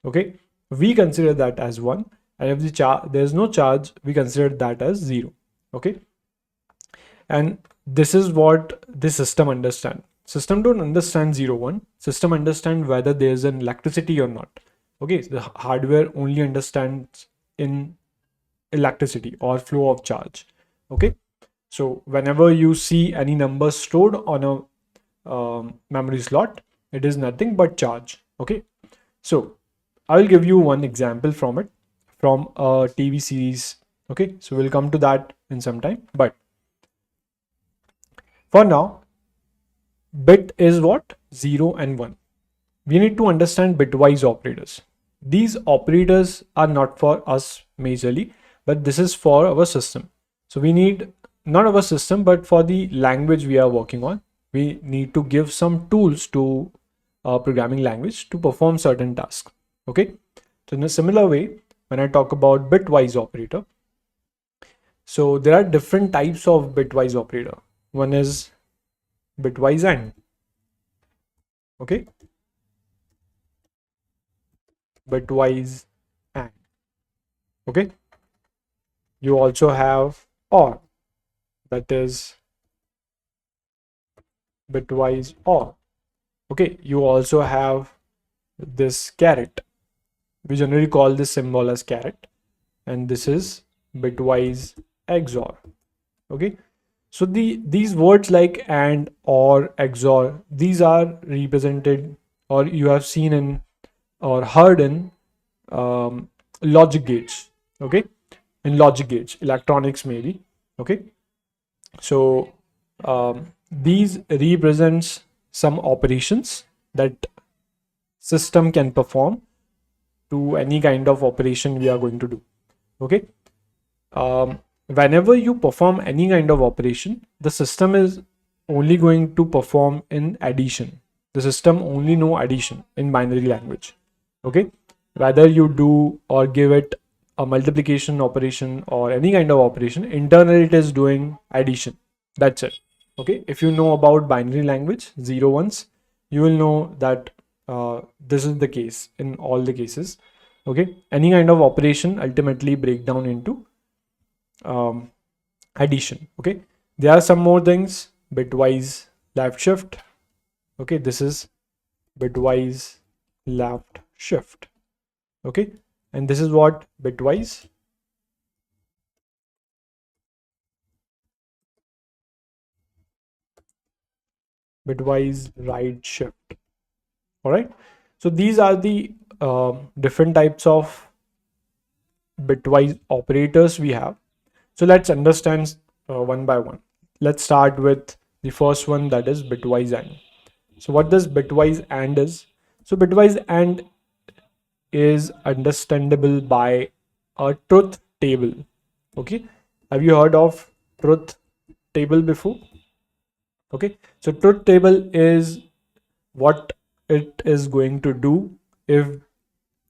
Okay, we consider that as 1, and if there's no charge, we consider that as 0. Okay, and this is what the system understand. System don't understand 0 1. System understand whether there's an electricity or not. Okay, the hardware only understands in electricity or flow of charge. Okay, so whenever you see any number stored on a memory slot, It is nothing but charge. Okay, so I will give you one example from it, from a TV series. Okay, so we'll come to that in some time, but for now, bit is what? 0 and 1. We need to understand bitwise operators. These operators are not for us majorly, but this is for our system. So we need not our system, but for the language we are working on, we need to give some tools to our programming language to perform certain tasks. Okay. So in a similar way, when I talk about bitwise operator, so there are different types of bitwise operator. One is bitwise AND. Okay. Bitwise AND. Okay. You also have OR, that is bitwise OR. Okay, you also have this caret. We generally call this symbol as caret, and this is bitwise XOR. Okay, so these words like AND, OR, XOR, these are represented, or you have seen in or heard in logic gates. Okay, in logic gates, electronics maybe. Okay, so these represents some operations that system can perform to any kind of operation we are going to do. Okay, whenever you perform any kind of operation, the system is only going to perform in addition. The system only know addition in binary language. Okay, whether you do or give it a multiplication operation or any kind of operation, internally it is doing addition. That's it. Okay, if you know about binary language, 0 ones, you will know that this is the case in all the cases. Okay, any kind of operation ultimately break down into addition. Okay, there are some more things. Bitwise left shift. Okay, this is bitwise left shift. Okay, and this is what bitwise right shift. All right, so these are the different types of bitwise operators we have. So let's understand one by one. Let's start with the first one, that is bitwise AND. So what does bitwise AND is? So bitwise AND is understandable by a truth table. Okay, have you heard of truth table before? Okay, so truth table is what it is going to do if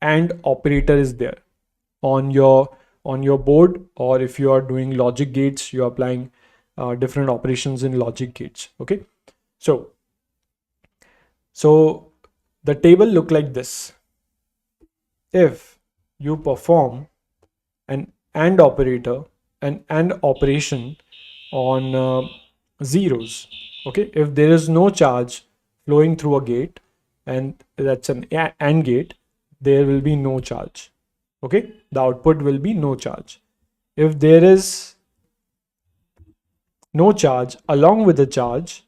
AND operator is there on your board, or if you are doing logic gates, you are applying different operations in logic gates. Okay, so the table look like this. If you perform an AND operator, an AND operation on zeros, okay, if there is no charge flowing through a gate, and that's an AND gate, there will be no charge. Okay, the output will be no charge. If there is no charge along with the charge,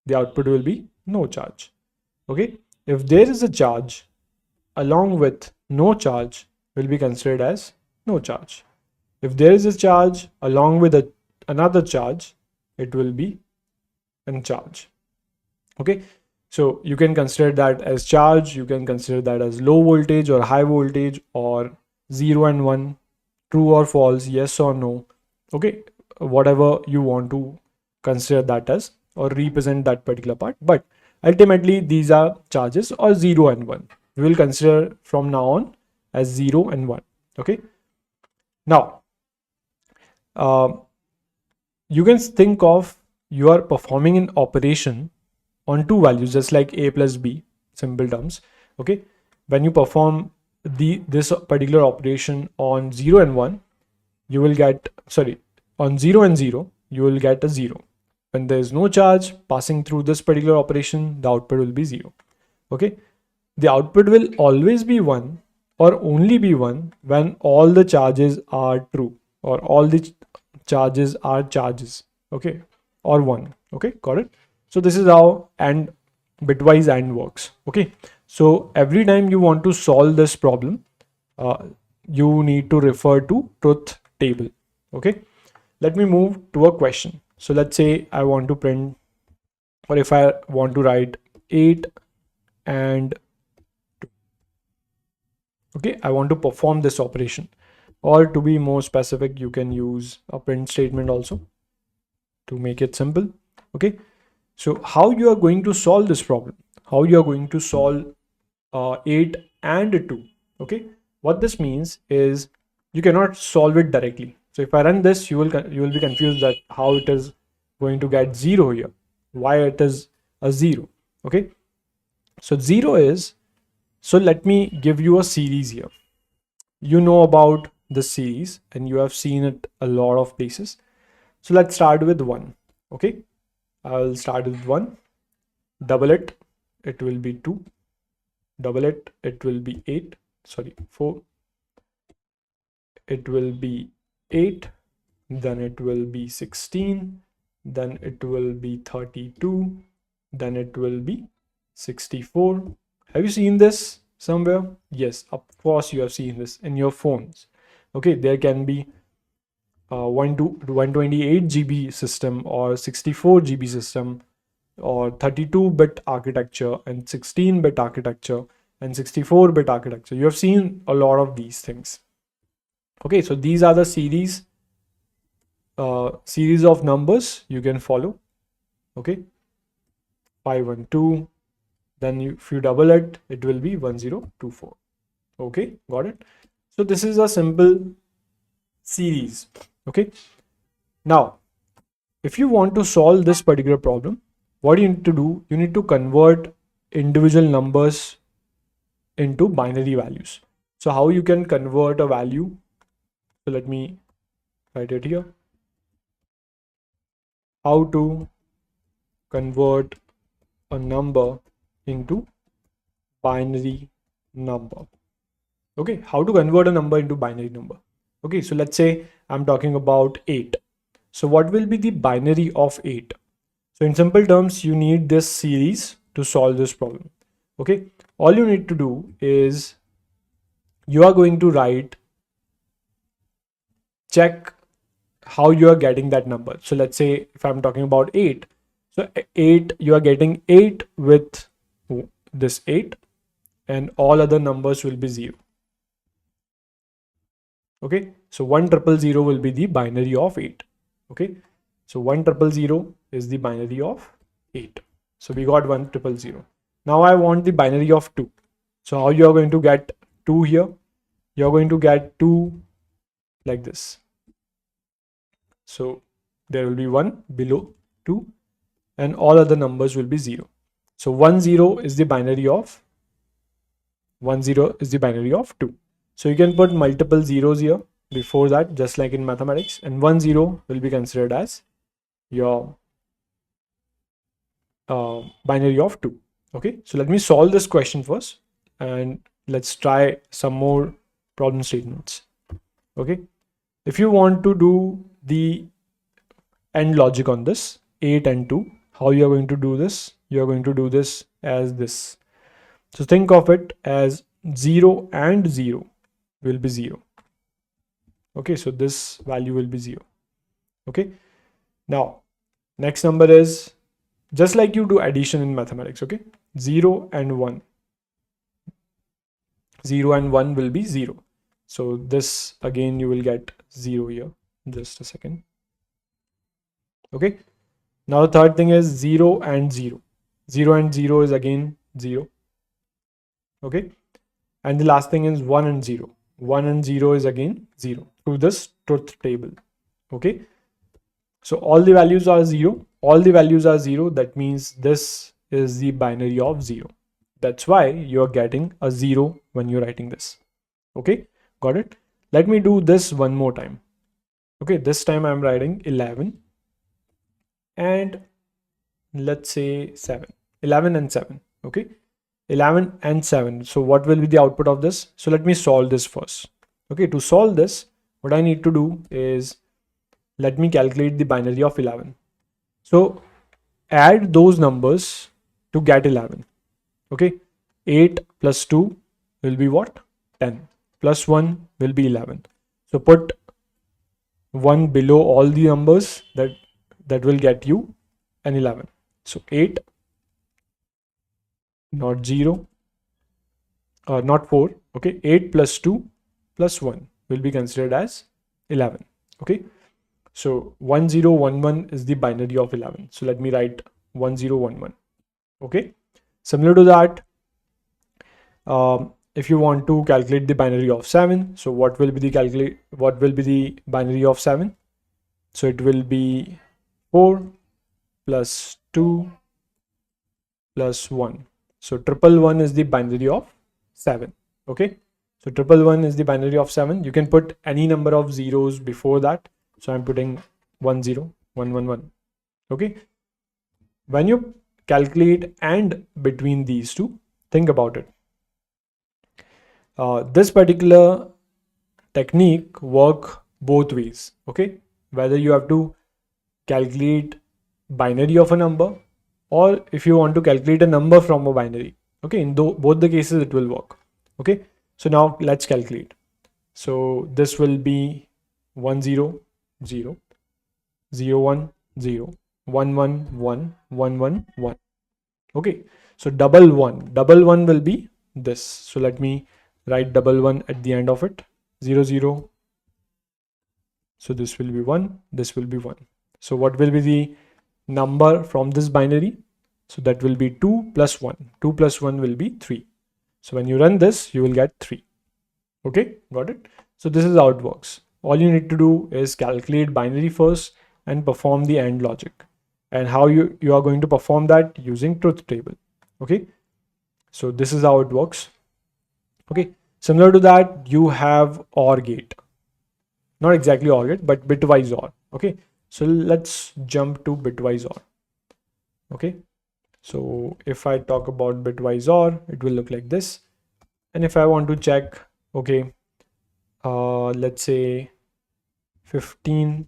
the output will be no charge. Okay, if there is a charge along with no charge, will be considered as no charge. If there is a charge along with another charge, it will be in charge. Okay, so you can consider that as charge, you can consider that as low voltage or high voltage, or 0 and 1, true or false, yes or no. Okay, whatever you want to consider that as, or represent that particular part, but ultimately these are charges, or 0 and 1 we will consider from now on as 0 and 1. Okay, now you can think of, you are performing an operation on two values, just like a plus b, simple terms. Okay, when you perform this particular operation on 0 and 1, you will get, sorry, on 0 and 0 you will get a 0. When there is no charge passing through this particular operation, the output will be 0. Okay, the output will always be 1, or only be 1 when all the charges are true, or all the charges are charges. Okay, or 1. Okay, got it. So this is how AND bitwise AND works. Okay, so every time you want to solve this problem, uh, you need to refer to truth table. Okay, let me move to a question. So let's say I want to print, or if I want to write 8 and 2. Okay, I want to perform this operation, or to be more specific, you can use a print statement also to make it simple. Okay, so how you are going to solve this problem, how you are going to solve 8 and 2. Okay, what this means is you cannot solve it directly. So if I run this, you will be confused that how it is going to get 0 here, why it is a 0. Okay, so 0 is, so let me give you a series here. You know about this series and you have seen it a lot of places. So let's start with 1. Okay, I'll start with 1, double it will be 2, double it will be 8, sorry, 4, it will be 8, then it will be 16, then it will be 32, then it will be 64. Have you seen this somewhere? Yes, of course you have seen this in your phones. Okay, there can be 128 GB system, or 64 GB system, or 32-bit architecture, and 16-bit architecture, and 64-bit architecture. You have seen a lot of these things. Okay, so these are the series of numbers you can follow. Okay, 512, then if you double it will be 1024. Okay, got it. So this is a simple series. Okay, now if you want to solve this particular problem, what you need to do, you need to convert individual numbers into binary values. So how you can convert a value? So let me write it here. How to convert a number into binary number. Okay, how to convert a number into binary number. Okay, so let's say I'm talking about 8. So what will be the binary of 8? So in simple terms, you need this series to solve this problem. Okay, all you need to do is you are going to check how you are getting that number. So let's say if I'm talking about 8, so 8, you are getting 8 with this 8, and all other numbers will be 0. Okay, so 1000 will be the binary of 8. Okay, so 1000 is the binary of 8. So we got 1000. Now I want the binary of 2. So how you are going to get 2 here? You are going to get 2 like this. So there will be 1 below 2, and all other numbers will be 0. So 10 is the binary of 2. So you can put multiple zeros here before that, just like in mathematics, and 10 will be considered as your binary of 2. Okay, so let me solve this question first, and let's try some more problem statements. Okay, if you want to do the AND logic on this 8 and 2, how you are going to do this? You are going to do this as this. So think of it as 0 and 0 will be 0. Okay, so this value will be 0. Okay, now next number is just like you do addition in mathematics. Okay, 0 and 1. 0 and 1 will be 0. So this again you will get 0 here. Just a second. Okay, now the third thing is 0 and 0. 0 and 0 is again 0. Okay, and the last thing is 1 and 0. 1 and 0 is again 0 through this truth table. Okay, so all the values are 0. All the values are 0. That means this is the binary of 0. That's why you're getting a 0 when you're writing this. Okay, got it? Let me do this one more time. Okay, this time I'm writing 11 and let's say 7. 11 and 7. Okay, 11 and 7. So what will be the output of this? So let me solve this first. Okay, to solve this, what I need to do is let me calculate the binary of 11. So add those numbers to get 11. Okay, 8 plus 2 will be what? 10. Plus 1 will be 11. So put 1 below all the numbers that will get you an 11. So 8, not 0, or not 4. Okay, 8 plus 2 plus 1 will be considered as 11. Okay, so 1011 is the binary of 11. So let me write 1011. Okay, similar to that, if you want to calculate the binary of 7, so what will be the binary of 7? So it will be 4 plus 2 plus 1. So 111 is the binary of 7. Okay, so 111 is the binary of 7. You can put any number of zeros before that. So I'm putting 10111. Okay, when you calculate and between these two, think about it. This particular technique work both ways. Okay, whether you have to calculate binary of a number, or if you want to calculate a number from a binary. Okay, in both the cases it will work. Okay, so now let's calculate. So this will be 1 0 0 0 1 0 1 1 1 1 1 1. Okay, so double one will be this. So let me write double one at the end of it. 0 0. So this will be 1, this will be 1. So what will be the number from this binary? So that will be 2 plus 1. 2 plus 1 will be 3. So when you run this, you will get 3. Okay, got it? So this is how it works. All you need to do is calculate binary first and perform the AND logic. And how you are going to perform that using truth table. Okay, so this is how it works. Okay, similar to that, you have OR gate. Not exactly OR gate, but bitwise OR. Okay, so let's jump to bitwise OR. Okay, so if I talk about bitwise OR, it will look like this. And if I want to check, okay, let's say 15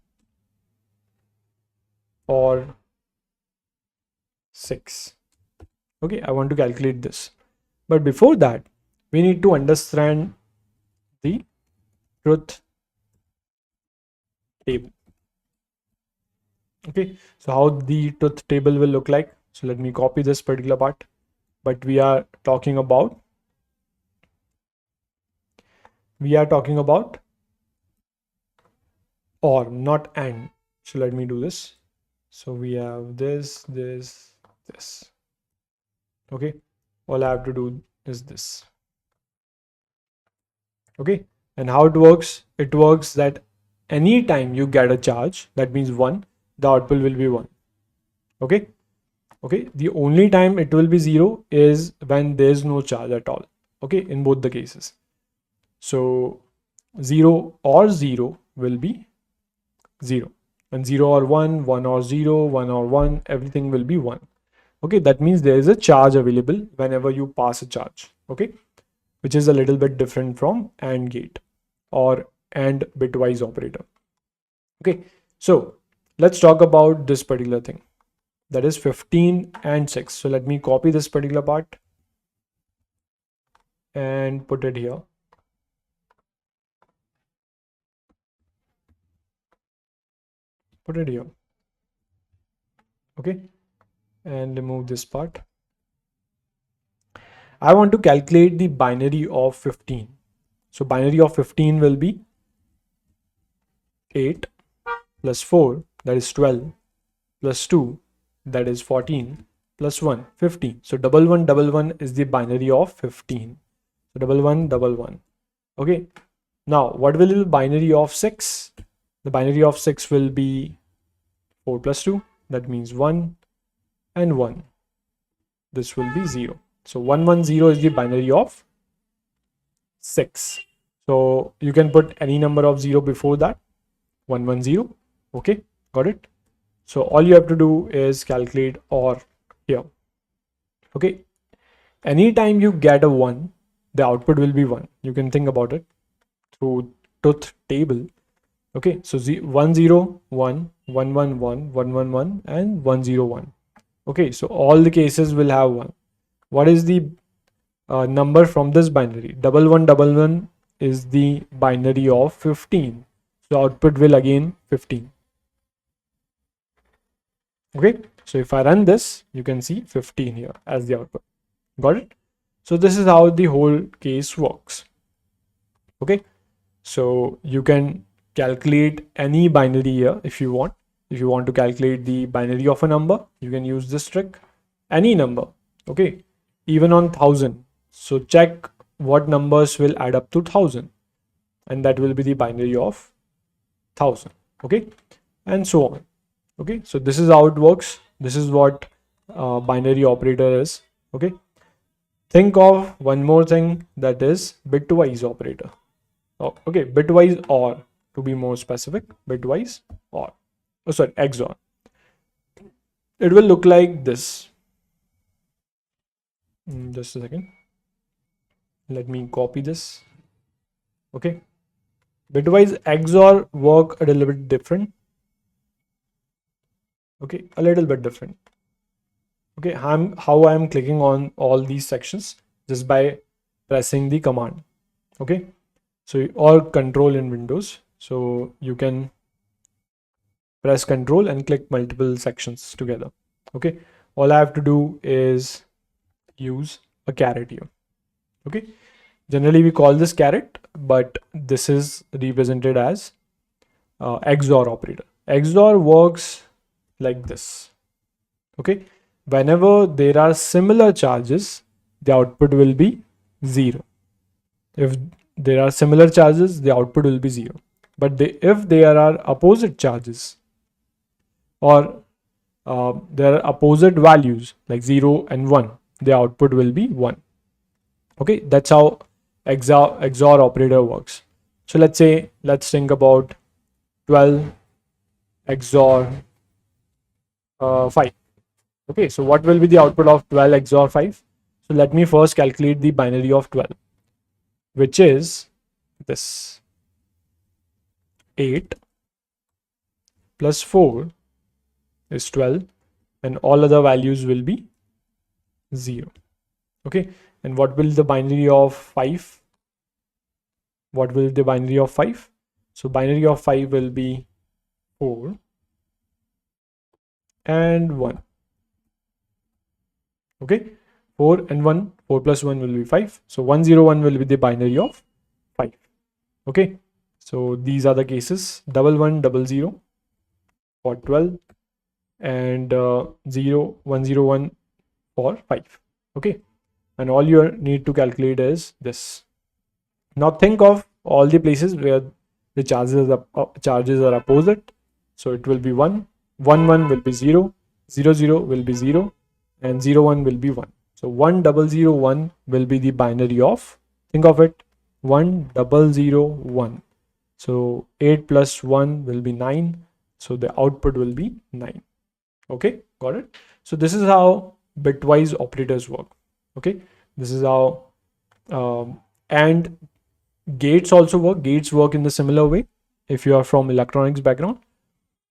or 6. Okay, I want to calculate this. But before that, we need to understand the truth table. Okay, so how the truth table will look like. So let me copy this particular part. But we are talking about OR, not AND. So let me do this. So we have this. Okay, all I have to do is this. Okay, and how it works? It works that anytime you get a charge, that means 1, the output will be 1. Okay, the only time it will be 0 is when there's no charge at all. Okay, in both the cases. So 0 or 0 will be 0, and 0 or 1, 1 or 0, 1 or 1, everything will be 1. Okay, that means there is a charge available whenever you pass a charge. Okay, which is a little bit different from AND gate or AND bitwise operator. Okay, so let's talk about this particular thing, that is 15 and 6. So let me copy this particular part and put it here. Put it here. Okay, and remove this part. I want to calculate the binary of 15. So binary of 15 will be 8 plus 4, that is 12, plus 2, that is 14, plus 1, 15. So double one is the binary of 15. So double one. Okay, now what will be the binary of 6? The binary of 6 will be 4 plus 2, that means 1 and 1. This will be 0. So 110 is the binary of 6. So you can put any number of 0 before that. 110. Okay, got it? So all you have to do is calculate OR here. Okay, anytime you get a 1, the output will be 1. You can think about it through truth table. Okay, so 1 0 1 1 1 1 1 1 1 and 1 0 1. Okay, so all the cases will have 1. What is the number from this binary? 1111 is the binary of 15. So output will again 15. Okay, so if I run this, you can see 15 here as the output. Got it? So this is how the whole case works. Okay, so you can calculate any binary here if you want. If you want to calculate the binary of a number, you can use this trick. Any number, okay, even on 1000. So check what numbers will add up to 1000, and that will be the binary of 1000. Okay, and so on. Okay, so this is how it works. This is what binary operator is. Okay, think of one more thing, that is bitwise operator. Oh, okay, bitwise OR, to be more specific, bitwise OR. Oh, sorry, XOR. It will look like this. Just a second. Let me copy this. Okay, bitwise XOR work a little bit different. Okay, a little bit different. Okay, how I'm clicking on all these sections just by pressing the command. Okay, so or control in Windows, so you can press control and click multiple sections together. Okay, all I have to do is use a caret here. Okay, generally we call this caret, but this is represented as XOR operator. XOR works like this. Okay, whenever there are similar charges, the output will be 0. If there are similar charges, the output will be 0. But if there are opposite charges, or there are opposite values like 0 and 1, the output will be 1. Okay, that's how XOR operator works. So let's think about 12 XOR 5. Okay, so what will be the output of 12 XOR 5? So let me first calculate the binary of 12, which is this: 8 plus 4 is 12, and all other values will be 0. Okay, and what will the binary of 5? What will the binary of 5? So binary of 5 will be 4 and 1. Okay, 4 and 1, 4 plus 1 will be 5. So 101 will be the binary of 5. Okay, so these are the cases: 1100 for 12 and 0101 for 5. Okay, and all you need to calculate is this. Now think of all the places where the charges are opposite. So it will be 1, 1 1 will be 0, 0 0 will be 0, and 0 1 will be 1. So 1001 will be the binary of, think of it, 1001. So 8 plus 1 will be 9. So the output will be 9. Okay, got it? So this is how bitwise operators work. Okay, this is how and gates also work. Gates work in the similar way. If you are from electronics background,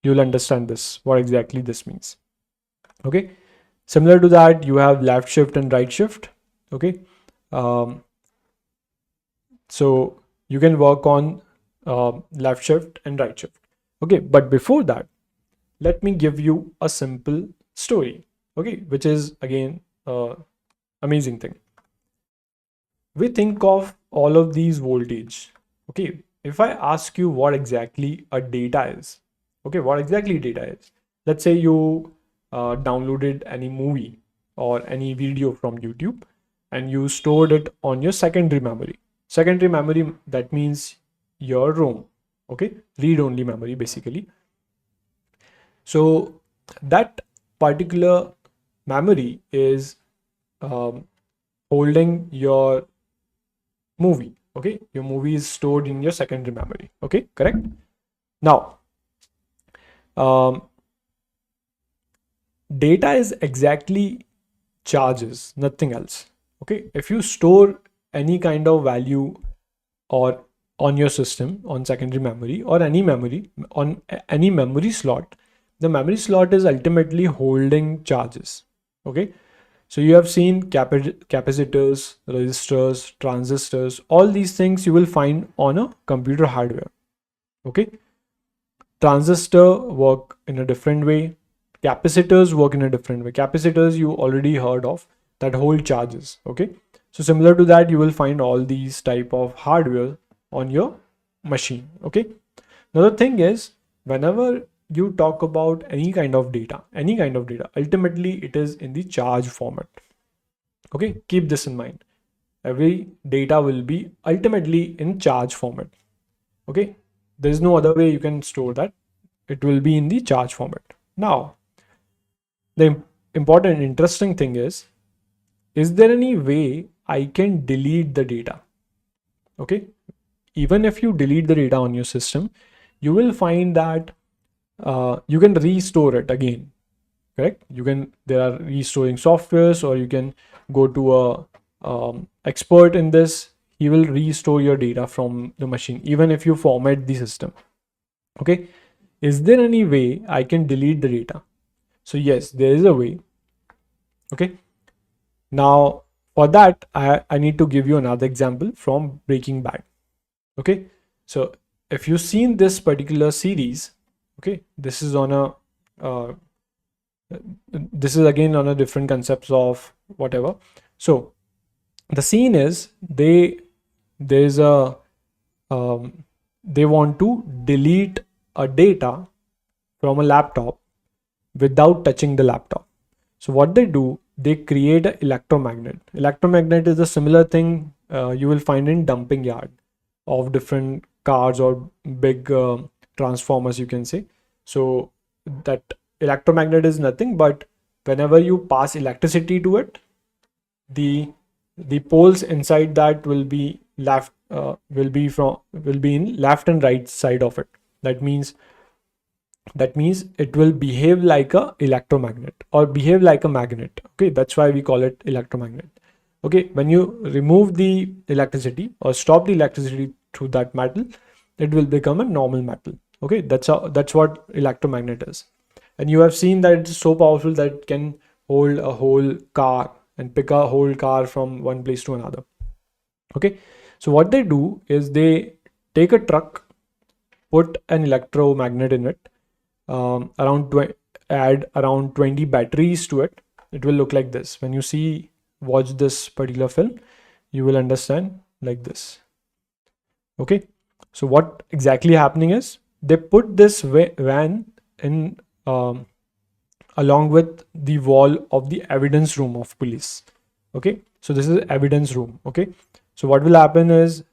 you'll understand this, what exactly this means. Okay, similar to that, you have left shift and right shift. Okay, so you can work on left shift and right shift. Okay, but before that, let me give you a simple story. Okay, which is again amazing thing. We think of all of these voltage. Okay, if I ask you what exactly a data is, okay, what exactly data is, let's say you downloaded any movie or any video from YouTube and you stored it on your secondary memory. Secondary memory, that means your ROM. Okay, read-only memory basically. So that particular memory is holding your movie. Okay, your movie is stored in your secondary memory. Okay, correct? Now data is exactly charges, nothing else. Okay, if you store any kind of value or on your system on secondary memory or any memory on any memory slot, the memory slot is ultimately holding charges. Okay, so you have seen capacitors, resistors, transistors, all these things you will find on a computer hardware. Okay, transistor work in a different way, capacitors work in a different way. Capacitors you already heard of, that hold charges. Okay, so similar to that, you will find all these type of hardware on your machine. Okay, now the thing is, whenever you talk about any kind of data, ultimately it is in the charge format. Okay, keep this in mind. Every data will be ultimately in charge format. Okay, there is no other way you can store that. It will be in the charge format. Now, the important, interesting thing is there any way I can delete the data? Okay, even if you delete the data on your system, you will find that you can restore it again. Correct? You can, there are restoring softwares, or you can go to a expert in this. He will restore your data from the machine, even if you format the system. Okay, is there any way I can delete the data? So yes, there is a way. Okay, now for that, I need to give you another example from Breaking Bad. Okay, so if you've seen this particular series, okay, this is on a this is again on a different concepts of whatever. So the scene is, there's a they want to delete a data from a laptop without touching the laptop. So what they do, they create an electromagnet. Electromagnet is a similar thing you will find in dumping yard of different cars or big transformers, you can say. So that electromagnet is nothing but whenever you pass electricity to it, the poles inside that will be left will be in left and right side of it. That means it will behave like a electromagnet or behave like a magnet. Okay, that's why we call it electromagnet. Okay, when you remove the electricity or stop the electricity through that metal, it will become a normal metal. Okay, that's what electromagnet is. And you have seen that it's so powerful that it can hold a whole car and pick a whole car from one place to another. Okay, so what they do is they take a truck, put an electromagnet in it, add around 20 batteries to it. It will look like this. When you watch this particular film, you will understand like this. Okay, so what exactly happening is, they put this van in along with the wall of the evidence room of police. Okay, so this is evidence room. Okay, so what will happen is,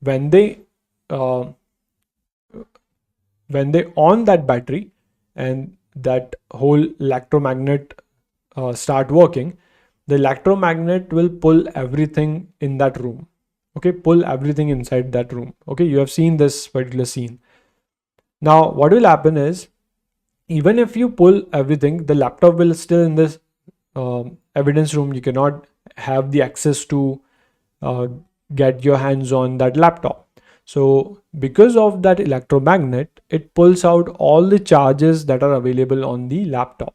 when they uh, on that battery and that whole electromagnet start working, the electromagnet will pull everything in that room. Okay, pull everything inside that room. Okay, you have seen this particular scene. Now what will happen is, even if you pull everything, the laptop will still in this evidence room. You cannot have the access to uh, get your hands on that laptop. So because of that electromagnet, it pulls out all the charges that are available on the laptop.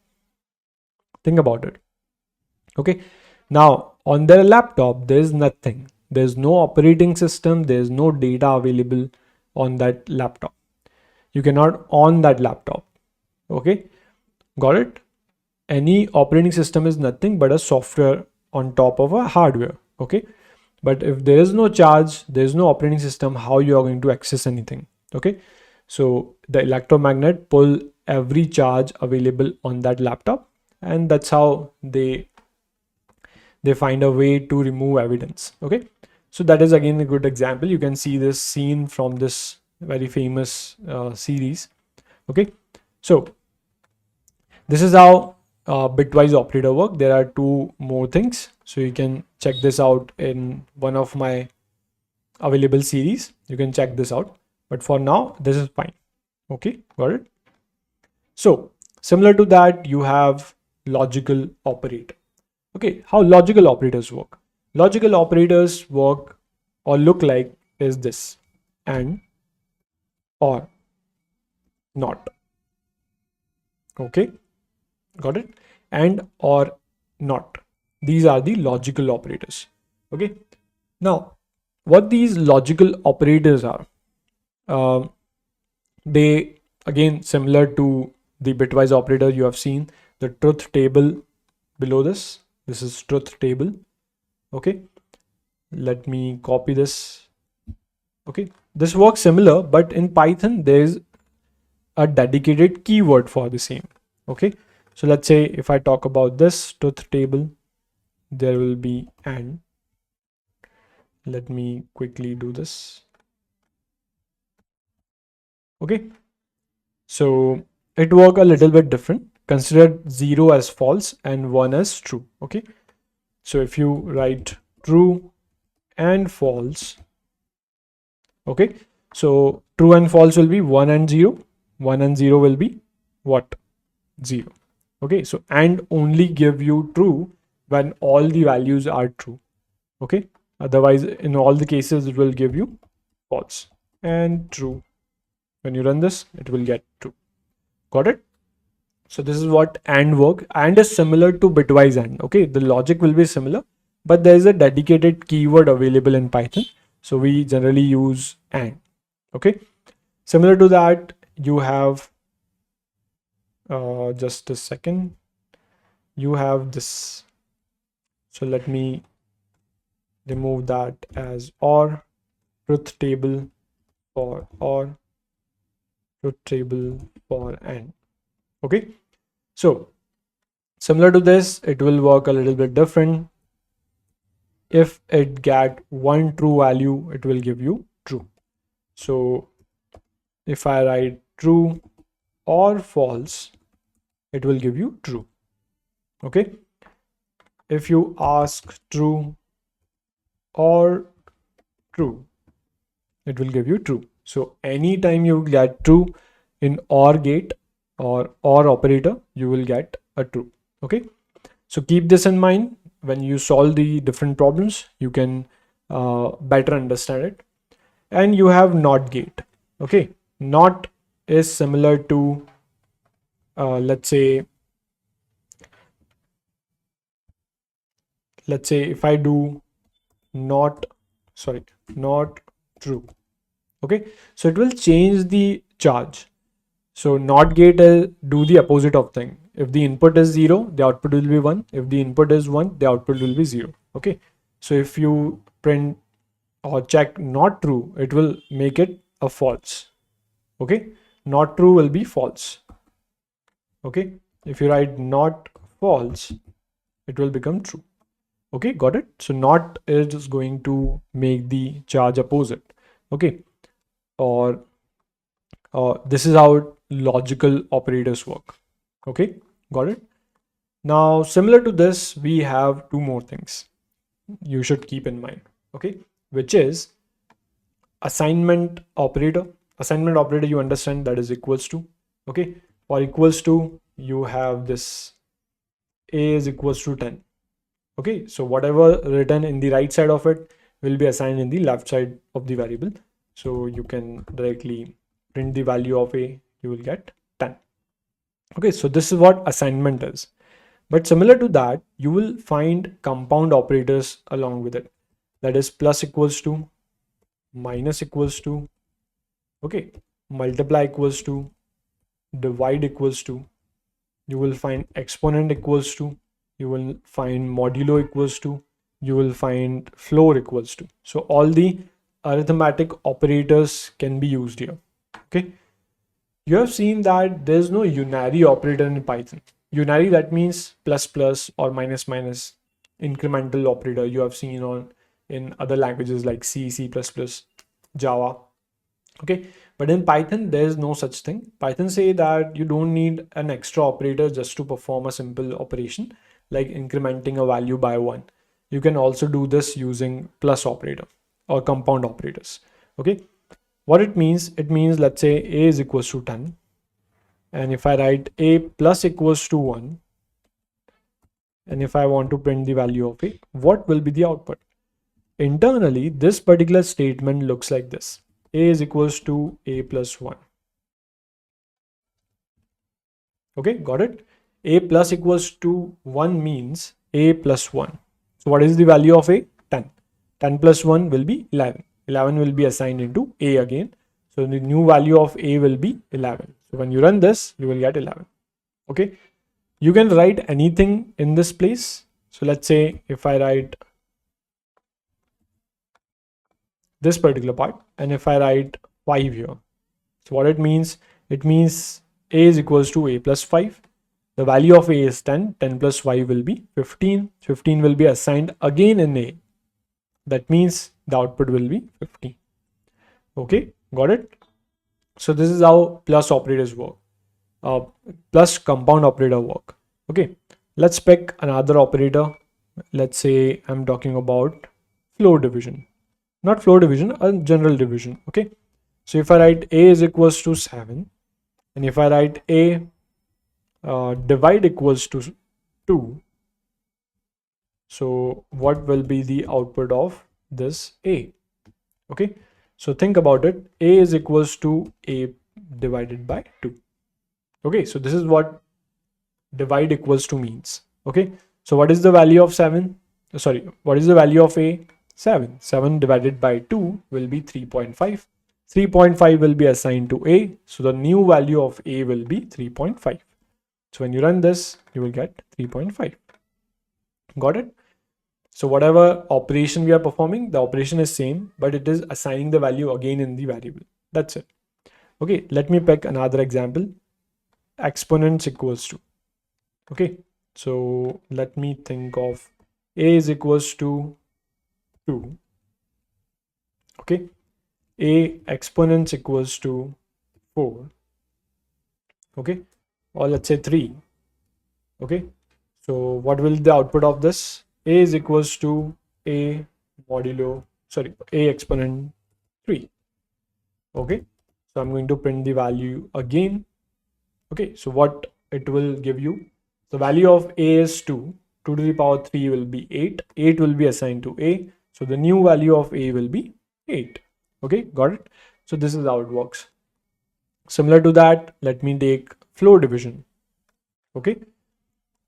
Think about it. Okay, now on their laptop there's nothing, there's no operating system, there's no data available on that laptop. You cannot on that laptop. Okay, got it? Any operating system is nothing but a software on top of a hardware. Okay, but if there is no charge, there is no operating system, how you are going to access anything? Okay, so the electromagnet pull every charge available on that laptop, and that's how they find a way to remove evidence. Okay, so that is again a good example. You can see this scene from this very famous series. Okay, so this is how bitwise operator work. There are two more things, so you can check this out in one of my available series. You can check this out, but for now this is fine. Okay, got it? So similar to that, you have logical operator. Okay, how logical operators work? Logical operators work or look like is this: and, or, not. Okay, got it? And, or, not. These are the logical operators. Okay. Now, what these logical operators are, uh, they again similar to the bitwise operator you have seen the truth table below this. This is truth table. Okay. Let me copy this. Okay. This works similar, but in Python, there's a dedicated keyword for the same. Okay. So let's say if I talk about this truth table, there will be and. Let me quickly do this. Okay. So it work a little bit different. Consider 0 as false and 1 as true. Okay. So if you write true and false, okay. So true and false will be 1 and 0. 1 and 0 will be what? 0. Okay. So and only give you true when all the values are true. Okay. Otherwise, in all the cases, it will give you false and true. When you run this, it will get true. Got it? So this is what AND work. AND is similar to bitwise AND. Okay, the logic will be similar, but there is a dedicated keyword available in Python. So we generally use AND. Okay, similar to that, you have just a second. You have this. So let me remove that as OR truth table for OR truth table for AND. Okay, so similar to this, it will work a little bit different. If it get one true value, it will give you true. So if I write true or false, it will give you true. Okay. If you ask true or true, it will give you true. So anytime you get true in OR gate or OR operator, you will get a true. Okay. So keep this in mind when you solve the different problems, you can better understand it. And you have NOT gate. Okay. NOT is similar to, let's say if I do not true. Okay. So it will change the charge. So NOT gate do the opposite of thing. If the input is 0, the output will be 1. If the input is 1, the output will be 0. Okay. So if you print or check not true, it will make it a false. Okay. Not true will be false. Okay. If you write not false, it will become true. Okay. Got it? So not is going to make the charge opposite. Okay. Or this is how logical operators work. Okay. Got it? Now, similar to this, we have two more things you should keep in mind. Okay. Which is assignment operator. Assignment operator, you understand that is equals to. Okay. For equals to, you have this a is equals to 10. Okay. So whatever written in the right side of it will be assigned in the left side of the variable. So you can directly print the value of a, you will get 10. Okay. So this is what assignment is. But similar to that, you will find compound operators along with it. That is plus equals to, minus equals to, okay, multiply equals to, divide equals to. You will find exponent equals to. You will find modulo equals to. You will find floor equals to. So all the arithmetic operators can be used here. Okay. You have seen that there's no unary operator in Python. Unary, that means plus plus or minus minus. Incremental operator you have seen on in other languages like C, C++, Java. Okay, but in Python there is no such thing. Python say that you don't need an extra operator just to perform a simple operation like incrementing a value by 1. You can also do this using plus operator or compound operators. Okay, what it means, let's say a is equals to 10, and if I write a plus equals to 1, and if I want to print the value of a, what will be the output? Internally, this particular statement looks like this. A is equals to a plus 1. Okay, got it? A plus equals to 1 means a plus 1. So what is the value of a? 10. 10 plus 1 will be 11. 11 will be assigned into a again. So the new value of a will be 11. So when you run this, you will get 11. Okay. You can write anything in this place. So let's say if I write this particular part and if I write 5 here. So what it means a is equals to a plus 5. The value of a is 10. 10 plus 5 will be 15. 15 will be assigned again in a. That means the output will be 15. Okay, got it? So this is how plus operators work. Plus compound operator work. Okay, let's pick another operator. Let's say I'm talking about floor division. Not floor division, a general division. Okay, so if I write a is equals to 7 and if I write a divide equals to 2, so what will be the output of this a? Okay, so think about it. A is equals to a divided by 2. Okay, so this is what divide equals to means. Okay, so what is the value of 7? Sorry, what is the value of a? 7. 7 divided by 2 will be 3.5. 3.5 will be assigned to a, so the new value of a will be 3.5. So when you run this, you will get 3.5. Got it? So whatever operation we are performing, the operation is same, but it is assigning the value again in the variable. That's it. Okay, let me pick another example. Exponents equals to. Okay, so let me think of a is equals to 2. Okay, a exponents equals to 4. Okay, or let's say 3. Okay, so what will the output of this? A is equals to a modulo, sorry, a exponent 3. Okay, so I'm going to print the value again. Okay, so what it will give you? The value of a is 2. 2 to the power 3 will be 8. 8 will be assigned to a. So the new value of a will be 8. Okay, got it? So this is how it works. Similar to that, let me take floor division. Okay,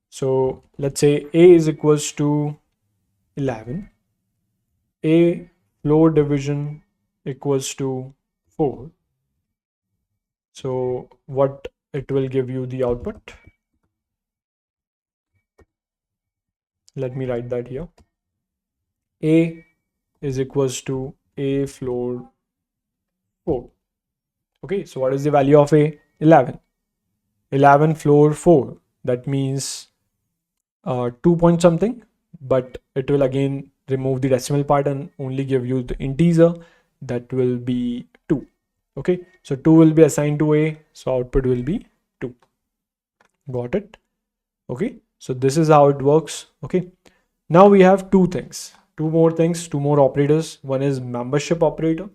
so let's say a is equals to 11. A floor division equals to 4. So what it will give you the output? Let me write that here. A is equals to a floor 4. Okay, so what is the value of a? 11. 11 floor 4. That means 2 point something, but it will again remove the decimal part and only give you the integer. That will be 2. Okay, so 2 will be assigned to a, so output will be 2. Got it? Okay, so this is how it works. Okay, now we have two more operators. One is membership operator,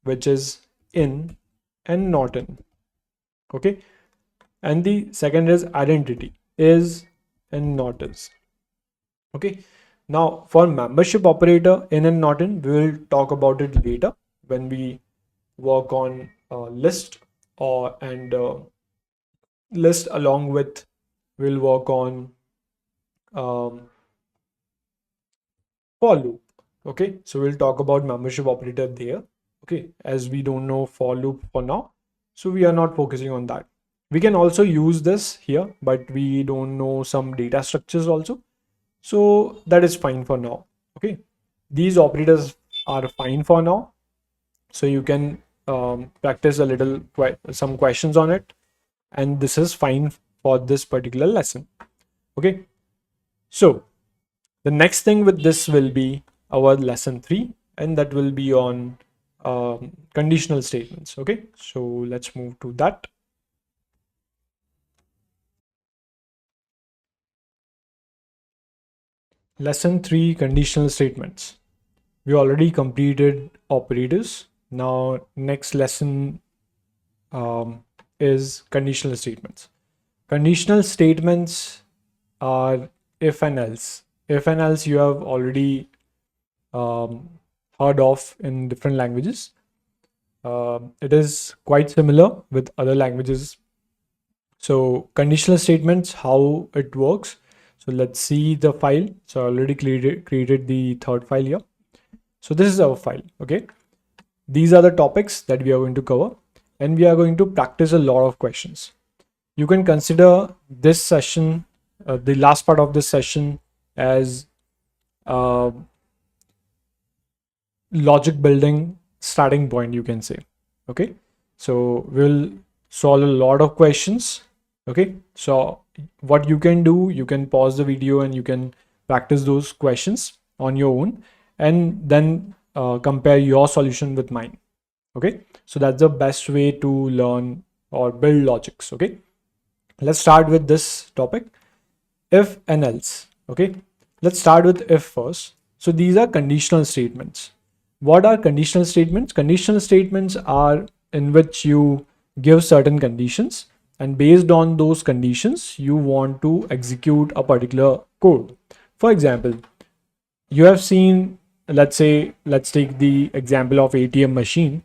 which is in and not in. Okay, and the second is identity, is and not is. Okay, now for membership operator, in and not in, we will talk about it later when we work on list and list, along with we'll work on for loop. Okay, so we'll talk about membership operator there. Okay, as we don't know for loop for now, so we are not focusing on that. We can also use this here, but we don't know some data structures also, so that is fine for now. Okay, these operators are fine for now, so you can practice a little some questions on it, and this is fine for this particular lesson. Okay, so the next thing with this will be our lesson 3, and that will be on conditional statements. Okay, so let's move to that. Lesson 3, conditional statements. We already completed operators. Now next lesson is conditional statements. Conditional statements are if and else. If and else you have already heard of in different languages. It is quite similar with other languages. So conditional statements, how it works. So let's see the file. So I already created the third file here. So this is our file. Okay. These are the topics that we are going to cover, and we are going to practice a lot of questions. You can consider this session, the last part of this session, as logic building starting point, you can say. Okay. So we'll solve a lot of questions. Okay. So what you can do, you can pause the video and you can practice those questions on your own, and then compare your solution with mine. Okay. So that's the best way to learn or build logics. Okay. Let's start with this topic, if and else. Okay. Let's start with if first. So these are conditional statements. What are conditional statements? Conditional statements are in which you give certain conditions, and based on those conditions, you want to execute a particular code. For example, you have seen, let's take the example of ATM machine.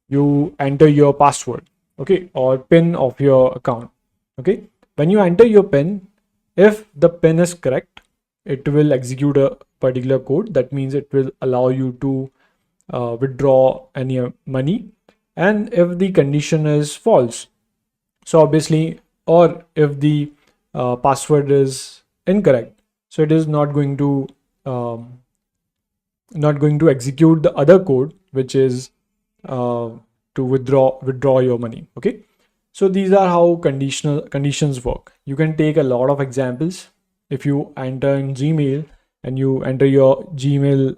You enter your password, okay, or PIN of your account. Okay. When you enter your PIN, if the PIN is correct, it will execute a particular code. That means it will allow you to withdraw any money. And if the condition is false, so obviously, or if the password is incorrect, so it is not going to execute the other code, which is to withdraw your money. Okay. So these are how conditions work. You can take a lot of examples. If you enter in Gmail and you enter your Gmail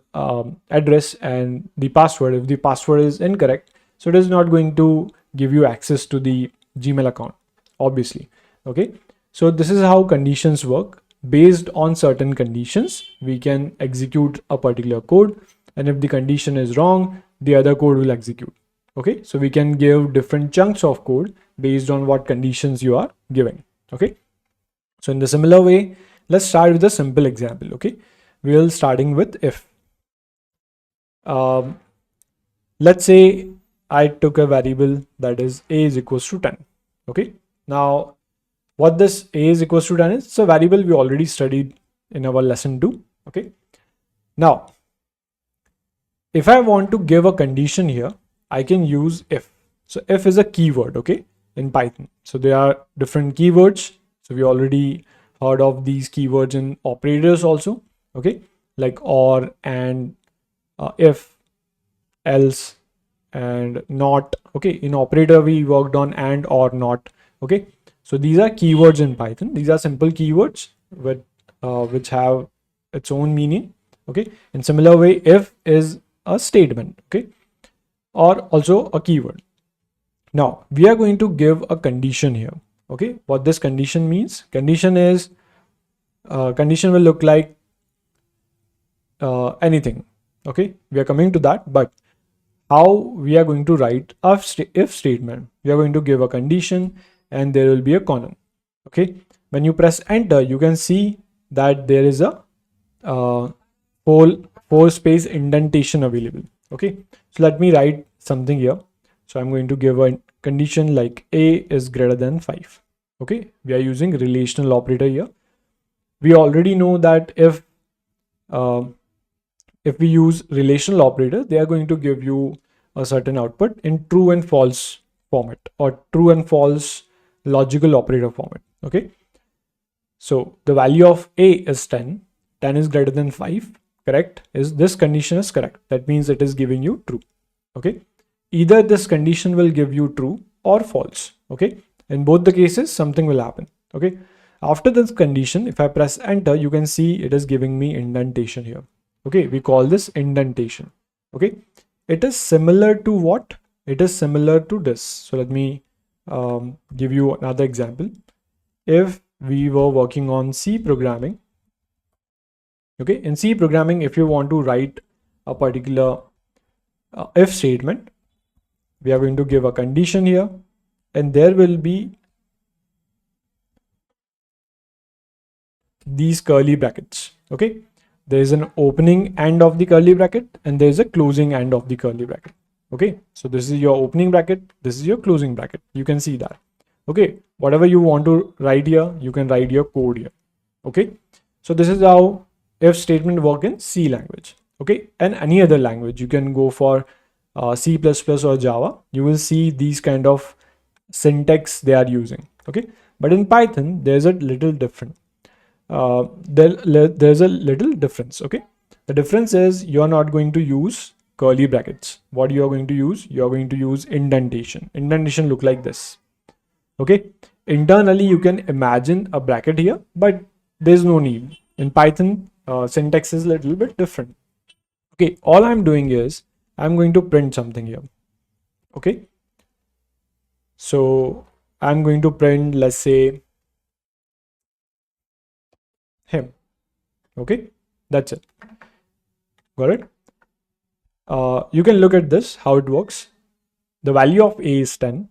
address and the password, if the password is incorrect, so it is not going to give you access to the Gmail account, obviously. Okay. So this is how conditions work. Based on certain conditions, we can execute a particular code, and if the condition is wrong, the other code will execute. Okay. So we can give different chunks of code based on what conditions you are giving. Okay. So in the similar way, let's start with a simple example. Okay. We'll starting with if. Let's say I took a variable that is a is equals to 10. Okay. Now, what this a is equals to 10 is, it's a variable we already studied in our lesson 2. Okay. Now, if I want to give a condition here, I can use if. So if is a keyword, okay, in Python. So there are different keywords. So we already heard of these keywords in operators also. Okay, like or, and, if, else, and not. Okay, in operator we worked on and, or, not. Okay, so these are keywords in Python. These are simple keywords with which have its own meaning. Okay, in similar way, if is a statement. Okay, or also a keyword. Now we are going to give a condition here. Okay, what this condition means? Condition is condition will look like anything. Okay, we are coming to that, but how we are going to write a if statement? We are going to give a condition and there will be a column. Okay, when you press enter, you can see that there is a four space indentation available. Okay, so let me write something here. So I'm going to give a condition like a is greater than 5. Okay, we are using relational operator here. We already know that if we use relational operator, they are going to give you a certain output in true and false format, or true and false logical operator format. Okay, so the value of a is 10. 10 is greater than 5. Correct? Is this condition is correct? That means it is giving you true. Okay, either this condition will give you true or false. Okay, in both the cases something will happen. Okay, after this condition, if I press enter, you can see it is giving me indentation here. Okay, we call this indentation. Okay, it is similar to what? It is similar to this. So let me give you another example. If we were working on C programming, okay, in C programming, if you want to write a particular if statement, we are going to give a condition here, and there will be these curly brackets. Okay, there is an opening end of the curly bracket and there is a closing end of the curly bracket. Okay, so this is your opening bracket, this is your closing bracket. You can see that. Okay, whatever you want to write here, you can write your code here. Okay, So this is how if statement work in C language. Okay, and any other language, you can go for C++ or Java. You will see these kind of syntax they are using. Okay, but in Python there's a little different. There's a little difference. Okay, the difference is you are not going to use curly brackets. What you are going to use? You are going to use indentation. Indentation look like this. Okay, internally you can imagine a bracket here, but there's no need. In Python, syntax is a little bit different. Okay, all I'm doing is I'm going to print something here. Okay, so I'm going to print, let's say, him. Okay, that's it. Got it? You can look at this, how it works. The value of a is 10.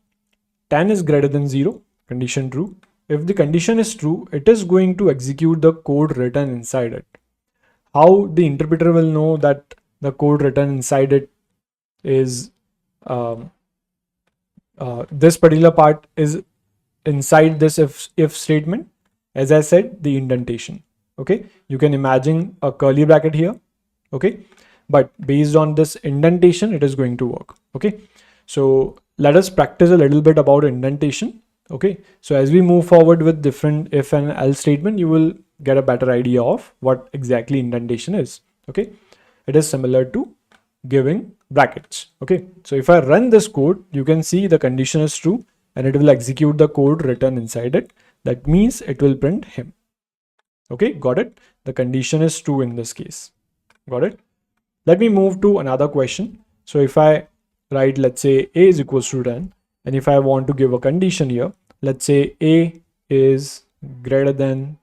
10 is greater than 0, condition true. If the condition is true, it is going to execute the code written inside it. How the interpreter will know that the code written inside it is this particular part is inside this if statement? As I said, the indentation. Okay, you can imagine a curly bracket here. Okay, but based on this indentation, it is going to work. Okay, so let us practice a little bit about indentation. Okay, so as we move forward with different if and else statement, you will get a better idea of what exactly indentation is. Okay, it is similar to giving brackets. Okay, so if I run this code, you can see the condition is true and it will execute the code written inside it. That means it will print him. Okay, got it? The condition is true in this case. Got it? Let me move to another question. So if I write, let's say a is equals to 10, and if I want to give a condition here, let's say a is greater than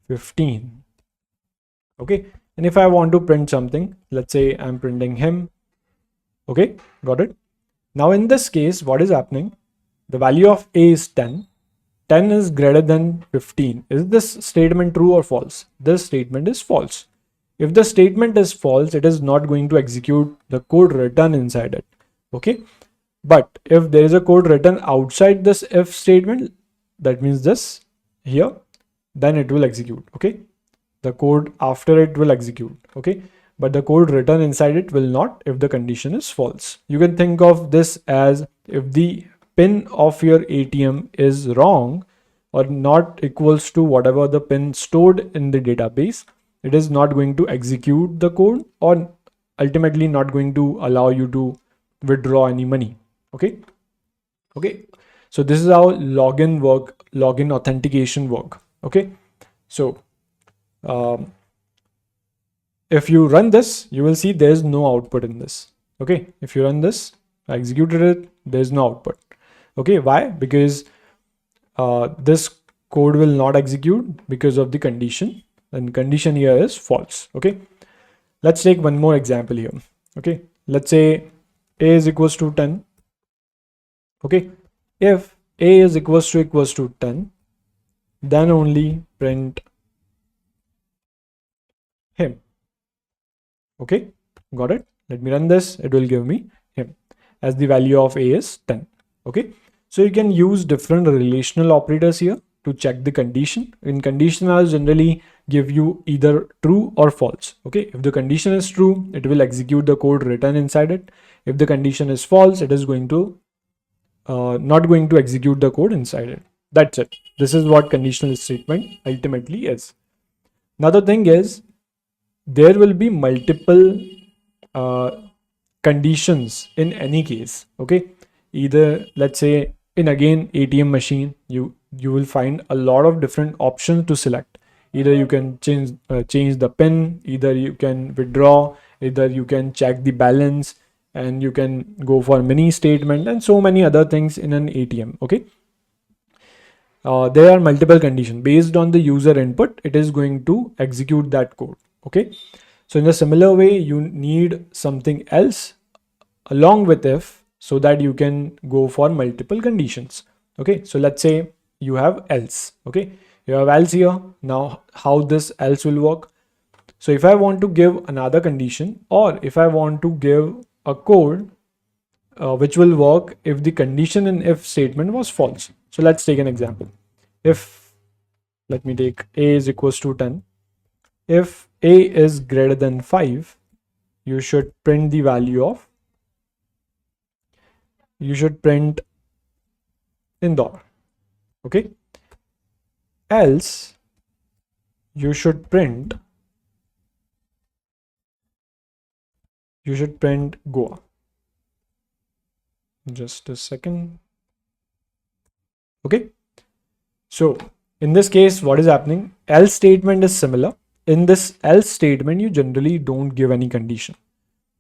15. Okay, and if I want to print something, let's say I'm printing him. Okay, got it? Now in this case, what is happening? The value of a is 10. 10 is greater than 15. Is this statement true or false? This statement is false. If the statement is false, it is not going to execute the code written inside it. Okay, but if there is a code written outside this if statement, that means this here, then it will execute. Okay, the code after it will execute. Okay, but the code written inside it will not if the condition is false. You can think of this as if the pin of your ATM is wrong or not equals to whatever the pin stored in the database, it is not going to execute the code or ultimately not going to allow you to withdraw any money. Okay, so this is how login authentication work. Okay, so if you run this, you will see there is no output in this. Okay, if you run this, I executed it, there is no output. Okay, why? Because this code will not execute because of the condition, and condition here is false. Okay, let's take one more example here. Okay, let's say a is equals to 10. Okay, if a is equals to 10, then only print him. Okay, got it? Let me run this. It will give me him as the value of a is 10. Okay, so you can use different relational operators here to check the condition. In conditionals generally give you either true or false. Okay, if the condition is true, it will execute the code written inside it. If the condition is false, it is going to not going to execute the code inside it. That's it. This is what conditional statement ultimately is. Another thing is there will be multiple conditions in any case. Okay, either let's say in again ATM machine, you will find a lot of different options to select. Either you can change the pin, either you can withdraw, either you can check the balance, and you can go for mini statement and so many other things in an ATM. Okay, there are multiple conditions based on the user input. It is going to execute that code. Okay, so in a similar way, you need something else along with if, so that you can go for multiple conditions. Okay, so let's say you have else. Okay, you have else here. Now how this else will work? So if I want to give another condition, or if I want to give a code which will work if the condition in if statement was false. So let's take an example. If, let me take a is equals to 10. if a is greater than 5, you should print the value of, you should print Indore. Okay. Else you should print, Goa. Just a second. Okay. So in this case, what is happening? Else statement is similar. In this else statement, you generally don't give any condition.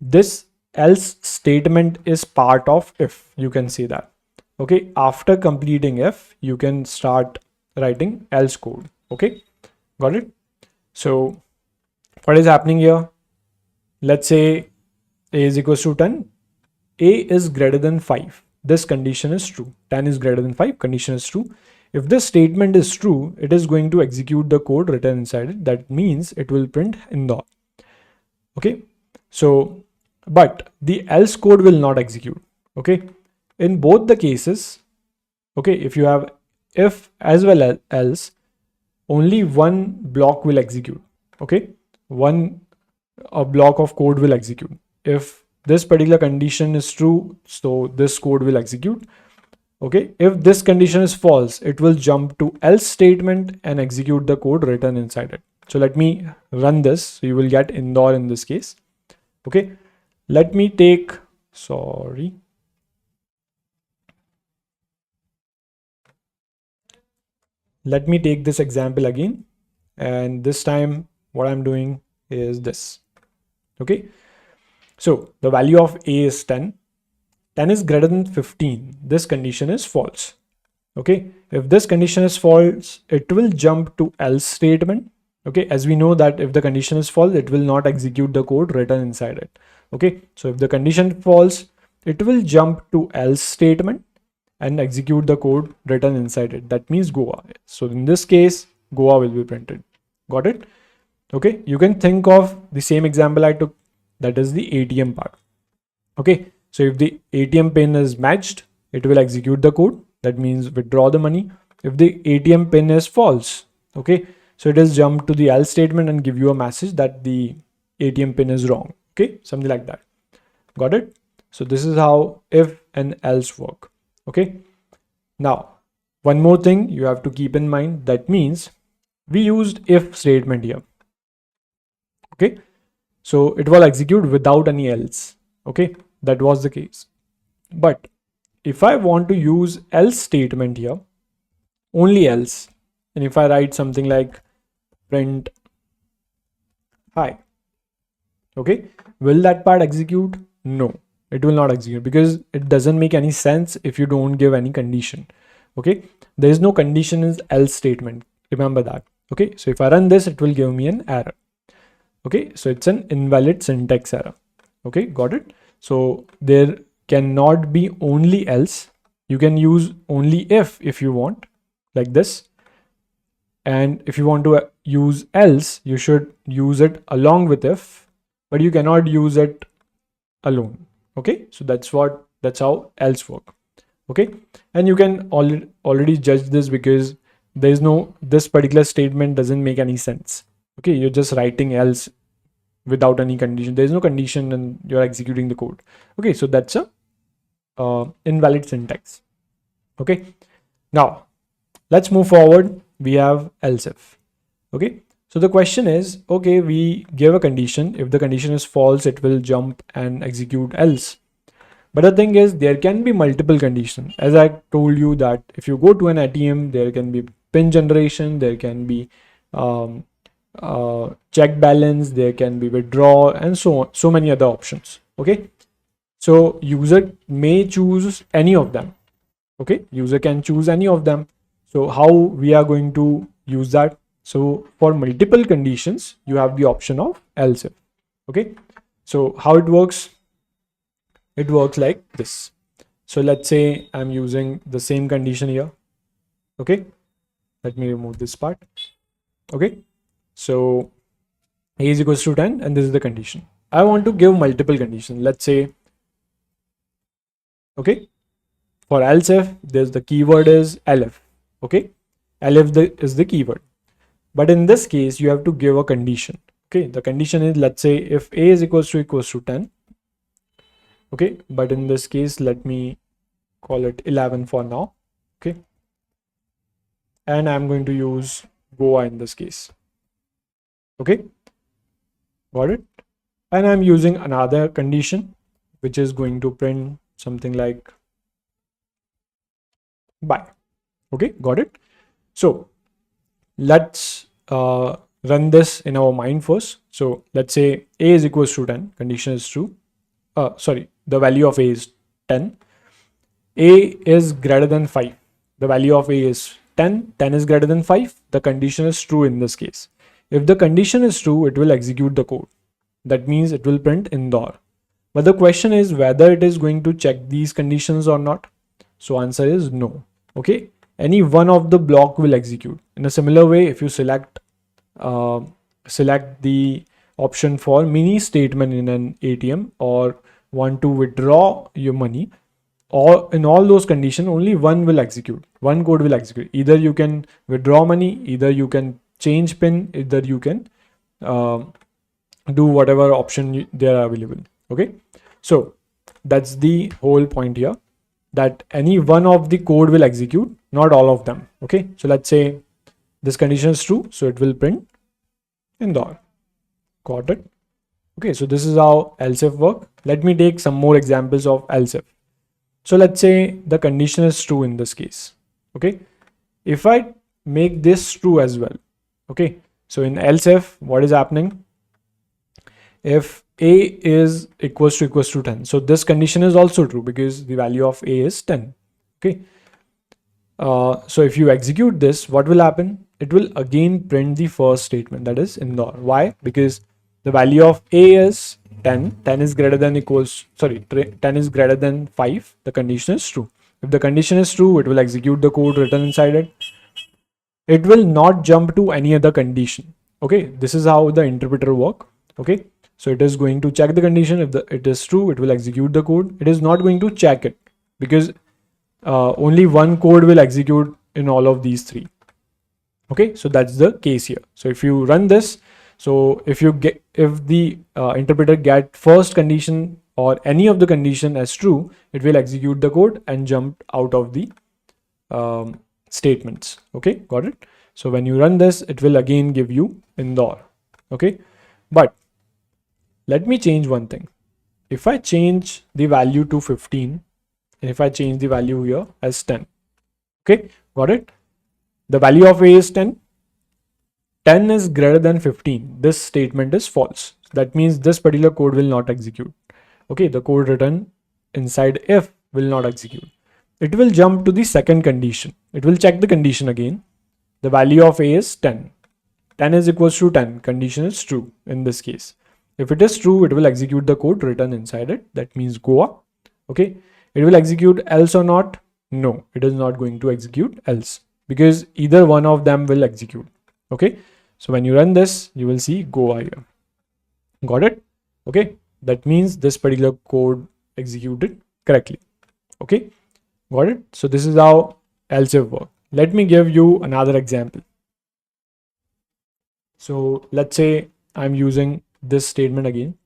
This else statement is part of if, you can say that. Okay. After completing if, you can start writing else code. Okay. Got it? So what is happening here? Let's say a is equals to 10. A is greater than 5. This condition is true. 10 is greater than 5. Condition is true. If this statement is true, it is going to execute the code written inside it. That means it will print Indore. Okay. So, but the else code will not execute. Okay. In both the cases, okay, if you have if as well as else, only one block will execute. Okay. A block of code will execute. If this particular condition is true, so this code will execute. Okay. If this condition is false, it will jump to else statement and execute the code written inside it. So let me run this. So you will get Indore in this case. Okay. Let me take, let me take this example again. And this time what I'm doing is this. Okay. So the value of a is 10. 10 is greater than 15. This condition is false. Okay. If this condition is false, it will jump to else statement. Okay. As we know that if the condition is false, it will not execute the code written inside it. Okay. So if the condition false, it will jump to else statement and execute the code written inside it. That means Goa. So in this case, Goa will be printed. Got it? Okay. You can think of the same example I took, that is the ATM part. Okay. So if the ATM pin is matched, it will execute the code. That means withdraw the money. If the ATM pin is false, okay, so it is jump to the else statement and give you a message that the ATM pin is wrong. Okay. Something like that. Got it? So this is how if and else work. Okay. Now, one more thing you have to keep in mind. That means we used if statement here. Okay. So it will execute without any else. Okay. That was the case. But if I want to use else statement here, only else, and if I write something like print hi, okay, will that part execute? No, it will not execute because it doesn't make any sense if you don't give any condition. Okay, there is no condition in else statement. Remember that. Okay, so if I run this, it will give me an error. Okay, so it's an invalid syntax error. Okay, got it? So there cannot be only else. You can use only if you want, like this. And if you want to use else, you should use it along with if, but you cannot use it alone. Okay, so that's how else work. Okay, and you can already judge this because there is no, this particular statement doesn't make any sense. Okay, you're just writing else without any condition. There is no condition and you're executing the code. Okay, so that's a invalid syntax. Okay, now let's move forward. We have else if. Okay, so the question is, okay, we give a condition. If the condition is false, it will jump and execute else. But the thing is, there can be multiple conditions. As I told you that if you go to an ATM, there can be pin generation, there can be check balance, there can be withdraw, and so on, so many other options. Okay, so user may choose any of them. Okay, user can choose any of them. So how we are going to use that? So for multiple conditions, you have the option of else if. Okay, so how it works? It works like this. So let's say I'm using the same condition here. Okay, let me remove this part. Okay, so a is equals to 10 and this is the condition. I want to give multiple conditions. Let's say, okay, for else if, there's the keyword is elif. Okay, elif is the keyword. But in this case, you have to give a condition. Okay, the condition is, let's say if a is equals to 10. Okay, but in this case, let me call it 11 for now. Okay, and I'm going to use Goa in this case. Okay, got it? And I'm using another condition, which is going to print something like buy. Okay, got it? So let's run this in our mind first. So let's say a is equals to 10, condition is true. Sorry, the value of a is 10. A is greater than 5. The value of a is 10. 10 is greater than 5. The condition is true in this case. If the condition is true, it will execute the code. That means it will print Indore. But the question is whether it is going to check these conditions or not. So answer is no. Okay, any one of the block will execute. In a similar way, if you select the option for mini statement in an ATM or want to withdraw your money, or in all those conditions, only one will execute. One code will execute. Either you can withdraw money, either you can change pin, either you can do whatever option they are available. Okay, so that's the whole point here, that any one of the code will execute, not all of them. Okay, so let's say this condition is true, so it will print Indore. Got it? Okay, so this is how else if work. Let me take some more examples of else if. So let's say the condition is true in this case. Okay, if I make this true as well. Okay, so in else if, what is happening? If a is equals to 10, so this condition is also true because the value of a is 10. Okay, so if you execute this, what will happen? It will again print the first statement, that is Indore. Why? Because the value of a is 10. 10 is greater than 10 is greater than 5. The condition is true. If the condition is true, it will execute the code written inside it. It will not jump to any other condition. Okay, this is how the interpreter work. Okay, so it is going to check the condition. If it is true, it will execute the code. It is not going to check it because only one code will execute in all of these three. Okay, so that's the case here. So if you run this, so if the interpreter get first condition or any of the condition as true, it will execute the code and jump out of the statements. Okay, got it? So when you run this, it will again give you Indore. Okay, but let me change one thing. If I change the value to 15, and if I change the value here as 10, okay, got it? The value of a is 10. 10 is greater than 15. This statement is false. That means this particular code will not execute. Okay, the code written inside if will not execute. It will jump to the second condition. It will check the condition again. The value of a is 10. 10 is equals to 10. Condition is true in this case. If it is true, it will execute the code written inside it. That means Goa. Okay, it will execute else or not? No, it is not going to execute else because either one of them will execute. Okay, so when you run this, you will see Goa here. Got it? Okay, that means this particular code executed correctly. Okay, got it? So this is how else if work. Let me give you another example. So let's say I'm using this statement again.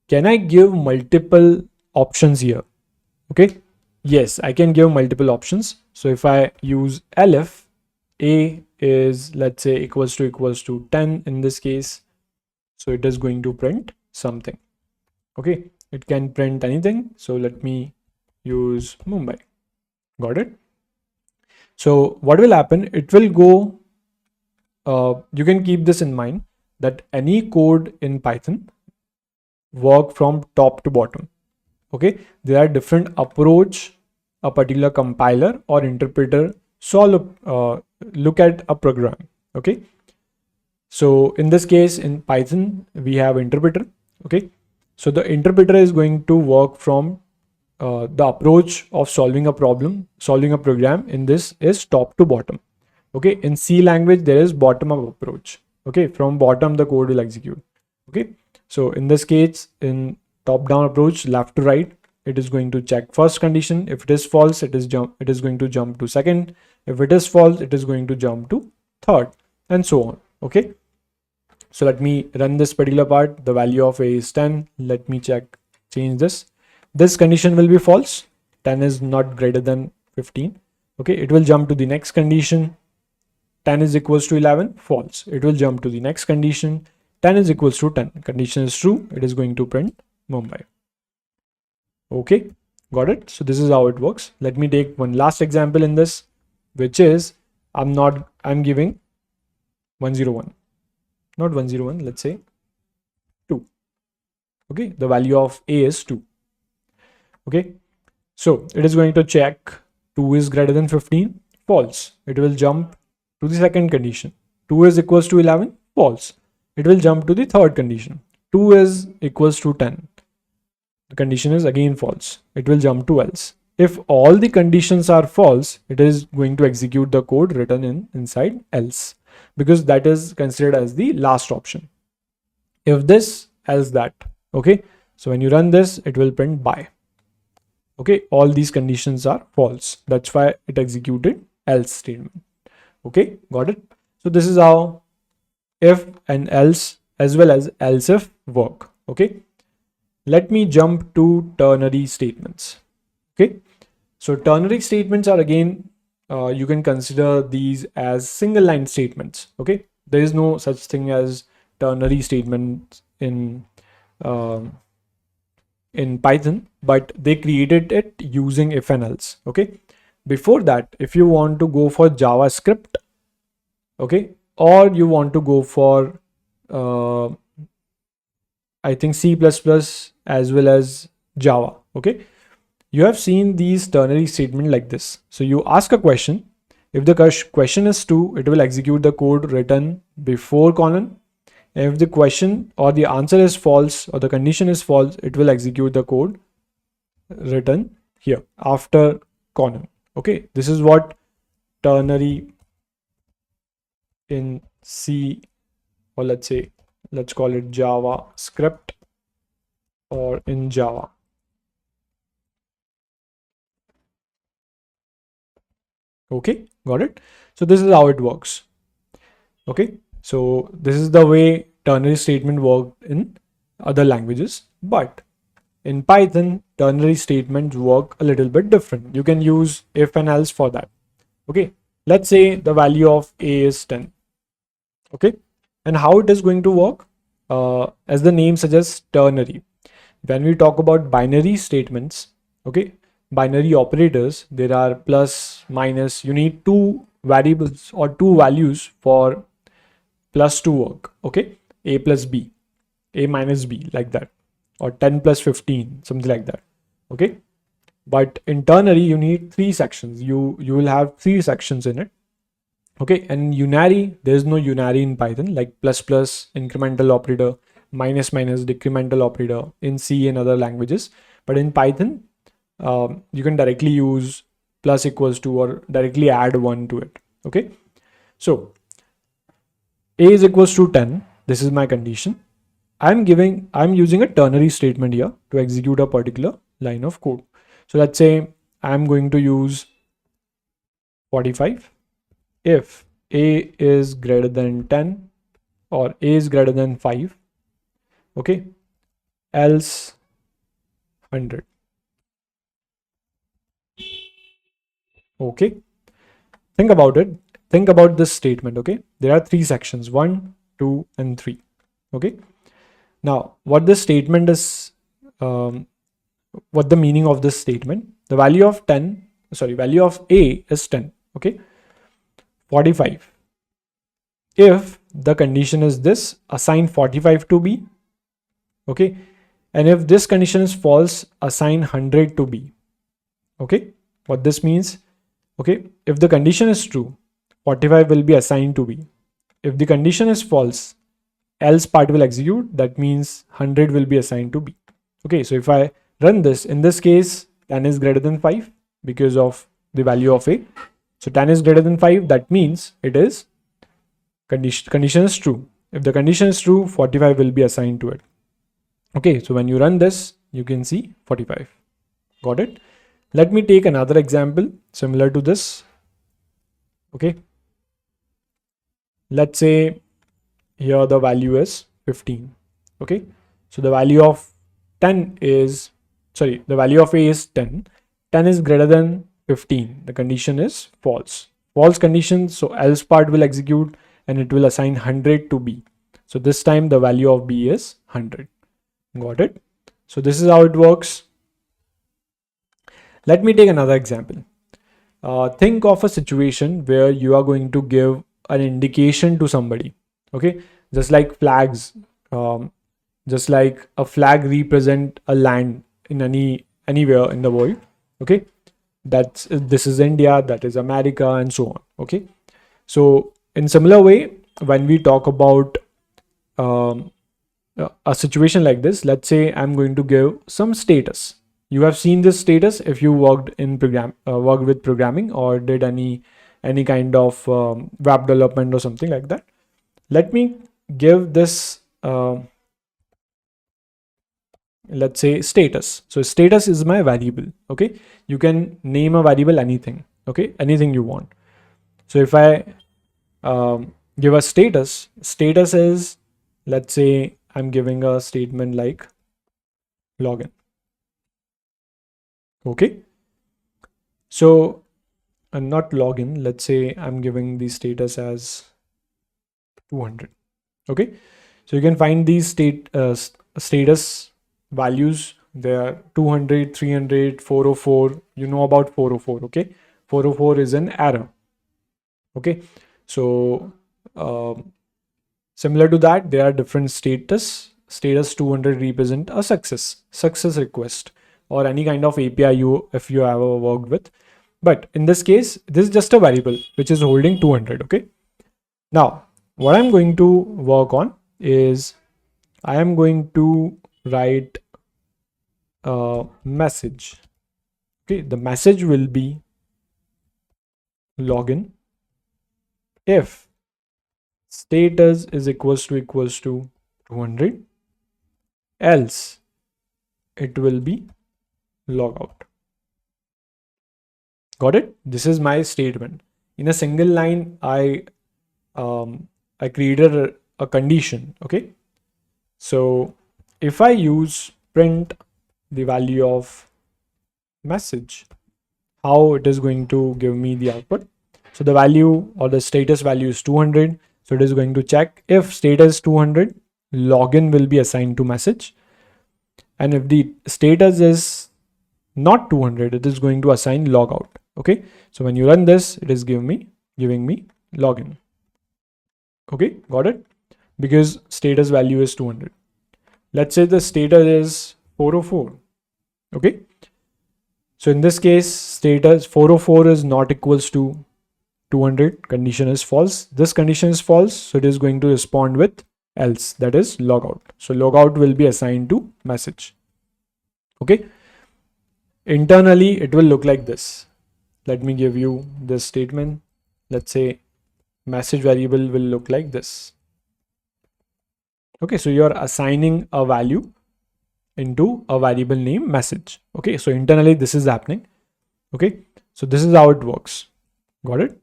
Can I give multiple options here? Okay, yes, I can give multiple options. So if I use elif, a is, let's say, equals to 10 in this case, so it is going to print something. Okay, it can print anything. So let me use Mumbai. Got it? So what will happen? It will go, you can keep this in mind, that any code in Python work from top to bottom. Okay, there are different approach a particular compiler or interpreter look at a program. Okay, so in this case in Python we have interpreter. Okay, so the interpreter is going to work from the approach of solving a program. In this is top to bottom. Okay, in C language there is bottom up approach. Okay, from bottom the code will execute. Okay, so in this case, in top down approach, left to right, it is going to check first condition. If it is false, it is going to jump to second. If it is false, it is going to jump to third, and so on. Okay. So let me run this particular part. The value of A is 10. Let me change this. This condition will be false. 10 is not greater than 15. Okay, it will jump to the next condition. 10 is equals to 11, false. It will jump to the next condition. 10 is equals to 10. Condition is true. It is going to print Mumbai. Okay, got it. So this is how it works. Let me take one last example in this, which is I'm giving 101, not 101, let's say 2. Okay, the value of A is 2. Okay, so it is going to check 2 is greater than 15, false. It will jump to the second condition. 2 is equals to 11, false. It will jump to the third condition. 2 is equals to 10. The condition is again false. It will jump to else. If all the conditions are false, it is going to execute the code written inside else, because that is considered as the last option. If this, else that. Okay, so when you run this, it will print by. Okay, all these conditions are false. That's why it executed else statement. Okay, got it. So this is how if and else as well as else if work. Okay, let me jump to ternary statements. Okay, so ternary statements are again, you can consider these as single line statements. Okay, there is no such thing as ternary statements in Python, but they created it using if and else. Okay, before that, if you want to go for JavaScript, okay, or you want to go for I think C++ as well as Java. Okay, you have seen these ternary statement like this. So you ask a question. If the question is true, it will execute the code written before colon. If the question or the answer is false or the condition is false, it will execute the code written here after colon. Okay, this is what ternary in C, or let's call it JavaScript, or in Java. Okay, got it. So this is how it works. Okay, so this is the way ternary statement worked in other languages, but in Python, ternary statements work a little bit different. You can use if and else for that. Okay, let's say the value of A is 10. Okay, and how it is going to work? As the name suggests, ternary. When we talk about binary statements, okay, binary operators, there are plus, minus. You need two variables or two values for plus to work. Okay, A plus B, A minus B, like that, or 10 plus 15, something like that. Okay, but in ternary, you need three sections. You will have three sections in it. Okay, and unary, there's no unary in Python, like plus plus incremental operator, minus minus decremental operator in C and other languages. But in Python, you can directly use plus equals to, or directly add 1 to it. Okay, so A is equals to 10. This is my condition. I'm using a ternary statement here to execute a particular line of code. So let's say I'm going to use 45. If A is greater than 10 or A is greater than 5, okay, else 100. Okay, think about it. Think about this statement. Okay, there are three sections, 1, 2, and 3. Okay, now what this statement is, what the meaning of this statement? The value of value of A is 10. Okay, 45. If the condition is this, assign 45 to B. Okay, and if this condition is false, assign 100 to B. Okay, what this means? Okay, if the condition is true, 45 will be assigned to B. If the condition is false, else part will execute. That means 100 will be assigned to B. Okay, so if I run this, in this case, 10 is greater than 5 because of the value of A. So 10 is greater than 5. That means it is condition is true. If the condition is true, 45 will be assigned to it. Okay, so when you run this, you can see 45. Got it? Let me take another example similar to this. Okay, let's say here the value is 15. Okay, so the value of 10 is, sorry, the value of A is 10. 10 is greater than 15. The condition is false. False condition, so else part will execute and it will assign 100 to B. So this time the value of B is 100. Got it? So this is how it works. Let me take another example. Think of a situation where you are going to give an indication to somebody. Okay, just like flags, just like a flag represent a land in anywhere in the world. Okay, that's, this is India, that is America, and so on. Okay, so in similar way, when we talk about a situation like this, let's say I'm going to give some status. You have seen this status if you worked in worked with programming or did any kind of web development or something like that. Let me give this let's say status. So status is my variable. Okay, you can name a variable anything. Okay, anything you want. So if I give a status is, let's say I'm giving a statement like login. Okay, so not login, let's say I'm giving the status as 200. Okay, so you can find these status values. There are 200, 300, 404. You know about 404. Okay, 404 is an error. Okay, so similar to that, there are different status. Status 200 represent a success request, or any kind of API if you ever worked with. But in this case, this is just a variable which is holding 200. Okay, now what I'm going to work on is I am going to write a message. Okay, the message will be login if status is equals to 200, else it will be logout. Got it? This is my statement. In a single line, I created a condition. Okay, so if I use print the value of message, how it is going to give me the output. So the value or the status value is 200. So it is going to check if status 200, login will be assigned to message. And if the status is not 200, it is going to assign logout. Okay, so when you run this, it is giving me login. Okay, got it? Because status value is 200. Let's say the status is 404. Okay, so in this case, status 404 is not equals to 200. Condition is false. This condition is false, so it is going to respond with else, that is logout. So logout will be assigned to message. Okay, internally it will look like this. Let me give you this statement. Let's say message variable will look like this. Okay, so you're assigning a value into a variable name message. Okay, so internally this is happening. Okay, so this is how it works. Got it?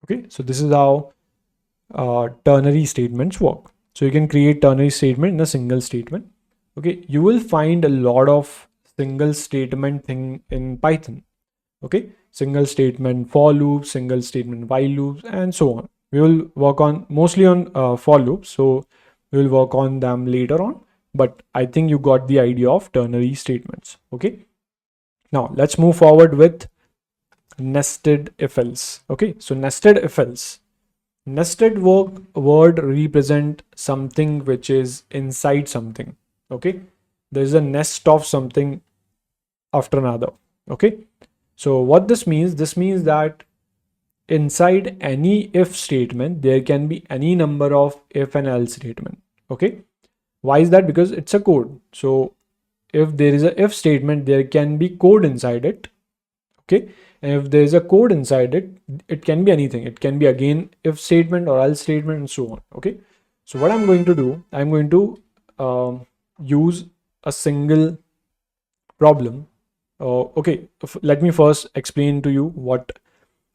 Okay, so this is how ternary statements work. So you can create ternary statement in a single statement. Okay, you will find a lot of single statement thing in Python. Okay, single statement for loops, single statement while loops, and so on. We will work on mostly on for loops, so we will work on them later on. But I think you got the idea of ternary statements. Okay, now let's move forward with nested if else. Okay, so nested if else. Nested word represent something which is inside something. Okay, there is a nest of something after another. Okay, so what this means that inside any if statement there can be any number of if and else statement. Okay, why is that? Because it's a code. So if there is a if statement, there can be code inside it. Okay, and if there is a code inside it, it can be anything. It can be again if statement or else statement and so on. Okay, so what I'm going to do, I'm going to use a single problem. Okay, let me first explain to you what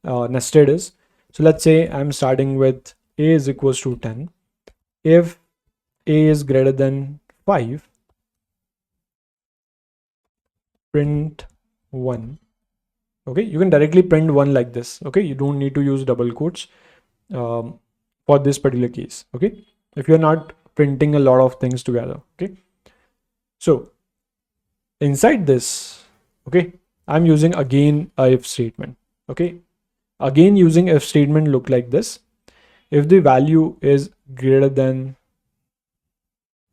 nested is. So let's say I'm starting with a is equals to 10, if a is greater than 5, print 1. Okay, you can directly print 1 like this. Okay, you don't need to use double quotes for this particular case. Okay, if you're not printing a lot of things together. Okay, so inside this, okay, I'm using again a if statement. Okay, again using if statement look like this. If the value is greater than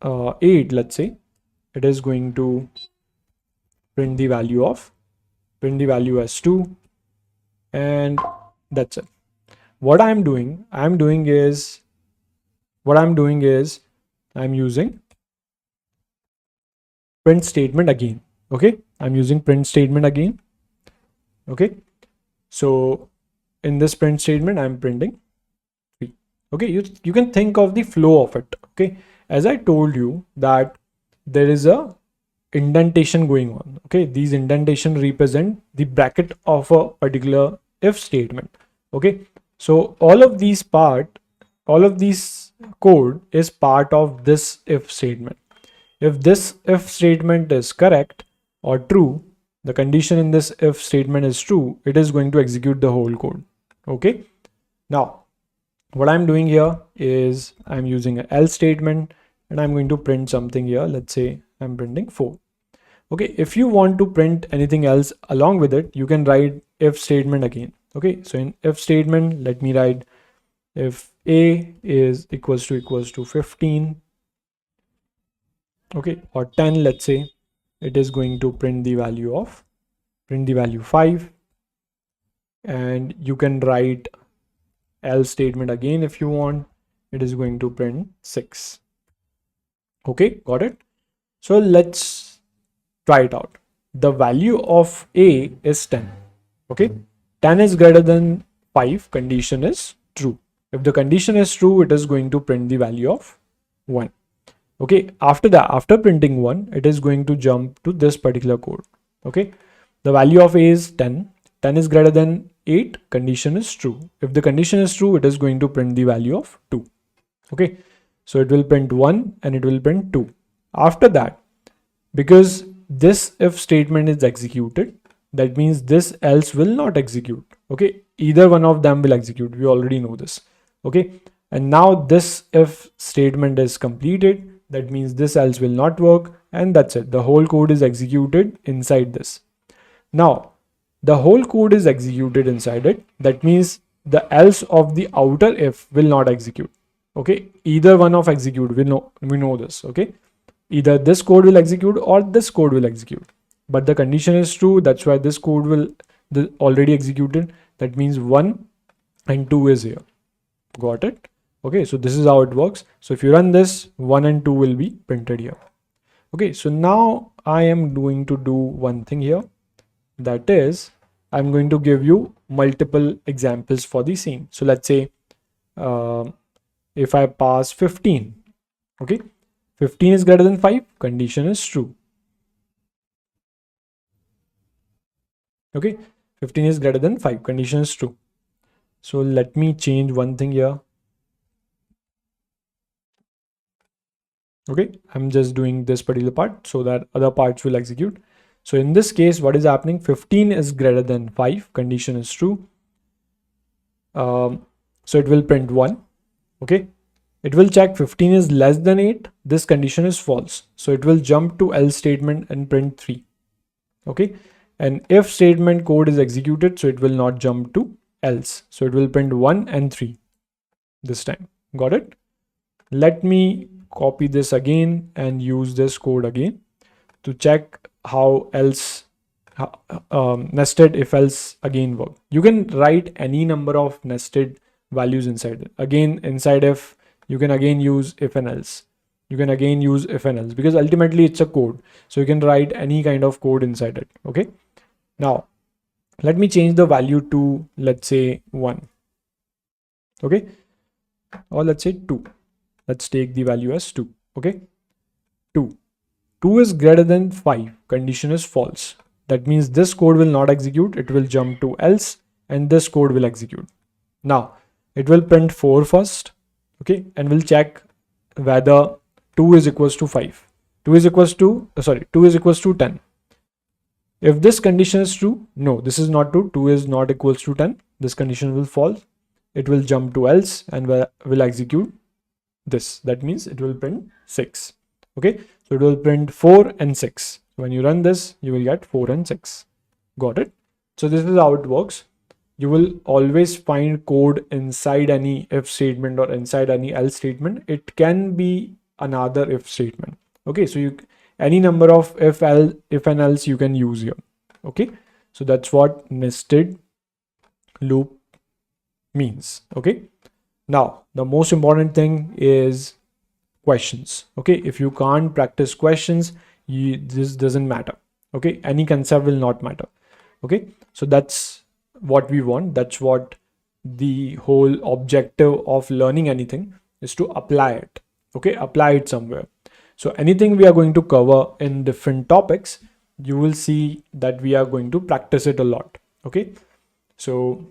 8, let's say, it is going to print the value as 2, and that's it. What I'm doing is I'm using print statement again. Okay, I'm using print statement again. Okay, so in this print statement I'm printing 3. Okay, you can think of the flow of it. Okay, as I told you that there is a indentation going on. Okay, these indentation represent the bracket of a particular if statement. Okay, so all of these code is part of this if statement. If this if statement is correct or true, the condition in this if statement is true, it is going to execute the whole code. Okay, now what I'm doing here is I'm using an else statement, and I'm going to print something here. Let's say I'm printing 4. Okay, if you want to print anything else along with it, you can write if statement again. Okay, so in if statement, let me write if a is equals to 15, okay, or 10, let's say, it is going to print the value 5, and you can write else statement again if you want. It is going to print 6. Okay, got it? So let's try it out. The value of a is 10. Okay, 10 is greater than 5, condition is true. If the condition is true, it is going to print the value of 1. Okay, after that, after printing 1, it is going to jump to this particular code. Okay, the value of a is 10. 10 is greater than 8, condition is true. If the condition is true, it is going to print the value of 2. Okay, so it will print 1 and it will print 2. After that, because this if statement is executed, that means this else will not execute. Okay, either one of them will execute. We already know this. Okay, and now this if statement is completed, that means this else will not work, and that's it. The whole code is executed inside this. Now the whole code is executed inside it. That means the else of the outer if will not execute. Okay, either one of execute, we know this. Okay, either this code will execute or this code will execute, but the condition is true. That's why this code will already executed. That means 1 and 2 is here. Got it? Okay, so this is how it works. So if you run this, 1 and 2 will be printed here. Okay, so now I am going to do one thing here. That is, I'm going to give you multiple examples for the same. So let's say if I pass 15, okay, 15 is greater than 5, condition is true. Okay, 15 is greater than 5, condition is true. So let me change one thing here. Okay, I'm just doing this particular part so that other parts will execute. So in this case, what is happening? 15 is greater than 5, condition is true. So it will print 1. Okay, it will check 15 is less than 8. This condition is false. So it will jump to else statement and print 3. Okay, and if statement code is executed, so it will not jump to else. So it will print 1 and 3 this time. Got it? Let me copy this again and use this code again to check how else nested if else again work. You can write any number of nested values inside it. Again, inside if, you can again use if and else. You can again use if and else, because ultimately it's a code. So you can write any kind of code inside it. Okay. Now let me change the value to, let's say 1. Okay. Or let's say 2. Let's take the value as 2. Okay. 2. 2 is greater than 5. Condition is false. That means this code will not execute. It will jump to else and this code will execute. Now it will print 4 first, okay, and we'll check whether 2 is equals to 5. 2 is equals to, 2 is equals to 10. If this condition is true, no, this is not true. 2 is not equals to 10. This condition will false. It will jump to else and will execute this. That means it will print 6. Okay, so it will print 4 and 6. When you run this, you will get 4 and 6. Got it? So this is how it works. You will always find code inside any if statement or inside any else statement. It can be another if statement. Okay, so you any number of if and else you can use here. Okay, so that's what nested loop means. Okay, now the most important thing is questions. Okay, if you can't practice questions, this doesn't matter. Okay, any concept will not matter. Okay, so that's what we want. That's what the whole objective of learning anything is, to apply it. Okay, apply it somewhere. So anything we are going to cover in different topics, you will see that we are going to practice it a lot. Okay, so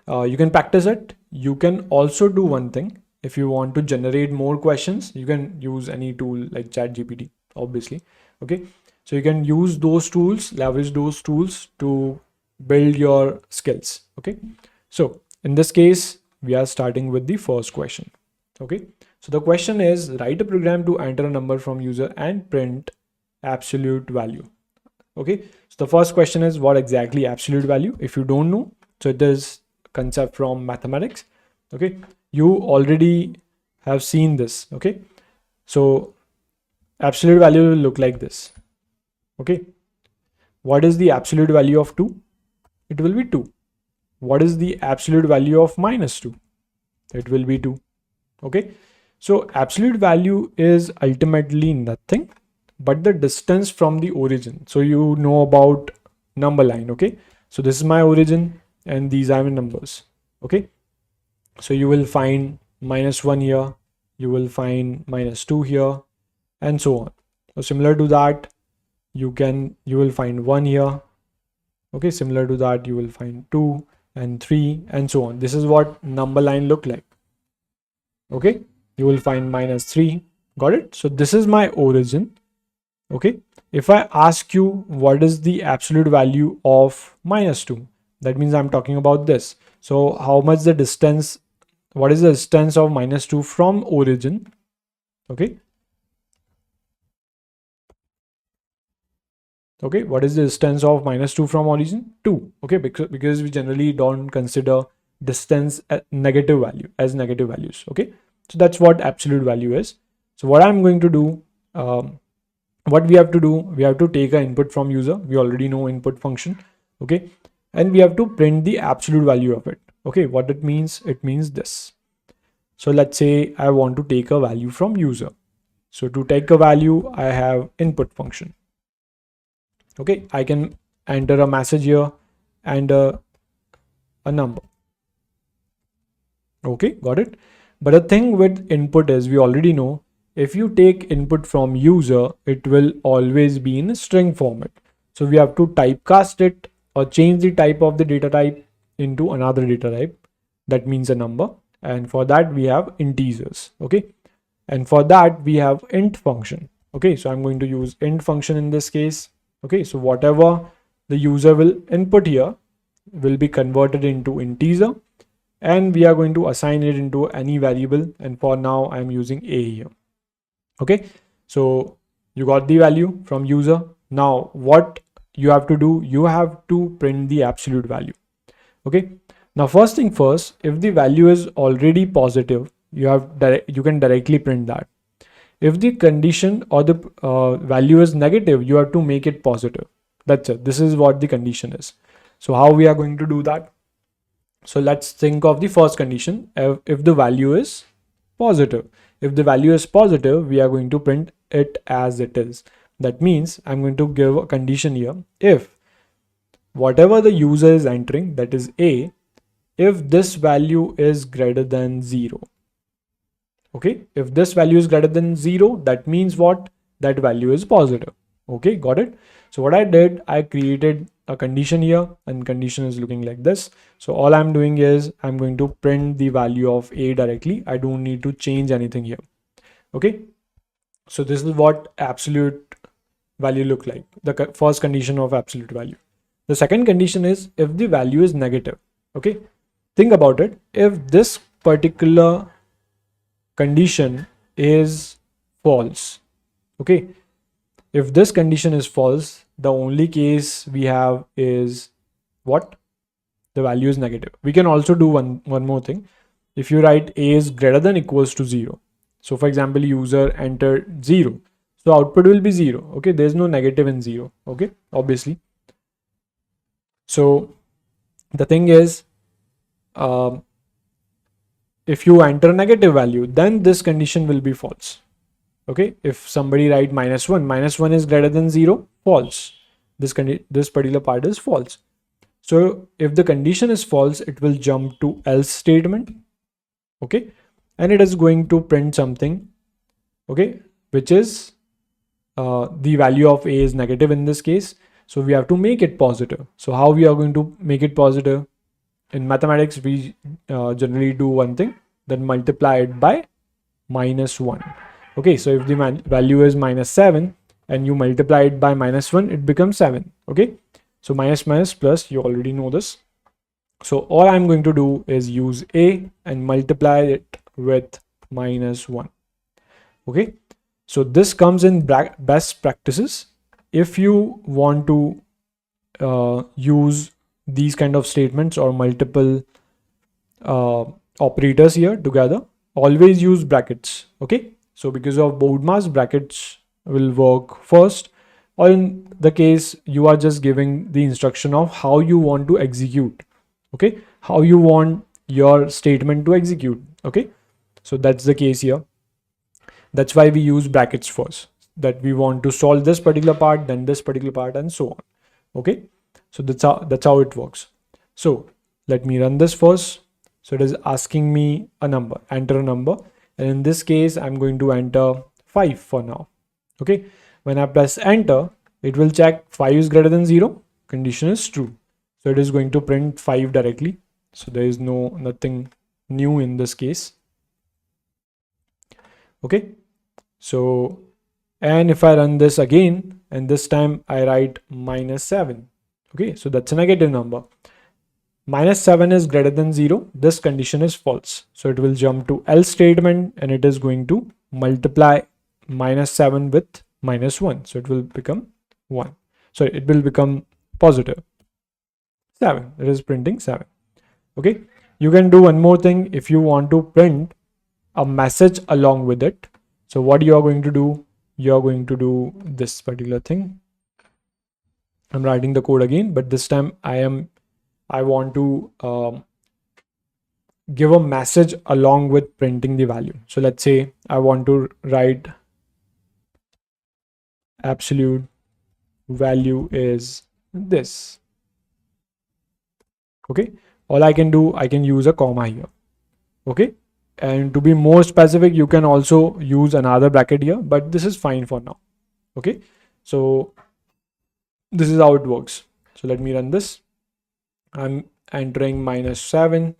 you can practice it. You can also do one thing. If you want to generate more questions, you can use any tool like ChatGPT, obviously. Okay, so you can use those tools, leverage those tools to build your skills. Okay, so in this case, we are starting with the first question. Okay, so the question is, write a program to enter a number from user and print absolute value. Okay, so the first question is, what exactly absolute value? If you don't know, so it is concept from mathematics. Okay, you already have seen this. Okay, so absolute value will look like this. Okay, what is the absolute value of 2? It will be 2. What is the absolute value of -2? It will be 2. Okay, so absolute value is ultimately nothing but the distance from the origin. So you know about number line. Okay, so this is my origin and these are my numbers. Okay, so you will find -1 here, you will find -2 here, and so on. So similar to that, you will find 1 here. Okay, similar to that, you will find 2 and 3 and so on. This is what number line look like. Okay, you will find -3. Got it? So this is my origin. Okay, if I ask you what is the absolute value of -2, that means I'm talking about this. So how much the distance, what is the distance of -2 from origin? Okay, okay, what is the distance of -2 from origin? 2. Okay, because we generally don't consider distance as negative values. Okay, so that's what absolute value is. So what I'm going to do, what we have to do, we have to take an input from user. We already know input function. Okay, and we have to print the absolute value of it. Okay, what it means this. So let's say I want to take a value from user. So to take a value, I have input function. Okay, I can enter a message here and a number. Okay, got it. But the thing with input is, we already know, if you take input from user, it will always be in a string format. So we have to typecast it or change the type of the data type into another data type. That means a number. And for that we have integers. Okay, and for that we have int function. Okay, so I'm going to use int function in this case. Okay, so whatever the user will input here will be converted into integer, and we are going to assign it into any variable, and for now I'm using a here. Okay, so you got the value from user. Now what you have to do, you have to print the absolute value. Okay, now first thing first, if the value is already positive, you can directly print that. If the condition or the value is negative, you have to make it positive. That's it. This is what the condition is. So how we are going to do that? So let's think of the first condition. If the value is positive, if the value is positive, we are going to print it as it is. That means I'm going to give a condition here. If whatever the user is entering, that is a, if this value is greater than 0. Okay, if this value is greater than 0, that means what? That value is positive. Okay, got it? So what I did, I created a condition here, and condition is looking like this. So all I'm doing is I'm going to print the value of a directly. I don't need to change anything here. Okay, so this is what absolute value look like, the first condition of absolute value. The second condition is if the value is negative. Okay, think about it. If this particular condition is false, okay, if this condition is false, the only case we have is what? The value is negative. We can also do one more thing. If you write a is greater than equals to 0, so for example user entered 0, so output will be 0. Okay, there's no negative in 0. Okay, obviously. So the thing is, if you enter a negative value, then this condition will be false. Okay, if somebody write -1 is greater than 0, false. This particular part is false. So if the condition is false, it will jump to else statement. Okay, and it is going to print something, okay, which is the value of a is negative in this case. So we have to make it positive. So how we are going to make it positive? In mathematics, we generally do one thing, then multiply it by -1. Okay, so if the value is -7 and you multiply it by -1, it becomes 7. Okay, so minus minus plus, you already know this. So all I'm going to do is use a and multiply it with -1. Okay, so this comes in best practices. If you want to use these kind of statements or multiple operators here together, always use brackets. Okay, so because of board mass, brackets will work first, or in the case you are just giving the instruction of how you want to execute. Okay, how you want your statement to execute. Okay, so that's the case here. That's why we use brackets first, that we want to solve this particular part, then this particular part, and so on. Okay, so that's how it works. So let me run this first. So it is asking me a number, enter a number, and in this case I'm going to enter 5 for now. Okay, when I press enter, it will check 5 is greater than 0, condition is true, so it is going to print 5 directly. So there is nothing new in this case. Okay, so, and if I run this again, and this time I write -7. Okay, so that's a negative number. -7 is greater than 0, this condition is false, so it will jump to else statement, and it is going to multiply -7 with -1, so it will become 1. So it will become positive 7. It is printing 7. Okay, you can do one more thing. If you want to print a message along with it, so what you are going to do, you are going to do this particular thing. I'm writing the code again, but this time I want to give a message along with printing the value. So let's say I want to write absolute value is this. Okay, all I can do, I can use a comma here. Okay, and to be more specific, you can also use another bracket here, but this is fine for now. Okay, so this is how it works. So let me run this. I'm entering -7.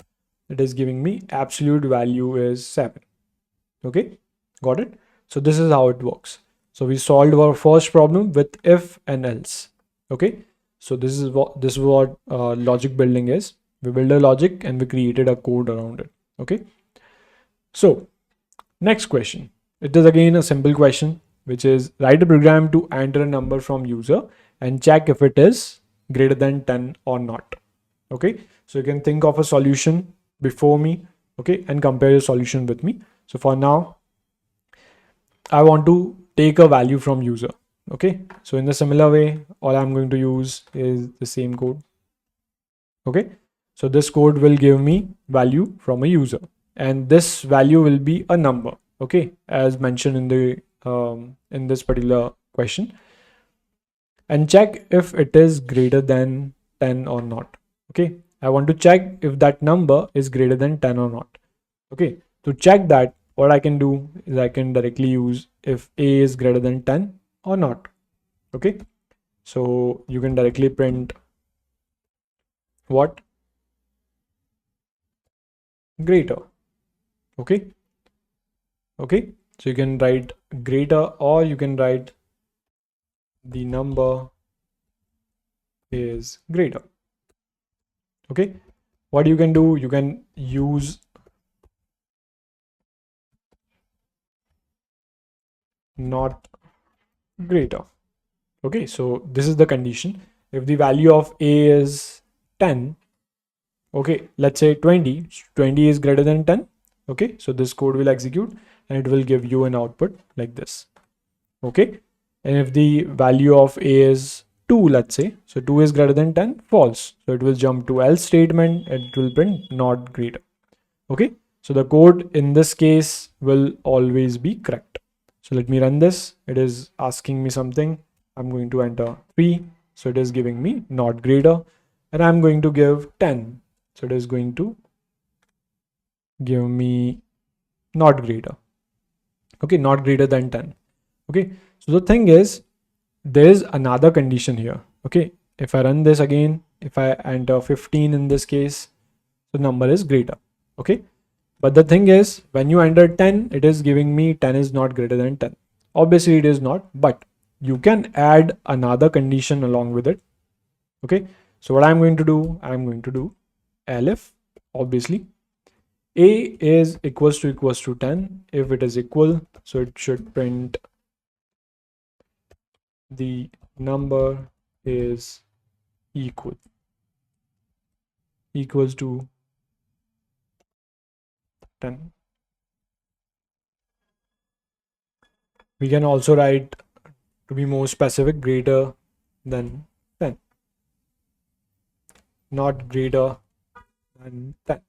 It is giving me absolute value is 7. Okay, got it? So this is how it works. So we solved our first problem with if and else. Okay, so this is what logic building is. We build a logic and we created a code around it. Okay, so next question. It is again a simple question, which is write a program to enter a number from user and check if it is greater than 10 or not. Okay, so you can think of a solution before me, okay, and compare your solution with me. So for now, I want to take a value from user. Okay, so in the similar way, all I'm going to use is the same code. Okay, so this code will give me value from a user, and this value will be a number. Okay, as mentioned in the in this particular question, and check if it is greater than 10 or not. Okay, I want to check if that number is greater than 10 or not. Okay, to check that, what I can do is I can directly use if a is greater than 10 or not. Okay, so you can directly print what? Greater. Okay. Okay. So you can write greater, or you can write the number is greater. Okay. What you can do, you can use not greater. Okay. So this is the condition. If the value of A is 10, okay, let's say 20, 20 is greater than 10. Okay. So this code will execute and it will give you an output like this. Okay. And if the value of A is 2, let's say, so 2 is greater than 10, false. So it will jump to else statement and it will print not greater. Okay. So the code in this case will always be correct. So let me run this. It is asking me something. I'm going to enter 3. So it is giving me not greater. And I'm going to give 10. So it is going to give me not greater. Okay, not greater than 10. Okay. So the thing is, there is another condition here. Okay. If I run this again, if I enter 15 in this case, the number is greater. Okay. But the thing is, when you enter 10, it is giving me 10 is not greater than 10. Obviously, it is not, but you can add another condition along with it. Okay. So what I'm going to do, I'm going to do elif, obviously, A is equals to 10. If it is equal, so it should print the number is equals to 10. We can also write, to be more specific, greater than 10, not greater than 10.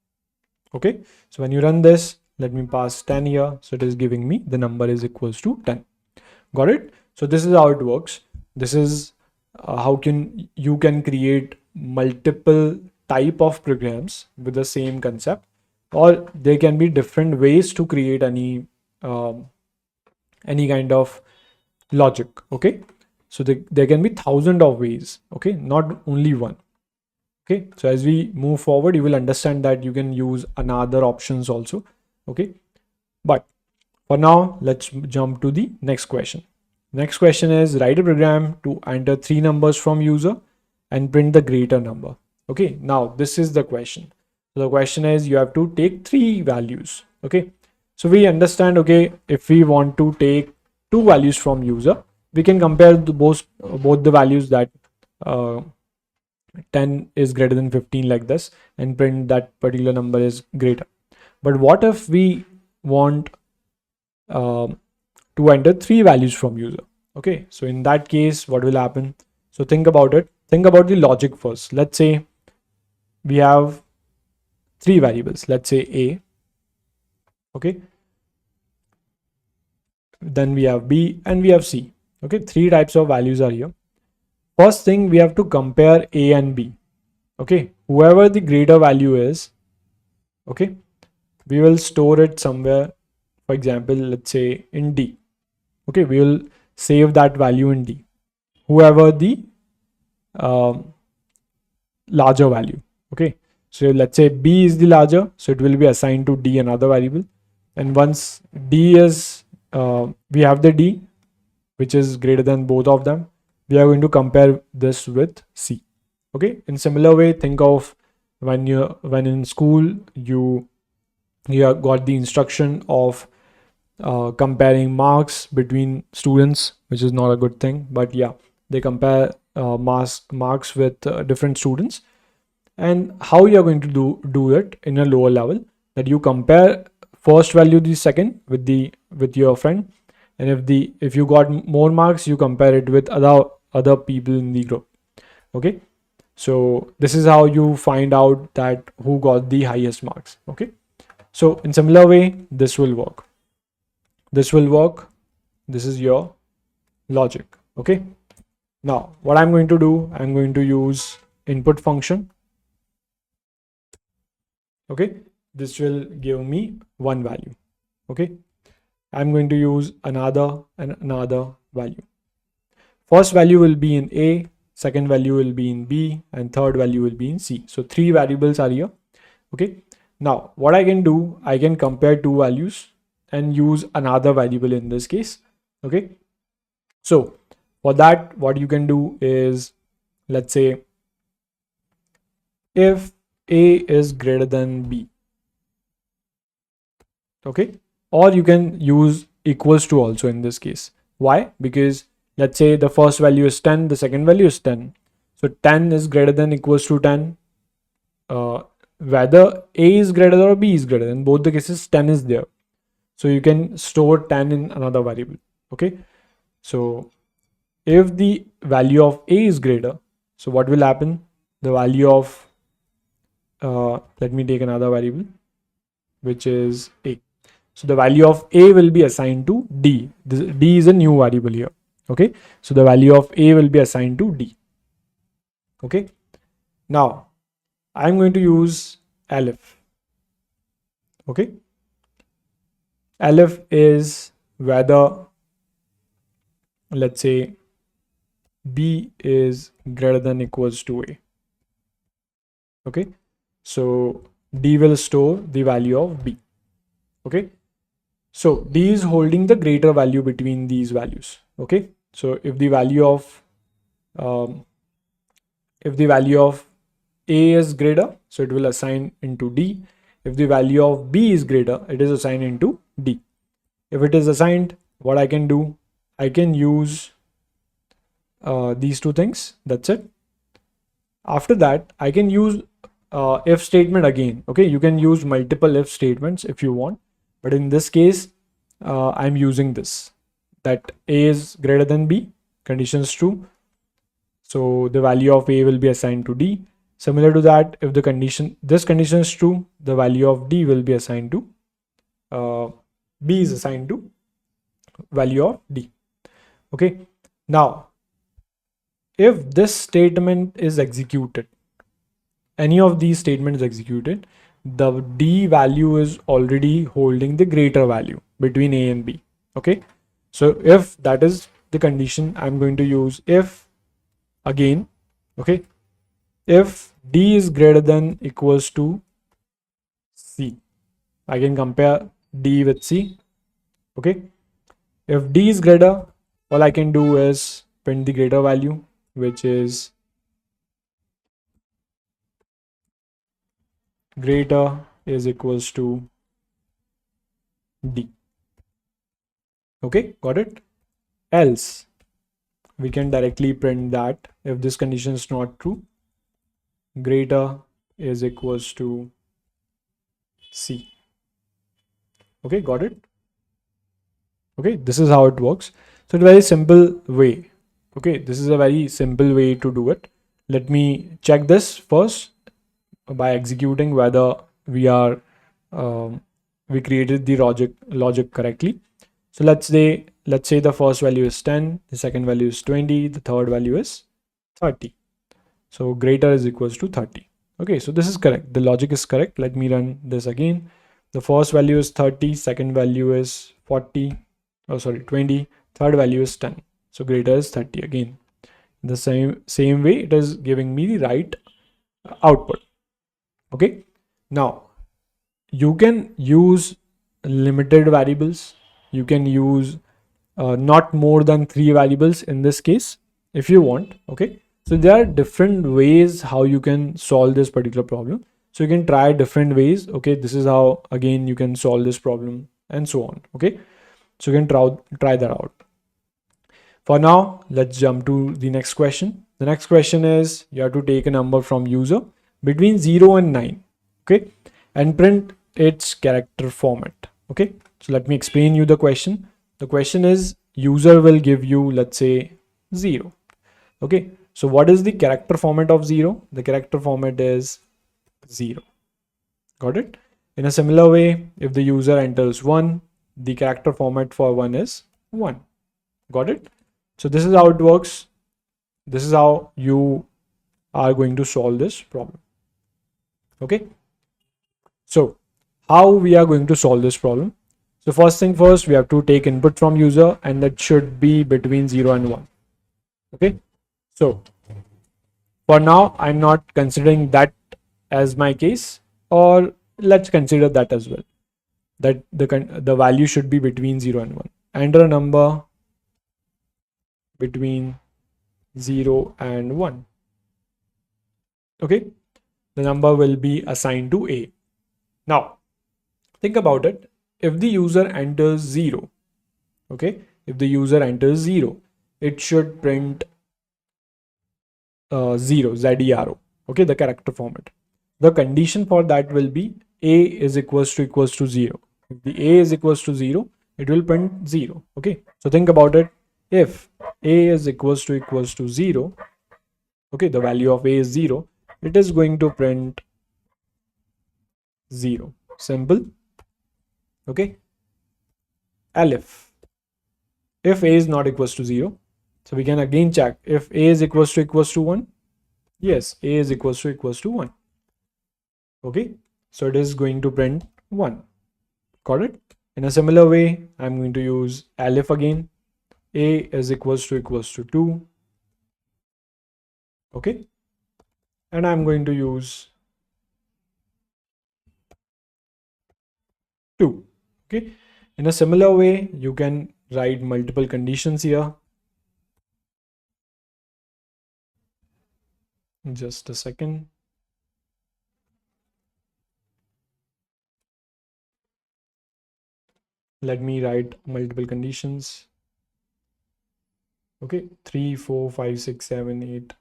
Okay, so when you run this, let me pass 10 here. So it is giving me the number is equals to 10. Got it? So this is how it works. This is how you can create multiple type of programs with the same concept, or there can be different ways to create any kind of logic. Okay, so there can be thousands of ways. Okay, not only one. Okay, so as we move forward, you will understand that you can use another options also. Okay, but for now, let's jump to the next question. Next question is, write a program to enter 3 numbers from user and print the greater number. Okay, now this is the question. So the question is, you have to take 3 values. Okay, so we understand, okay, if we want to take 2 values from user, we can compare both the values that 10 is greater than 15 like this and print that particular number is greater. But what if we want to enter 3 values from user? Okay, so in that case, what will happen? So think about it. Think about the logic first. Let's say we have 3 variables. Let's say A. Okay, then we have B and we have C. Okay, 3 types of values are here. First thing, we have to compare A and B. Okay, whoever the greater value is, okay, we will store it somewhere. For example, let's say in D. Okay, we will save that value in D. Whoever the larger value. Okay, so let's say B is the larger, so it will be assigned to D, another variable. And once D is we have the D which is greater than both of them, we are going to compare this with C. Okay, in similar way, think of when in school you have got the instruction of comparing marks between students, which is not a good thing, but yeah, they compare marks with different students. And how you are going to do it in a lower level, that you compare first value the second with your friend, and if you got more marks, you compare it with other people in the group. Okay, so this is how you find out that who got the highest marks. Okay, so in similar way, this will work. This is your logic. Okay, now what I'm going to do, I'm going to use input function. Okay, this will give me one value. Okay, I'm going to use another value. First value will be in A, second value will be in B, and third value will be in C. So 3 variables are here. Okay. Now what I can do, I can compare 2 values and use another variable in this case. Okay. So for that, what you can do is, let's say if A is greater than B. Okay. Or you can use equals to also in this case. Why? Because let's say the first value is 10, the second value is 10. So 10 is greater than equals to 10. Whether A is greater or B is greater, in both the cases 10 is there. So you can store 10 in another variable. Okay. So if the value of A is greater, so what will happen? The value of, let me take another variable, which is A. So the value of A will be assigned to D. D is a new variable here. Okay. So the value of A will be assigned to D. Okay. Now I'm going to use elif. Okay. Elif is whether, let's say, B is greater than equals to A. Okay. So D will store the value of B. Okay. So D is holding the greater value between these values. Okay. So if the value of A is greater, so it will assign into D. If the value of B is greater, it is assigned into D. If it is assigned, what I can do, I can use these two things. That's it. After that, I can use if statement again. Okay, you can use multiple if statements if you want, but in this case, I'm using this, that A is greater than B, condition is true. So the value of A will be assigned to D. Similar to that, if the this condition is true, the value of D will be assigned to B is assigned to value of D. Okay. Now, if this statement is executed, any of these statements executed, the D value is already holding the greater value between A and B. Okay. So if that is the condition, I'm going to use if again. Okay. If D is greater than equals to C, I can compare D with C. Okay. If D is greater, all I can do is print the greater value, which is greater is equals to D. Okay, got it? Else, we can directly print that if this condition is not true, greater is equals to C. Okay, got it? Okay, this is how it works. So it's a very simple way. Okay, this is a very simple way to do it. Let me check this first by executing whether we are we created the logic correctly. So let's say the first value is 10, the second value is 20, the third value is 30. So greater is equals to 30. Okay, so this is correct. The logic is correct. Let me run this again. The first value is 30, second value is 40, oh sorry, 20, third value is 10. So greater is 30 again. The same way it is giving me the right output. Okay. Now you can use limited variables. You can use not more than 3 variables in this case if you want. Okay. So there are different ways how you can solve this particular problem. So you can try different ways. Okay. This is how again you can solve this problem and so on. Okay. So you can try that out. For now, let's jump to the next question. The next question is you have to take a number from user between 0 and 9. Okay. And print its character format. Okay. So let me explain you the question. The question is user will give you, let's say 0. Okay. So what is the character format of 0? The character format is 0. Got it? In a similar way, if the user enters 1, the character format for 1 is 1. Got it? So this is how it works. This is how you are going to solve this problem. Okay. So how we are going to solve this problem? So first thing first, we have to take input from user and that should be between 0 and 1. Okay. So For now, I'm not considering that as my case, or let's consider that as well. That the value should be between 0 and 1. Enter a number between 0 and 1. Okay, the number will be assigned to A. Now, think about it. If the user enters 0, okay, if the user enters 0, it should print 0, ZERO, okay, the character format. The condition for that will be A is equals to 0. If the A is equals to 0, it will print 0, okay. So think about it. If A is equals to 0, okay, the value of A is 0, it is going to print 0. Simple, okay. Elif, if A is not equals to 0, so we can again check if A is equals to 1. Yes, A is equals to 1. Okay, so it is going to print 1. Got it? In a similar way, I'm going to use elif again. A is equals to 2. Okay, and I'm going to use 2. Okay, in a similar way, you can write multiple conditions here. Just a second. Let me write multiple conditions. Okay, 3, 4, 5, 6, 7, 8.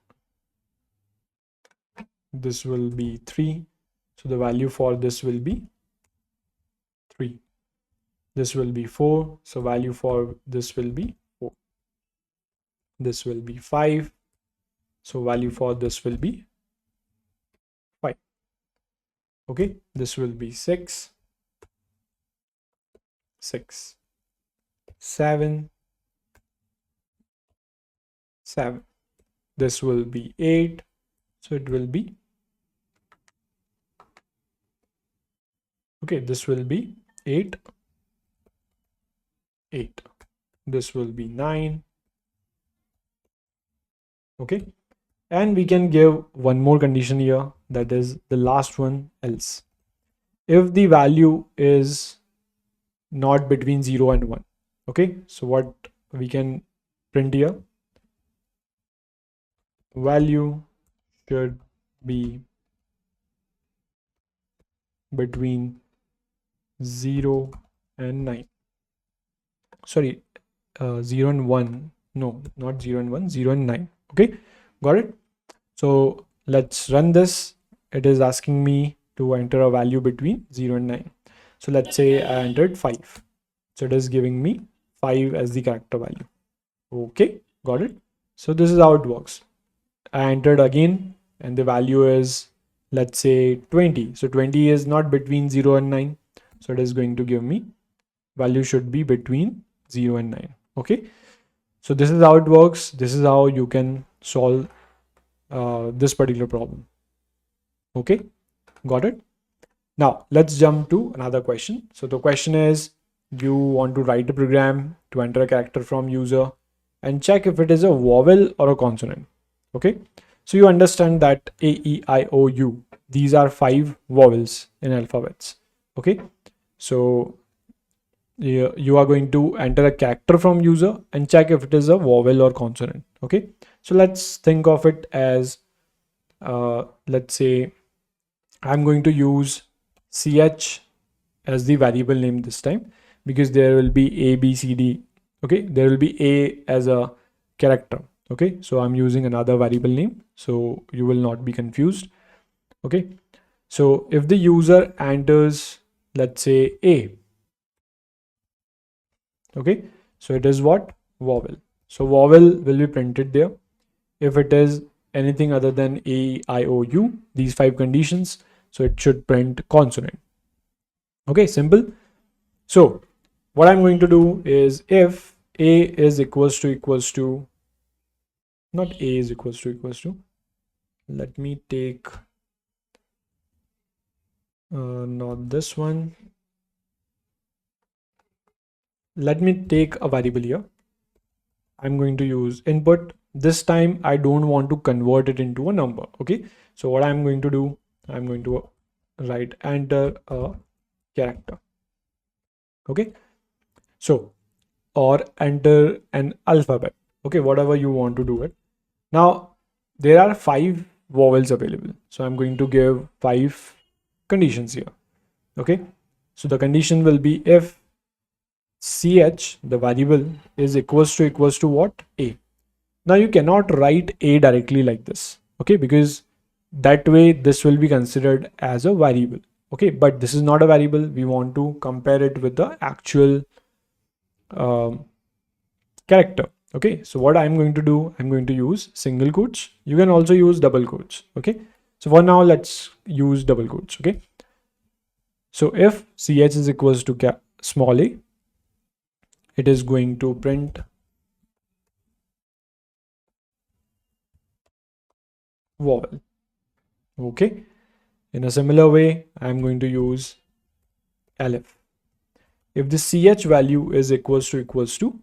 This will be 3. So the value for this will be 3. This will be 4. So value for this will be 4. This will be 5. So value for this will be 5. Okay, this will be 6, 6, 7, 7. This will be 8. So it will be, okay, this will be 8, 8. This will be 9. Okay, and we can give one more condition here, that is the last one, else. If the value is not between 0 and 1, okay, so what we can print here, value should be between 0 and 9. Sorry, 0 and 1. No, not 0 and 1, 0 and 9. Okay, got it? So let's run this. It is asking me to enter a value between 0 and 9. So let's say I entered 5. So it is giving me 5 as the character value. Okay, got it? So this is how it works. I entered again and the value is, let's say, 20. So 20 is not between 0 and 9. So it is going to give me value should be between 0 and 9. Okay, so this is how it works. This is how you can solve this particular problem. Okay, got it? Now let's jump to another question. So the question is, you want to write a program to enter a character from user and check if it is a vowel or a consonant. Okay, so you understand that A, E, I, O, U, these are 5 vowels in alphabets. Okay, so you are going to enter a character from user and check if it is a vowel or consonant. Okay, so let's think of it as, let's say I'm going to use ch as the variable name this time, because there will be A, B, C, D. Okay, there will be A as a character. Okay, so I'm using another variable name, so you will not be confused. Okay, so if the user enters, let's say, A, okay, so it is what? Vowel. So vowel will be printed there. If it is anything other than A, I, O, U, these 5 conditions, so it should print consonant. Okay, simple. So what I'm going to do is, if A is equals to, not A is equals to, let me take not this one. Let me take a variable here. I'm going to use input this time I don't want to convert it into a number. Okay, so what I'm going to do, I'm going to write enter a character. Okay, so or enter an alphabet. Okay, whatever you want to do it. Now there are 5 vowels available, so I'm going to give 5 conditions here. Okay, so the condition will be if ch, the variable, is equals to what? A. Now you cannot write a directly like this, okay, because that way this will be considered as a variable. Okay, but this is not a variable. We want to compare it with the actual character. Okay, so what I'm going to do, I'm going to use single quotes. You can also use double quotes. Okay, so for now let's use double quotes. Okay, so if ch is equals to small a, it is going to print vowel. Okay, in a similar way, I'm going to use elif. If the ch value is equals to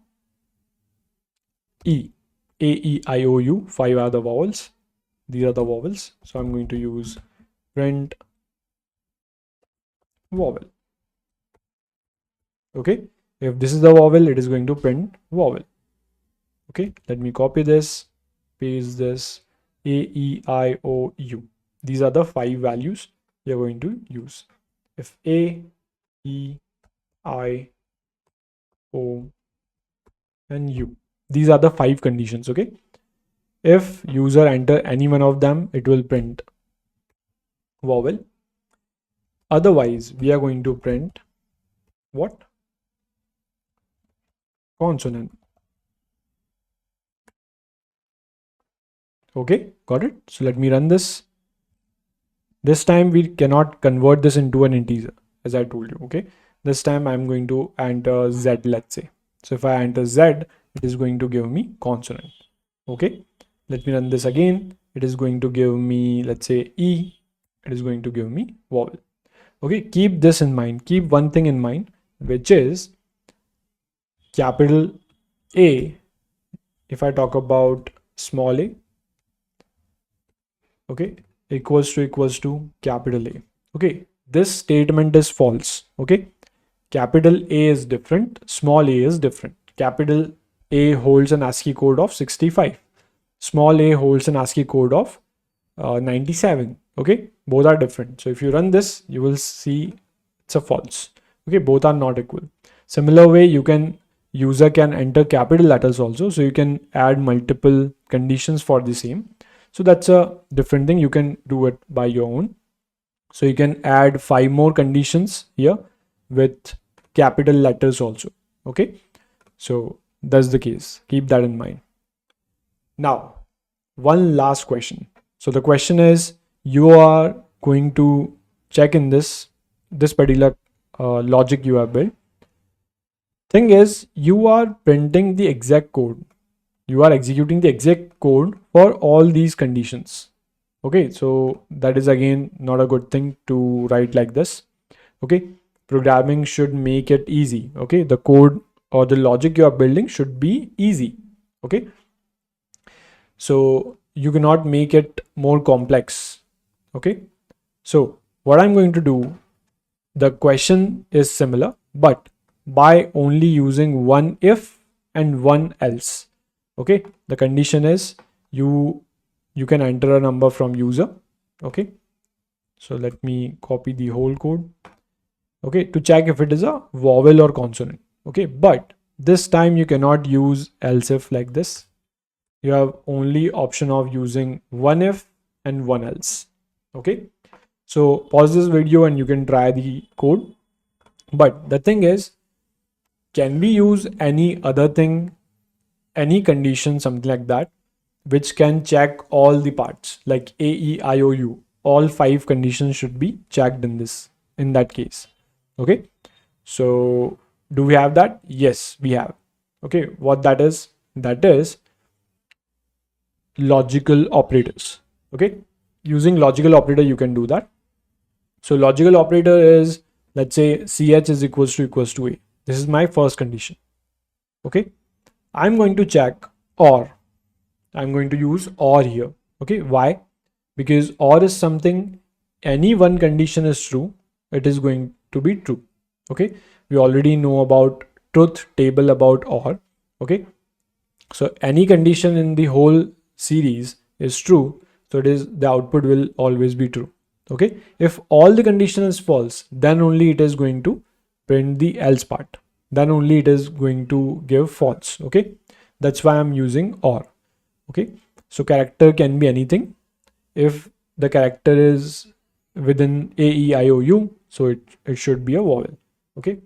e, a, e, I, o, u, 5 are the vowels. These are the vowels. So I'm going to use print vowel. Okay, if this is the vowel, it is going to print vowel. Okay, let me copy this, paste this, a, e, I, o, u. These are the 5 values we are going to use. If a, e, I, o, and u. These are the 5 conditions. Okay, if user enter any one of them, it will print vowel. Otherwise, we are going to print what? Consonant. Okay, got it. So let me run this. This time we cannot convert this into an integer, as I told you. Okay, this time I'm going to enter z, let's say. So if I enter z, it is going to give me consonant. Okay, let me run this again. It is going to give me, let's say, e. It is going to give me vowel. Okay, keep this in mind. Keep one thing in mind, which is capital A. If I talk about small a, okay, equals to capital A. Okay, this statement is false. Okay, capital A is different, small a is different. Capital A holds an ASCII code of 65. Small a holds an ASCII code of 97. Okay, both are different. So if you run this, you will see it's a false. Okay, both are not equal. Similar way, user can enter capital letters also. So you can add multiple conditions for the same. So that's a different thing. You can do it by your own. So you can add 5 more conditions here with capital letters also. Okay, so that's the case. Keep that in mind. Now, one last question. So the question is, you are going to check in this particular logic you have built. Thing is, you are printing the exact code. You are executing the exact code for all these conditions. Okay, so that is again not a good thing to write like this. Okay, programming should make it easy. Okay, the code or the logic you are building should be easy. Okay, so you cannot make it more complex. Okay, so what I'm going to do, the question is similar, but by only using one if and one else. Okay, the condition is you can enter a number from user. Okay, so let me copy the whole code. Okay, to check if it is a vowel or consonant. Okay, but this time you cannot use else if like this. You have only option of using one if and one else. Okay, so pause this video and you can try the code. But the thing is, can we use any other thing, any condition, something like that, which can check all the parts like a, e, I, o, u? All 5 conditions should be checked in that case. Okay, so do we have that? Yes, we have. Okay, what that is? That is logical operators. Okay, using logical operator you can do that. So logical operator is, let's say, ch is equals to a. This is my first condition. Okay, I'm going to check or. I'm going to use OR here. Okay, why? Because OR is something, any one condition is true, it is going to be true. Okay, we already know about truth table about OR. Okay, so any condition in the whole series is true, so it is the output will always be true. Okay, if all the condition is false, then only it is going to print the else part, then only it is going to give false. Okay, that's why I'm using OR. Okay, so character can be anything. If the character is within a, e, i, o, u, so it should be a vowel. Okay,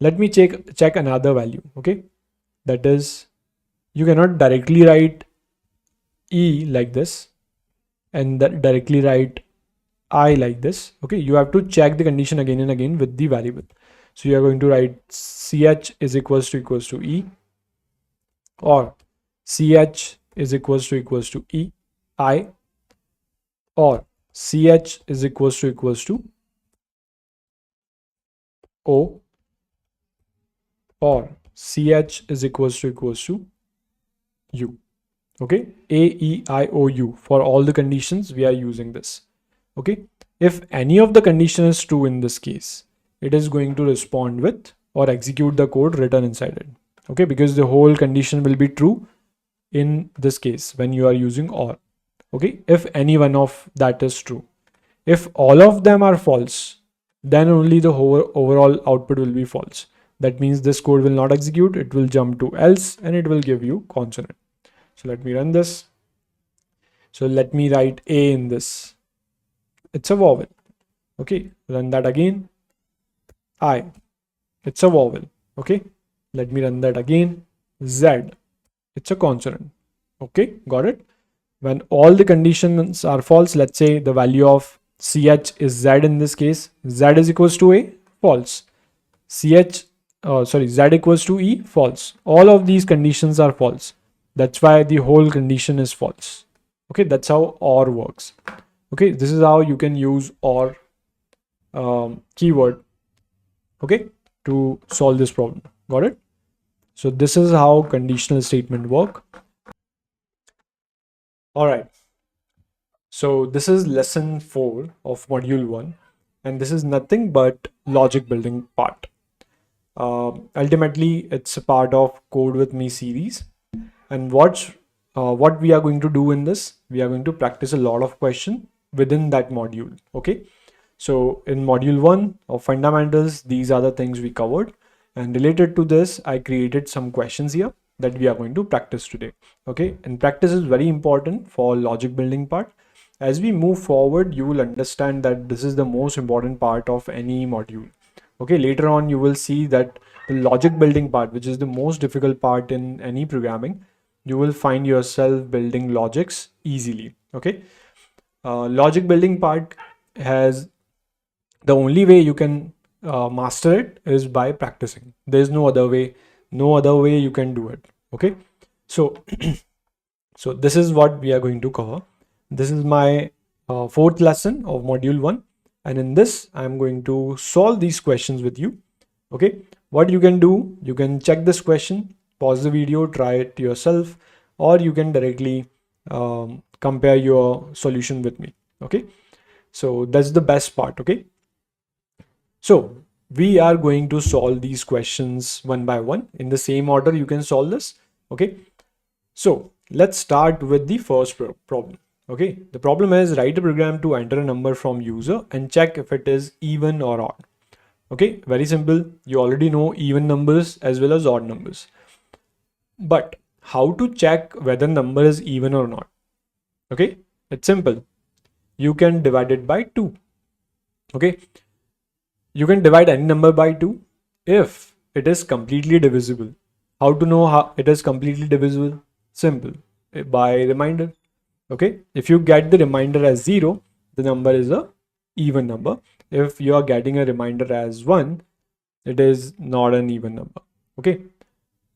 let me check another value. Okay, that is, you cannot directly write e like this and directly write I like this. Okay, you have to check the condition again and again with the variable. So you are going to write ch is equals to e, or ch is equals to e I, or ch is equals to o, or ch is equals to u. Okay, a, e, i, o, u, for all the conditions we are using this. Okay, if any of the condition is true in this case, it is going to respond with or execute the code written inside it. Okay, because the whole condition will be true in this case when you are using OR. Okay, if any one of that is true, if all of them are false, then only the whole overall output will be false. That means this code will not execute, it will jump to else and it will give you consonant. So let me run this. So let me write a in this. It's a vowel. Okay, run that again. I, it's a vowel. Okay, let me run that again. Z, it's a consonant. Okay, got it. When all the conditions are false, let's say the value of ch is z in this case, z is equals to a, false. Z equals to e, false. All of these conditions are false. That's why the whole condition is false. Okay, that's how OR works. Okay, this is how you can use OR keyword, okay, to solve this problem. Got it? So this is how conditional statement work. All right. So this is lesson 4 of module 1, and this is nothing but logic building part. Ultimately, it's a part of Code With Me series. And what we are going to do in this, we are going to practice a lot of questions within that module. Okay. So in module 1 of fundamentals, these are the things we covered. And related to this, I created some questions here that we are going to practice today. Okay. And practice is very important for logic building part. As we move forward, you will understand that this is the most important part of any module. Okay, later on you will see that the logic building part, which is the most difficult part in any programming, you will find yourself building logics easily. Okay, logic building part has, the only way you can master it is by practicing. There's no other way you can do it. Okay, so so this is what we are going to cover. This is my 4th lesson of module 1, and in this I'm going to solve these questions with you. Okay, what you can do, you can check this question, pause the video, try it yourself, or you can directly compare your solution with me. Okay, so that's the best part. Okay, so we are going to solve these questions one by one in the same order you can solve this. Okay, so let's start with the first problem. Okay, the problem is, write a program to enter a number from user and check if it is even or odd. Okay, very simple. You already know even numbers as well as odd numbers. But how to check whether number is even or not? Okay, it's simple. You can divide it by 2. Okay, you can divide any number by 2 if it is completely divisible. How to know how it is completely divisible? Simple, by reminder. Okay, if you get the remainder as 0, the number is a even number. If you are getting a remainder as 1, it is not an even number. Okay,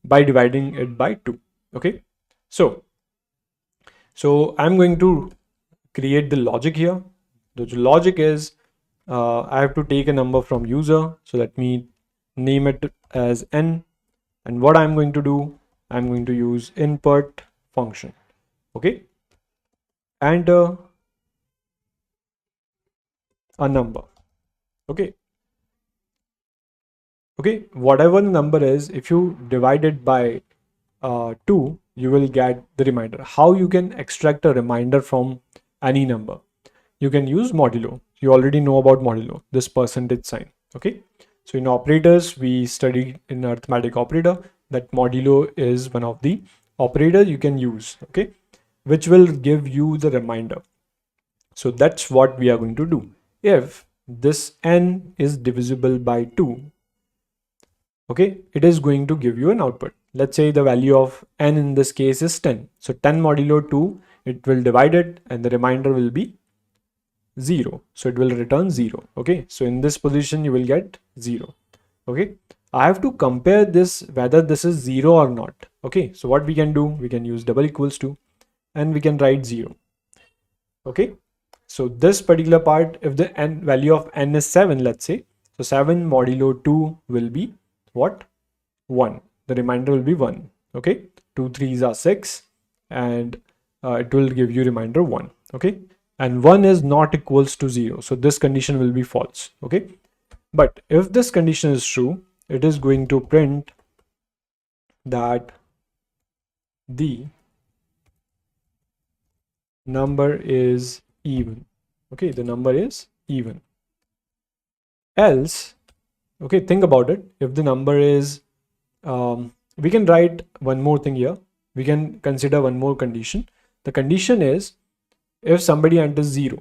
by dividing it by 2. Okay, so I'm going to create the logic here. The logic is, I have to take a number from user. So let me name it as n, and what I'm going to do, I'm going to use input function. Okay, and a number. Okay, okay, whatever the number is, if you divide it by 2, you will get the remainder. How you can extract a remainder from any number? You can use modulo. You already know about modulo, this percentage sign. Okay, so in operators, we studied in arithmetic operator that modulo is one of the operators you can use, okay, which will give you the remainder. So that's what we are going to do. If this n is divisible by 2, okay, it is going to give you an output. Let's say the value of n in this case is 10. So 10 modulo 2, it will divide it and the remainder will be 0. So it will return 0. Okay, so in this position you will get 0. Okay, I have to compare this whether this is 0 or not. Okay, so what we can do, we can use double equals to and we can write 0. Okay, so this particular part, if the n value of n is 7, let's say, so 7 modulo 2 will be what? 1. The remainder will be 1. Okay, 2 3s are 6 and it will give you remainder 1. Okay, and 1 is not equals to 0, so this condition will be false. Okay, but if this condition is true, it is going to print that the number is even. Okay, the number is even. Else, okay, think about it. If the number is we can write one more thing here. We can consider one more condition. The condition is if somebody enters 0.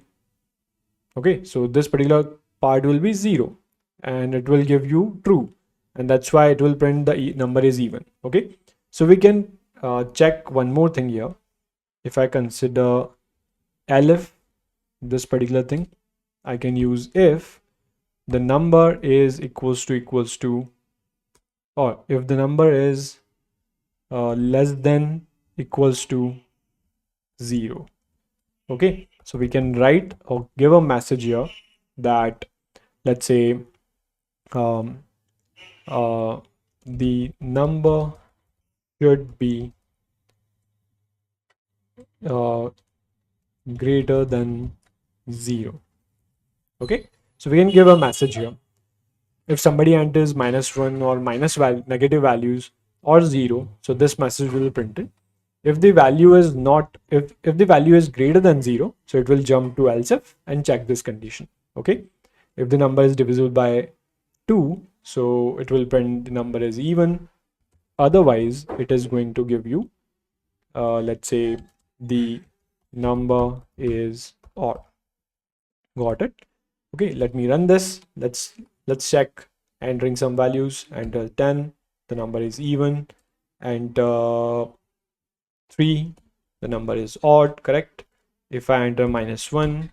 Okay, so this particular part will be 0 and it will give you true, and that's why it will print the number is even. Okay, so we can check one more thing here. If I consider elif, this particular thing, I can use if the number is equals to, or if the number is less than equals to 0. Okay, so we can write or give a message here that, let's say, um, the number should be uh, greater than 0. Okay, so we can give a message here. If somebody enters -1 or negative values or 0, so this message will be printed. If the value is not, if the value is greater than 0, so it will jump to else if and check this condition. Okay, if the number is divisible by 2, so it will print the number is even. Otherwise, it is going to give you, let's say, the number is odd. Got it? Okay, let me run this. Let's check. Entering some values, enter 10, the number is even, and 3, the number is odd, correct? If I enter -1,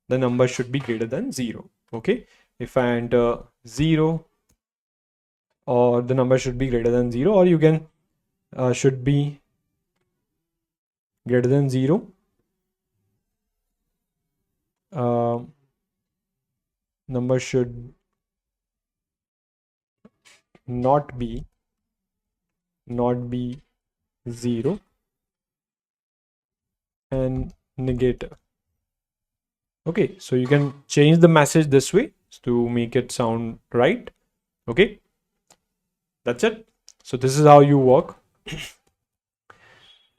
the number should be greater than 0. Okay, if I enter 0, or the number should be greater than 0, or you can should be greater than 0. Number should not be 0 and negator. Okay, so you can change the message this way to make it sound right. Okay, that's it. So this is how you work.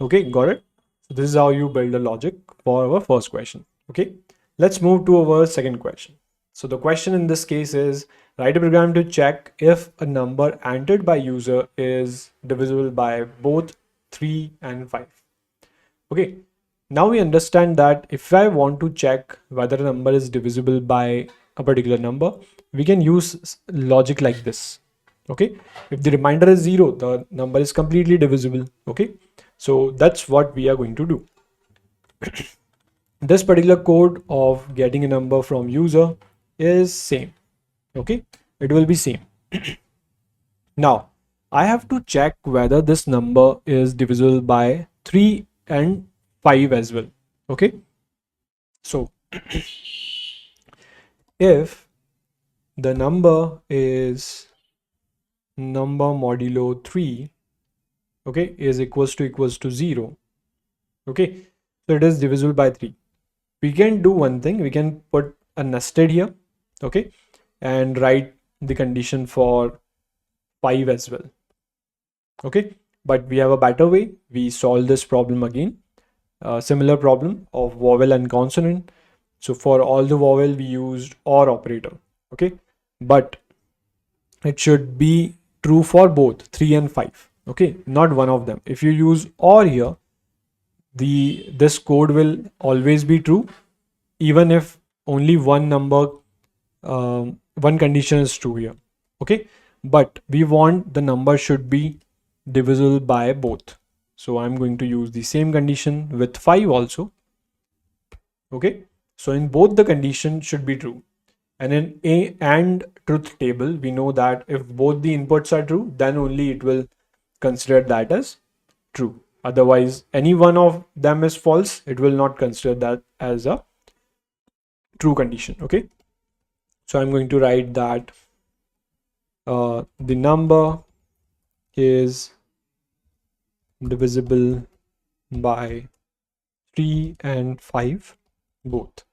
Okay, got it. So this is how you build a logic for our first question. Okay, let's move to our second question. So the question in this case is, write a program to check if a number entered by user is divisible by both 3 and 5. Okay, now we understand that if I want to check whether a number is divisible by a particular number, we can use logic like this. Okay, if the remainder is 0, the number is completely divisible. Okay, so that's what we are going to do. This particular code of getting a number from user is same. Okay, it will be same. Now I have to check whether this number is divisible by 3 and 5 as well. Okay, so if the number is number modulo 3, okay, is equals to 0. Okay, So it is divisible by 3. We can do one thing. We can put a nested here, okay, and write the condition for 5 as well, okay. But we have a better way. We solve this problem again. Similar problem of vowel and consonant. So for all the vowel, we used OR operator, okay. But it should be true for both 3 and 5, okay, not one of them. If you use OR here, this code will always be true, even if only one number, one condition is true here, okay. But we want the number should be divisible by both. So I'm going to use the same condition with 5 also, okay. So in both the condition should be true. And in a and truth table, we know that if both the inputs are true, then only it will consider that as true. Otherwise, any one of them is false, it will not consider that as a true condition, okay. So I'm going to write that the number is divisible by 3 and 5 both.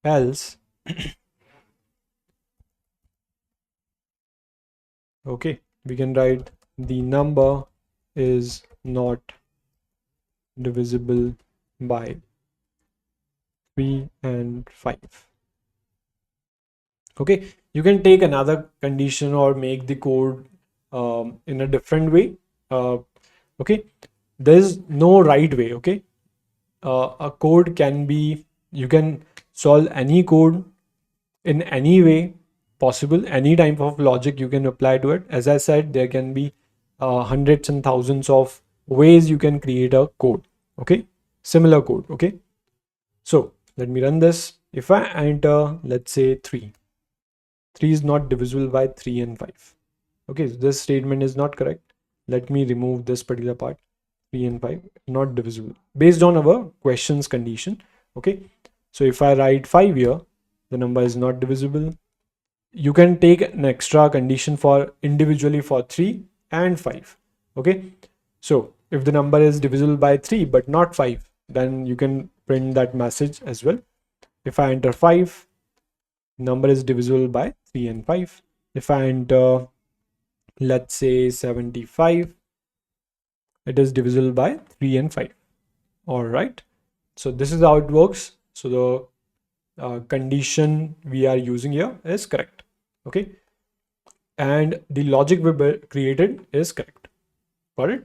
Else, okay, we can write the number is not divisible by 3 and 5. Okay, you can take another condition or make the code in a different way. Okay, there is no right way. Okay, a code can be, you can solve any code in any way possible, any type of logic you can apply to it. As I said, there can be hundreds and thousands of ways you can create a code, okay, similar code, okay. So let me run this. If I enter, let's say 3 is not divisible by 3 and 5, okay, so this statement is not correct. Let me remove this particular part. 3 and 5 not divisible based on our questions condition, okay. So if I write 5 here, the number is not divisible. You can take an extra condition for individually for 3 and 5, okay. So if the number is divisible by 3 but not 5, then you can print that message as well. If I enter 5, number is divisible by 3 and 5. If I enter, let's say 75, it is divisible by 3 and 5. All right, so this is how it works. So the condition we are using here is correct, okay, and the logic we created is correct. Got it?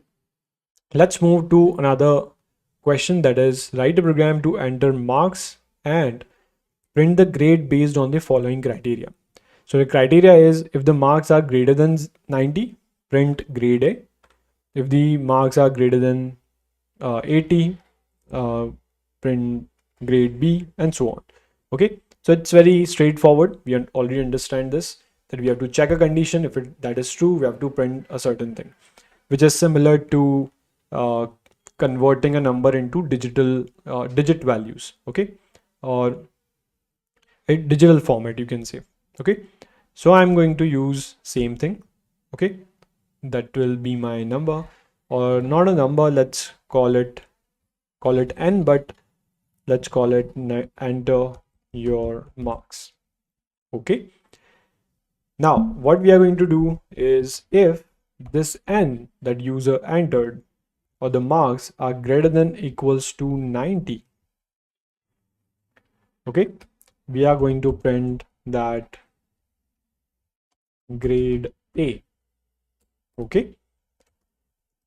Let's move to another question, that is write a program to enter marks and print the grade based on the following criteria. So the criteria is, if the marks are greater than 90, print grade A. If the marks are greater than 80, print grade B, and so on. Okay, so it's very straightforward. We already understand this, that we have to check a condition. If that is true, we have to print a certain thing, which is similar to converting a number into digit values, okay, or a digital format, you can say, okay. So I'm going to use same thing, okay, that will be my number, or not a number, let's call it n, but let's call it enter your marks, okay. Now what we are going to do is, if this n that user entered or the marks are greater than equals to 90, okay, we are going to print that grade A, okay.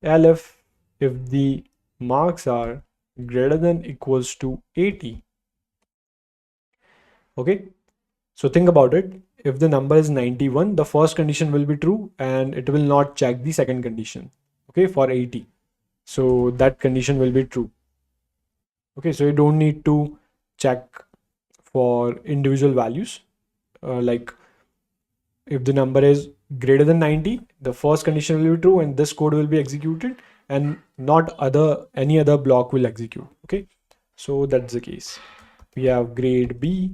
elif, if the marks are greater than equals to 80, okay. So think about it. If the number is 91, the first condition will be true and it will not check the second condition, okay, for 80. So that condition will be true, okay. So you don't need to check for individual values, like if the number is greater than 90, the first condition will be true and this code will be executed, and not any other block will execute, okay. So that's the case. We have grade B,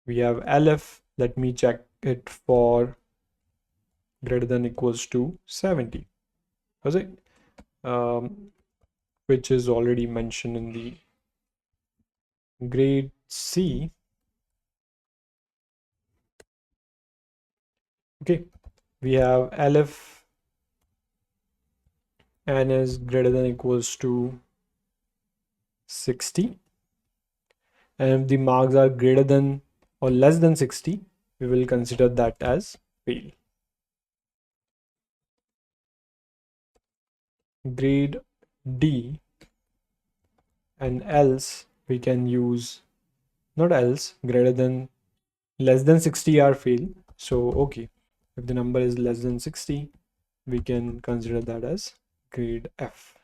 we have elif. Let me check it for greater than equals to 70. Was it? which is already mentioned in the grade C. Okay, we have elif n is greater than equals to 60, and if the marks are greater than or less than 60, we will consider that as fail. Grade D, and else we can use, not else, greater than less than 60 are fail. So okay, if the number is less than 60, we can consider that as grade F.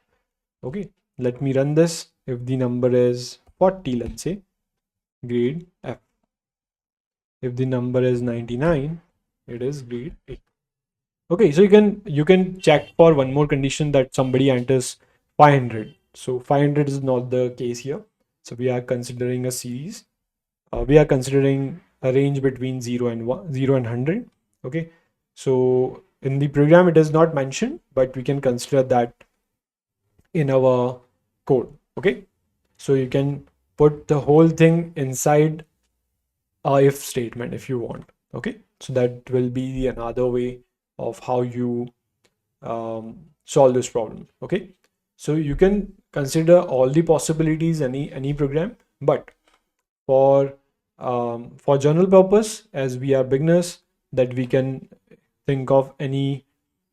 Okay, let me run this. If the number is 40, let's say, grade F. If the number is 99, it is grade A. Okay, so you can check for one more condition that somebody enters 500. So 500 is not the case here. So we are considering a series. We are considering a range between 0 and 100. Okay, so in the program it is not mentioned, but we can consider that in our code. Okay, so you can put the whole thing inside a if statement if you want. Okay, so that will be another way of how you solve this problem. Okay, so you can consider all the possibilities any program, but for general purpose, as we are beginners, that we can think of any,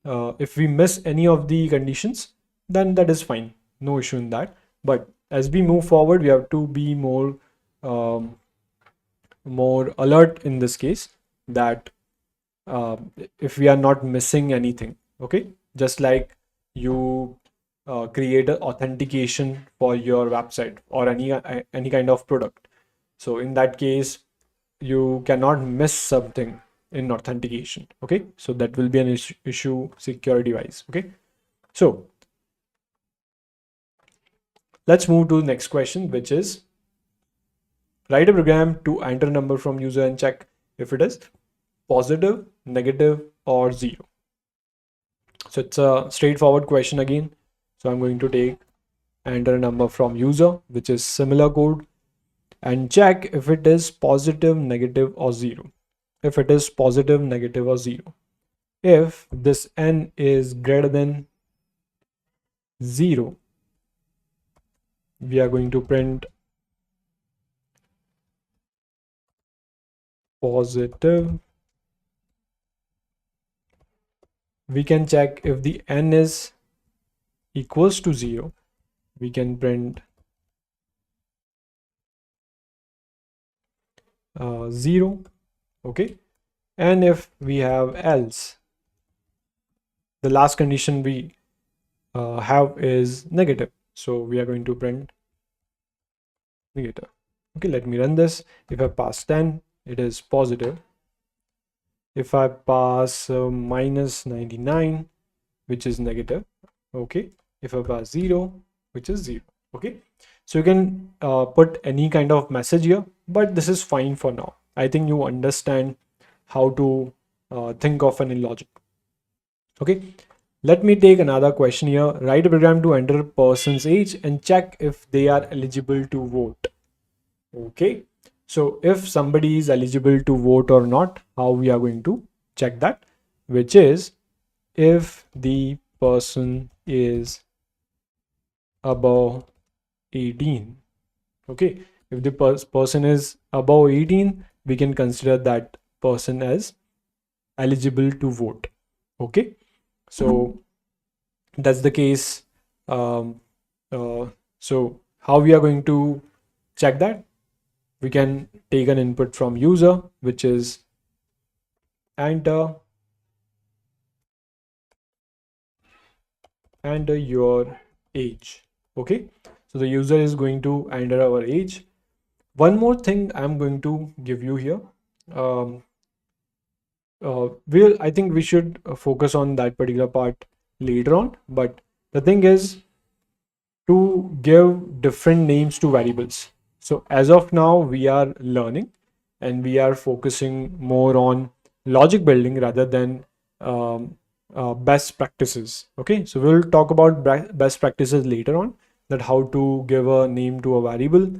if we miss any of the conditions, then that is fine, no issue in that. But as we move forward, we have to be um, more alert in this case, that if we are not missing anything. Okay, just like you create an authentication for your website or any kind of product. So in that case, you cannot miss something in authentication. Okay, so that will be an issue security wise. Okay, so let's move to the next question, which is write a program to enter a number from user and check if it is positive, negative, or zero. So it's a straightforward question again. So I'm going to take enter a number from user, which is similar code, and check if it is positive, negative, or zero. If it is positive, negative, or zero. If this n is greater than 0, we are going to print positive. We can check if the n is equals to 0. We can print 0. Okay, and if we have else, the last condition we have is negative, so we are going to print negative. Okay, let me run this. If I pass 10, it is positive. If I pass minus 99, which is negative. Okay, if I pass 0, which is 0. Okay, so you can put any kind of message here, but this is fine for now. I think you understand how to think of any logic. Okay, let me take another question here. Write a program to enter a person's age and check if they are eligible to vote. Okay, so if somebody is eligible to vote or not, how we are going to check that, which is if the person is above 18. Okay, if the person is above 18, we can consider that person as eligible to vote. Okay, so that's the case. So how we are going to check that? We can take an input from user, which is enter your age. Okay, so the user is going to enter our age. One more thing I'm going to give you here. I think we should focus on that particular part later on, but the thing is to give different names to variables. So as of now, we are learning and we are focusing more on logic building rather than best practices. Okay, so we'll talk about best practices later on, that how to give a name to a variable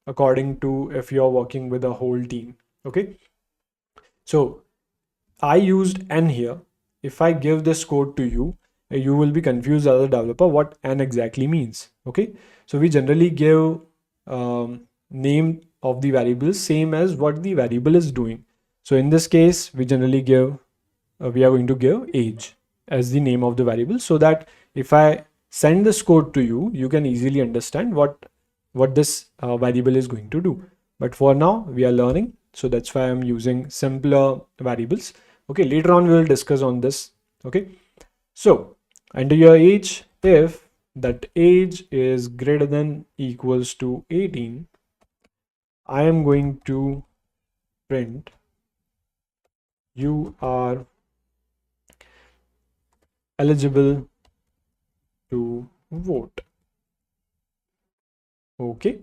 according to if you're working with a whole team. Okay, so I used n here. If I give this code to you, you will be confused as a developer what n exactly means. Okay, so we generally give name of the variable same as what the variable is doing. So in this case, we generally give we are going to give age as the name of the variable, so that if I send this code to you, you can easily understand what this variable is going to do. But for now, we are learning, so that's why I'm using simpler variables. Okay, later on we will discuss on this. Okay, so enter your age. If that age is greater than equals to 18, I am going to print you are eligible to vote. Okay,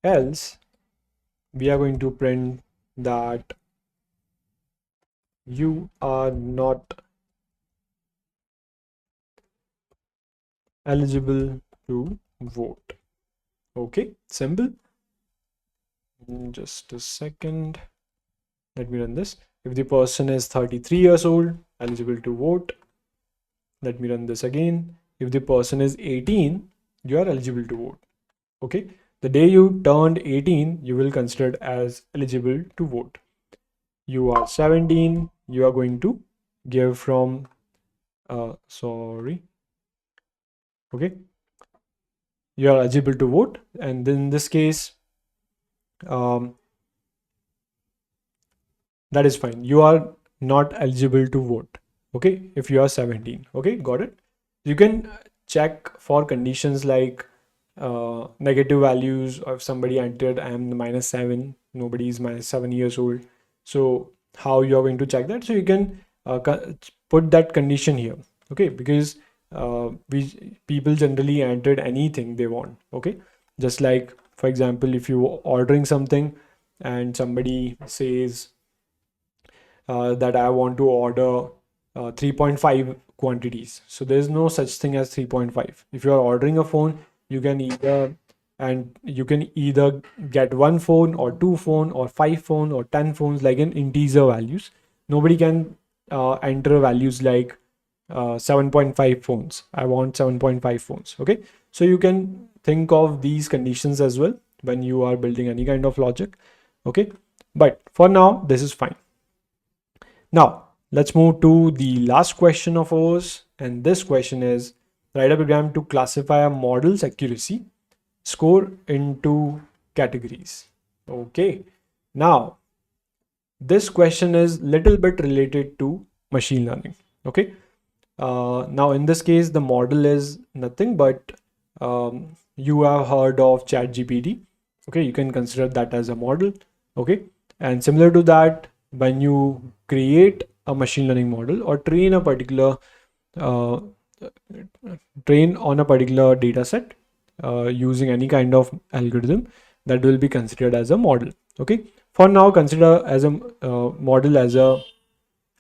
else we are going to print that you are not eligible to vote. Okay, simple. Just a second, let me run this. If the person is 33 years old, eligible to vote. Let me run this again. If the person is 18, you are eligible to vote. Okay, the day you turned 18, you will consider as eligible to vote. You are 17, you are going to give from sorry, okay, you are eligible to vote, and then in this case um, that is fine. You are not eligible to vote, okay, if you are 17. Okay, got it. You can check for conditions like negative values, or if somebody entered I am -7, nobody is -7 years old. So how you are going to check that? So you can put that condition here. Okay, because we people generally entered anything they want. Okay, just like for example, if you are ordering something and somebody says that I want to order 3.5 quantities. So there's no such thing as 3.5. If you are ordering a phone, you can either get one phone or two phone or five phone or 10 phones, like in integer values. Nobody can enter values like 7.5 phones. I want 7.5 phones. Okay, so you can think of these conditions as well when you are building any kind of logic. Okay, but for now this is fine. Now, let's move to the last question of ours. And this question is, write a program to classify a model's accuracy score into categories. Okay. Now, this question is little bit related to machine learning. Okay. Now, in this case, the model is nothing but you have heard of ChatGPT. Okay. You can consider that as a model. Okay. And similar to that, when you create a machine learning model or train a particular uh, train on a particular data set using any kind of algorithm, that will be considered as a model. Okay, for now consider as a model as a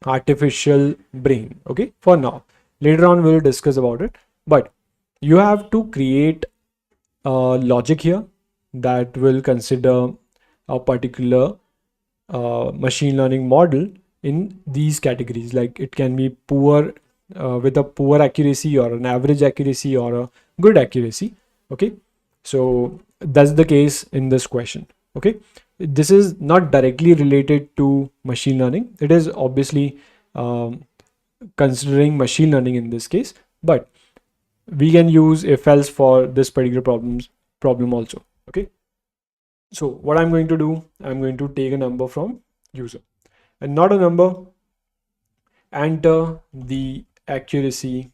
artificial brain. Okay, for now, later on we'll discuss about it, but you have to create a logic here that will consider a particular machine learning model in these categories. Like it can be poor with a poor accuracy, or an average accuracy, or a good accuracy. Okay, so that's the case in this question. Okay, this is not directly related to machine learning. It is obviously considering machine learning in this case, but we can use if else for this particular problem also. Okay, so what I'm going to do, I'm going to take a number from user and not a number, enter the accuracy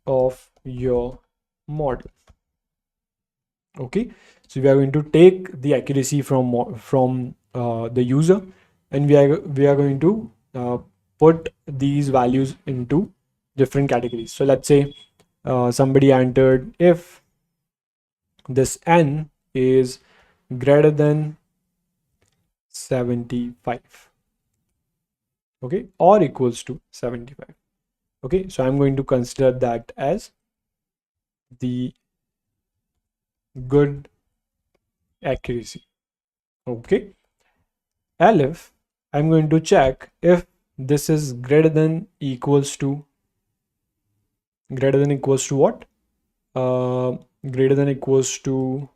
of your model. Okay, so we are going to take the accuracy from the user, and we are going to put these values into different categories. So let's say somebody entered if this n is greater than 75. Okay, or equals to 75. Okay, so I'm going to consider that as the good accuracy. Okay, elif, I'm going to check if this is greater than equals to what? Uh, Greater than equals to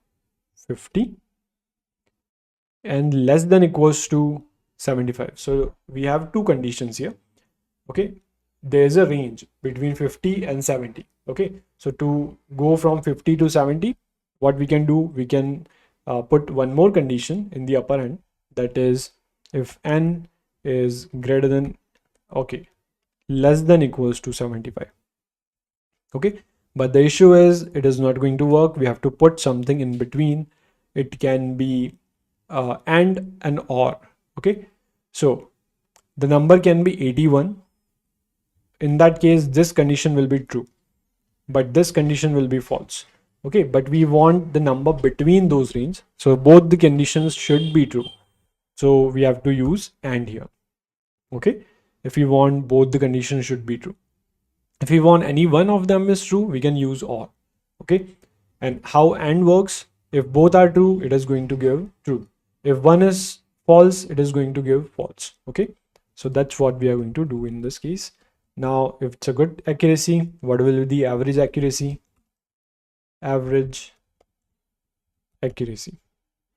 50 and less than equals to 75. So we have two conditions here. Okay, there's a range between 50 and 70. Okay, so to go from 50 to 70, what we can do, we can put one more condition in the upper end, that is if n is greater than, okay, less than equals to 75. Okay, but the issue is it is not going to work. We have to put something in between. It can be and an or. Okay, so the number can be 81. In that case, this condition will be true, but this condition will be false. Okay, but we want the number between those range, so both the conditions should be true, so we have to use and here. Okay, if we want both the conditions should be true. If we want any one of them is true, we can use or. Okay, and how and works, if both are true, it is going to give true. If one is false, it is going to give false. Okay, so that's what we are going to do in this case. Now, if it's a good accuracy, what will be the average accuracy? Average accuracy.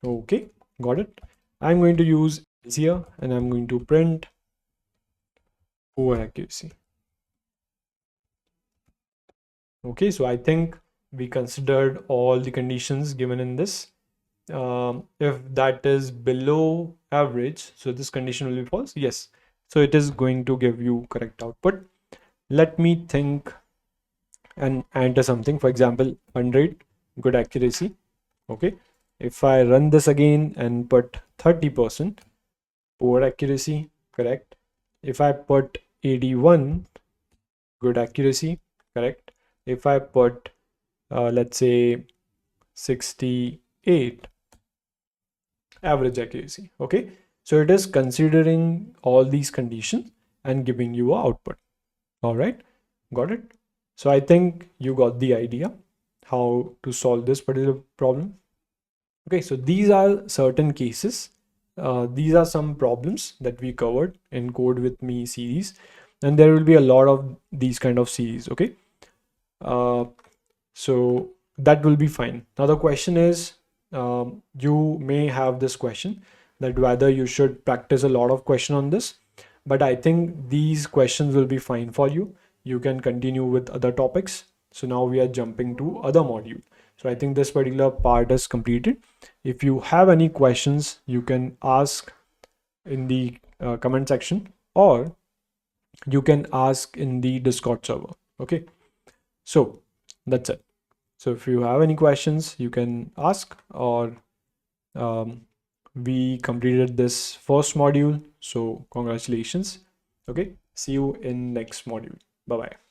Okay, got it. I'm going to use here and I'm going to print poor accuracy. Okay, so I think we considered all the conditions given in this. If that is below average, so this condition will be false. Yes, so it is going to give you correct output. Let me think and enter something. For example, 100, good accuracy. Okay, if I run this again and put 30%, poor accuracy, correct. If I put 81, good accuracy, correct. If I put let's say 68, average accuracy. Okay, so it is considering all these conditions and giving you an output. All right, got it. So I think you got the idea how to solve this particular problem. Okay, so these are certain cases. These are some problems that we covered in Code With Me series, and there will be a lot of these kind of series. Okay, so that will be fine. Now the question is, you may have this question that whether you should practice a lot of question on this, but I think these questions will be fine for you. You can continue with other topics. So now we are jumping to other module. So I think this particular part is completed. If you have any questions, you can ask in the comment section, or you can ask in the Discord server. Okay, so that's it. So if you have any questions, you can ask, or we completed this first module. So congratulations. Okay, see you in next module. Bye bye.